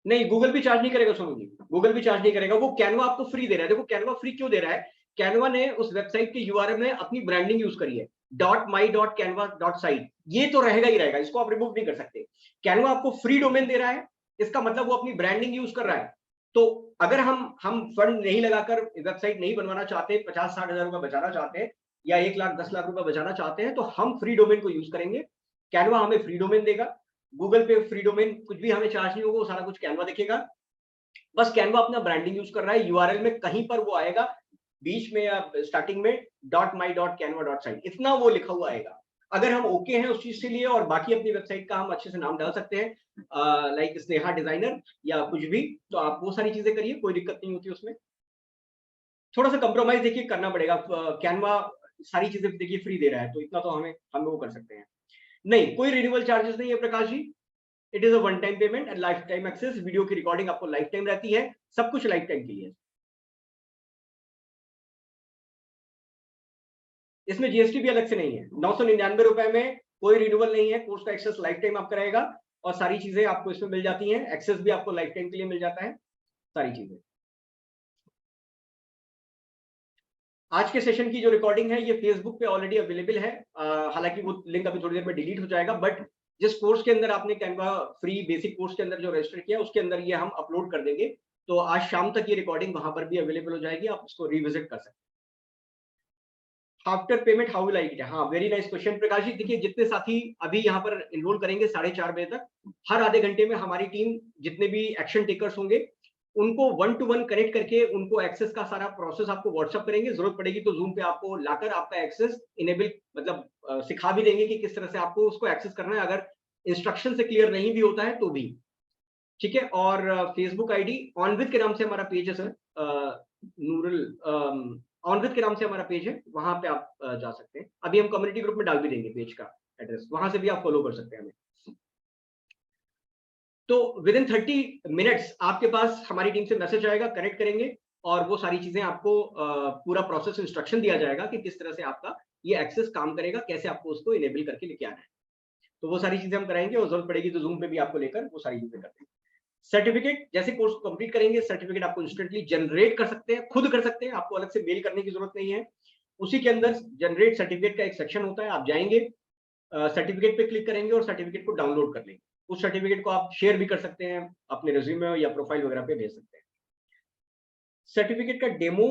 नहीं, गूगल भी चार्ज नहीं करेगा सोनू जी, गूगल भी चार्ज नहीं करेगा। वो कैनवा आपको फ्री दे रहा है। देखो कैनवा फ्री क्यों दे रहा है, कैनवा ने उस वेबसाइट के यूआरएल में अपनी ब्रांडिंग यूज करी है, .my.canva.site। ये तो रहेगा ही रहेगा, इसको आप रिमूव नहीं कर सकते। कैनवा आपको फ्री डोमेन दे रहा है, इसका मतलब वो अपनी ब्रांडिंग यूज कर रहा है। तो अगर हम फंड नहीं लगाकर वेबसाइट नहीं बनवाना चाहते, 50-60 हजार रुपए बचाना चाहते हैं या 1 लाख 10 लाख रुपए बचाना चाहते हैं, तो हम फ्री डोमेन को यूज करेंगे। कैनवा हमें फ्री डोमेन देगा, गूगल पे फ्री डोमेन कुछ भी हमें चार्ज नहीं होगा, वो सारा कुछ कैनवा देखेगा। बस कैनवा अपना ब्रांडिंग यूज कर रहा है, यूआरएल में कहीं पर वो आएगा बीच में या स्टार्टिंग में .my.canva.site, इतना वो लिखा हुआ आएगा। अगर हम ओके हैं उस चीज के लिए और बाकी अपनी वेबसाइट का हम अच्छे से नाम डाल सकते हैं, लाइक स्नेहा डिजाइनर या कुछ भी, तो आप वो सारी चीजें करिए, कोई दिक्कत नहीं होती उसमें। थोड़ा सा कंप्रोमाइज देखिए करना पड़ेगा, कैनवा सारी चीजें देखिए फ्री दे रहा है, तो इतना तो हम वो कर सकते हैं। नहीं, कोई रिन्यूअल चार्जेस नहीं है Prakash ji, it is a one time payment and life time access. Video की रिकॉर्डिंग आपको लाइफ टाइम रहती है, सब कुछ लाइफ टाइम के लिए। इसमें जीएसटी भी अलग से नहीं है। 999 रुपए में कोई रिन्यूअल नहीं है, कोर्स का एक्सेस लाइफ टाइम आपका रहेगा और सारी चीजें आपको इसमें मिल जाती हैं। एक्सेस भी आपको लाइफ टाइम के लिए मिल जाता है, सारी चीजें। आज के सेशन की जो रिकॉर्डिंग है ये फेसबुक पे ऑलरेडी अवेलेबल है, हालांकि वो लिंक अभी थोड़ी देर में डिलीट हो जाएगा, बट जिस कोर्स के अंदर आपने कैनवा फ्री बेसिक कोर्स के अंदर जो रजिस्टर किया उसके अंदर ये हम अपलोड कर देंगे, तो आज शाम तक ये रिकॉर्डिंग वहां पर भी अवेलेबल हो जाएगी, आप उसको रिविजिट कर सकते हैं। After payment how will I get, हाँ वेरी नाइस क्वेश्चन प्रकाश जी। देखिए जितने साथी अभी यहाँ पर इनरोल करेंगे 4:30 बजे तक, हर आधे घंटे में हमारी टीम जितने भी एक्शन टेकर्स होंगे उनको 1 to 1 कनेक्ट करके उनको एक्सेस का सारा प्रोसेस आपको व्हाट्सअप करेंगे। जरूरत पड़ेगी तो जूम पे आपको लाकर आपका एक्सेस इनेबल, मतलब सिखा भी देंगे कि किस तरह से आपको उसको एक्सेस करना है, अगर इंस्ट्रक्शन से क्लियर नहीं भी होता है तो भी ठीक है। और फेसबुक आईडी ऑनविद के नाम से हमारा पेज है सर, नूरल ऑनविद के नाम से हमारा पेज है, वहां पे आप जा सकते हैं। अभी हम कम्युनिटी ग्रुप में डाल भी देंगे पेज का एड्रेस, वहां से भी आप फॉलो कर सकते हैं हमें। तो विद इन 30 मिनट्स आपके पास हमारी टीम से मैसेज आएगा, कनेक्ट करेंगे और वो सारी चीजें आपको पूरा प्रोसेस इंस्ट्रक्शन दिया जाएगा कि किस तरह से आपका ये एक्सेस काम करेगा, कैसे आपको उसको इनेबल करके लेके आना है। तो वो सारी चीजें हम कराएंगे और जरूरत पड़ेगी तो जूम पे भी आपको लेकर वो सारी चीजें करते हैं। सर्टिफिकेट जैसे कोर्स को कंप्लीट करेंगे, सर्टिफिकेट आपको इंस्टेंटली जनरेट कर सकते हैं, खुद कर सकते हैं, आपको अलग से मेल करने की जरूरत नहीं है। उसी के अंदर जनरेट सर्टिफिकेट का एक सेक्शन होता है, आप जाएंगे सर्टिफिकेट पे क्लिक करेंगे और सर्टिफिकेट को डाउनलोड कर लेंगे। उस सर्टिफिकेट को आप शेयर भी कर सकते हैं, अपने रिज्यूमे या प्रोफाइल वगैरह पे भेज सकते हैं। सर्टिफिकेट का डेमो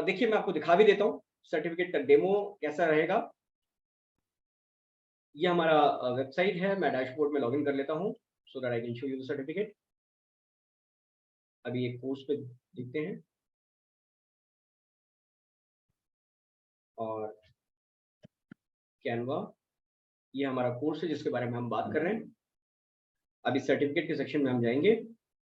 देखिए मैं आपको दिखा भी देता हूँ। सर्टिफिकेट का डेमो कैसा रहेगा, ये हमारा वेबसाइट है। मैं डैशबोर्ड में लॉगिन कर लेता हूं so that I can show you the certificate. अभी एक कोर्स पे देखते हैं और कैनवा, ये हमारा कोर्स है जिसके बारे में हम बात कर रहे हैं। अभी सर्टिफिकेट के सेक्शन में हम जाएंगे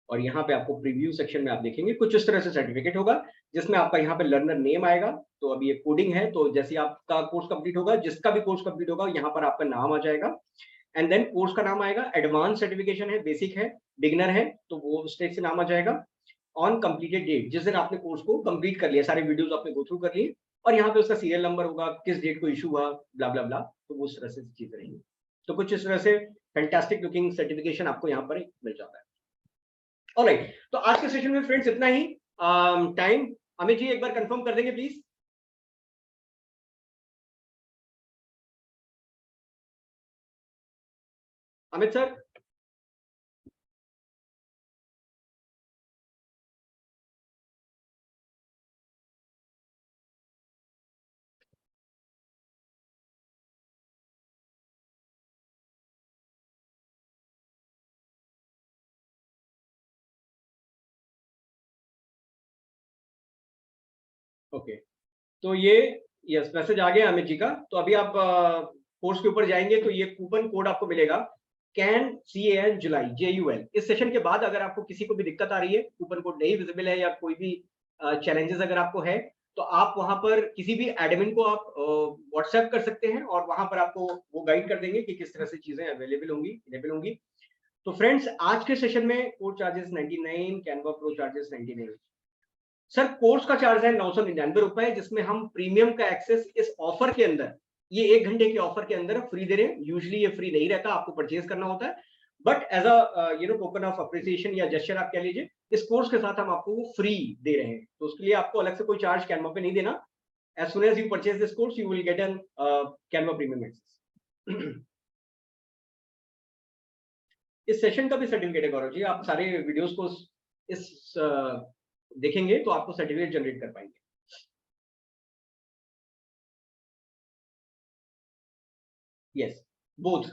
और यहाँ पे आपको प्रीव्यू सेक्शन में आप देखेंगे कुछ इस तरह से सर्टिफिकेट होगा, जिसमें आपका यहाँ पे लर्नर नेम आएगा। तो अभी ये कोडिंग है, तो जैसे आपका कोर्स कंप्लीट होगा, जिसका भी कोर्स कंप्लीट होगा, यहाँ पर आपका नाम आ जाएगा एंड देन कोर्स का नाम आएगा। एडवांस सर्टिफिकेशन है, बेसिक है, बिगिनर है, तो वो स्टेज से नाम आ जाएगा। ऑन कंप्लीटेड डेट, जिस दिन आपने कोर्स को कंप्लीट कर लिया, सारे वीडियोस आपने गो थ्रू कर लिए, और यहाँ पे उसका सीरियल नंबर होगा, किस डेट को इशू हुआ, ब्ला ब्ला ब्ला, तो वो उस तरह से चीजें रहेंगी। तो कुछ इस तरह से फैंटास्टिक लुकिंग सर्टिफिकेशन आपको यहाँ पर मिल जाता है। ऑलराइट, तो आज के सेशन में फ्रेंड्स इतना ही। टाइम अमित जी एक बार कंफर्म कर देंगे प्लीज। अमित सर, ओके, तो ये यस मैसेज आ गया अमित जी का। तो अभी आप कोर्स के ऊपर जाएंगे तो ये कूपन कोड आपको मिलेगा, कैन CAN जुलाई JUL। इस सेशन के बाद अगर आपको किसी को भी दिक्कत आ रही है, कूपन कोड नहीं विजिबल है या कोई भी चैलेंजेस अगर आपको है, तो आप वहां पर किसी भी एडमिन को आप व्हाट्सएप कर सकते हैं और वहां पर आपको वो गाइड कर देंगे कि किस तरह से चीजें अवेलेबल होंगी, इनेबल होंगी। तो फ्रेंड्स आज के सेशन में course charges 99, Canva pro charges 99। Sir course का चार्ज है 999 रुपए, जिसमें हम प्रीमियम का एक्सेस इस ऑफर के अंदर, ये 1 घंटे के ऑफर के अंदर फ्री दे रहे हैं। यूजुअली ये फ्री नहीं रहता, आपको परचेज करना होता है, but as a token of appreciation या जेस्चर आप कह लीजिए, इस कोर्स के साथ हम आपको वो फ्री दे रहे हैं। तो उसके लिए आपको अलग से कोई चार्ज कैनवा पे नहीं देना। As soon as you purchase this course you will get an Canva premium access. इस सेशन का भी सर्टिफिकेट है गौरव जी, आप सारे वीडियोस को इस देखेंगे तो आपको सर्टिफिकेट जनरेट कर पाएंगे। Yes, both.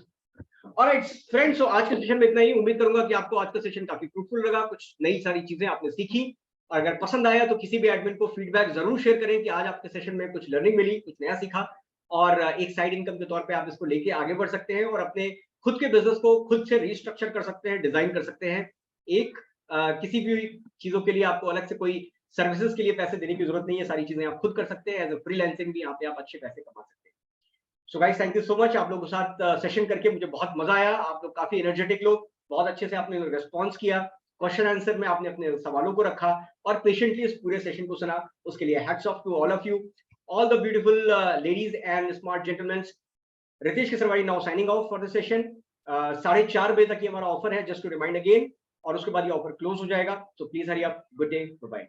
ऑलराइट फ्रेंड्स, तो आज के सेशन में इतना ही। उम्मीद करूंगा कि आपको आज का सेशन काफी फ्रूटफुल लगा, कुछ नई सारी चीजें आपने सीखी। और अगर पसंद आया तो किसी भी एडमिन को फीडबैक जरूर शेयर करें कि आज आपके सेशन में कुछ लर्निंग मिली, कुछ नया सीखा, और एक साइड इनकम के तौर पे आप इसको लेके आगे बढ़ सकते हैं और अपने खुद के बिजनेस को खुद से रिस्ट्रक्चर कर सकते हैं, डिजाइन कर सकते हैं। एक किसी भी चीजों के लिए आपको अलग से कोई सर्विसेज के लिए पैसे देने की जरूरत नहीं है, सारी चीजें आप खुद कर सकते हैं। एज अ फ्रीलांसिंग भी यहाँ पे आप अच्छे पैसे कमा सकते हैं। So guys, thank you so much. आप लोगों के साथ सेशन करके मुझे बहुत मजा आया। आप लोग काफी एनर्जेटिक लोग, बहुत अच्छे से आपने रिस्पॉन्स किया, क्वेश्चन आंसर में आपने अपने सवालों को रखा और पेशेंटली इस पूरे सेशन को सुना। उसके लिए hats off to all of you, all the beautiful ladies and smart gentleman. Ritesh Kesarwadi now signing off for the session. 4:30 बजे तक ये हमारा ऑफर है, जस्ट टू रिमाइंड अगेन, और उसके बाद ये ऑफर क्लोज हो जाएगा। तो please hurry up, good day, bye.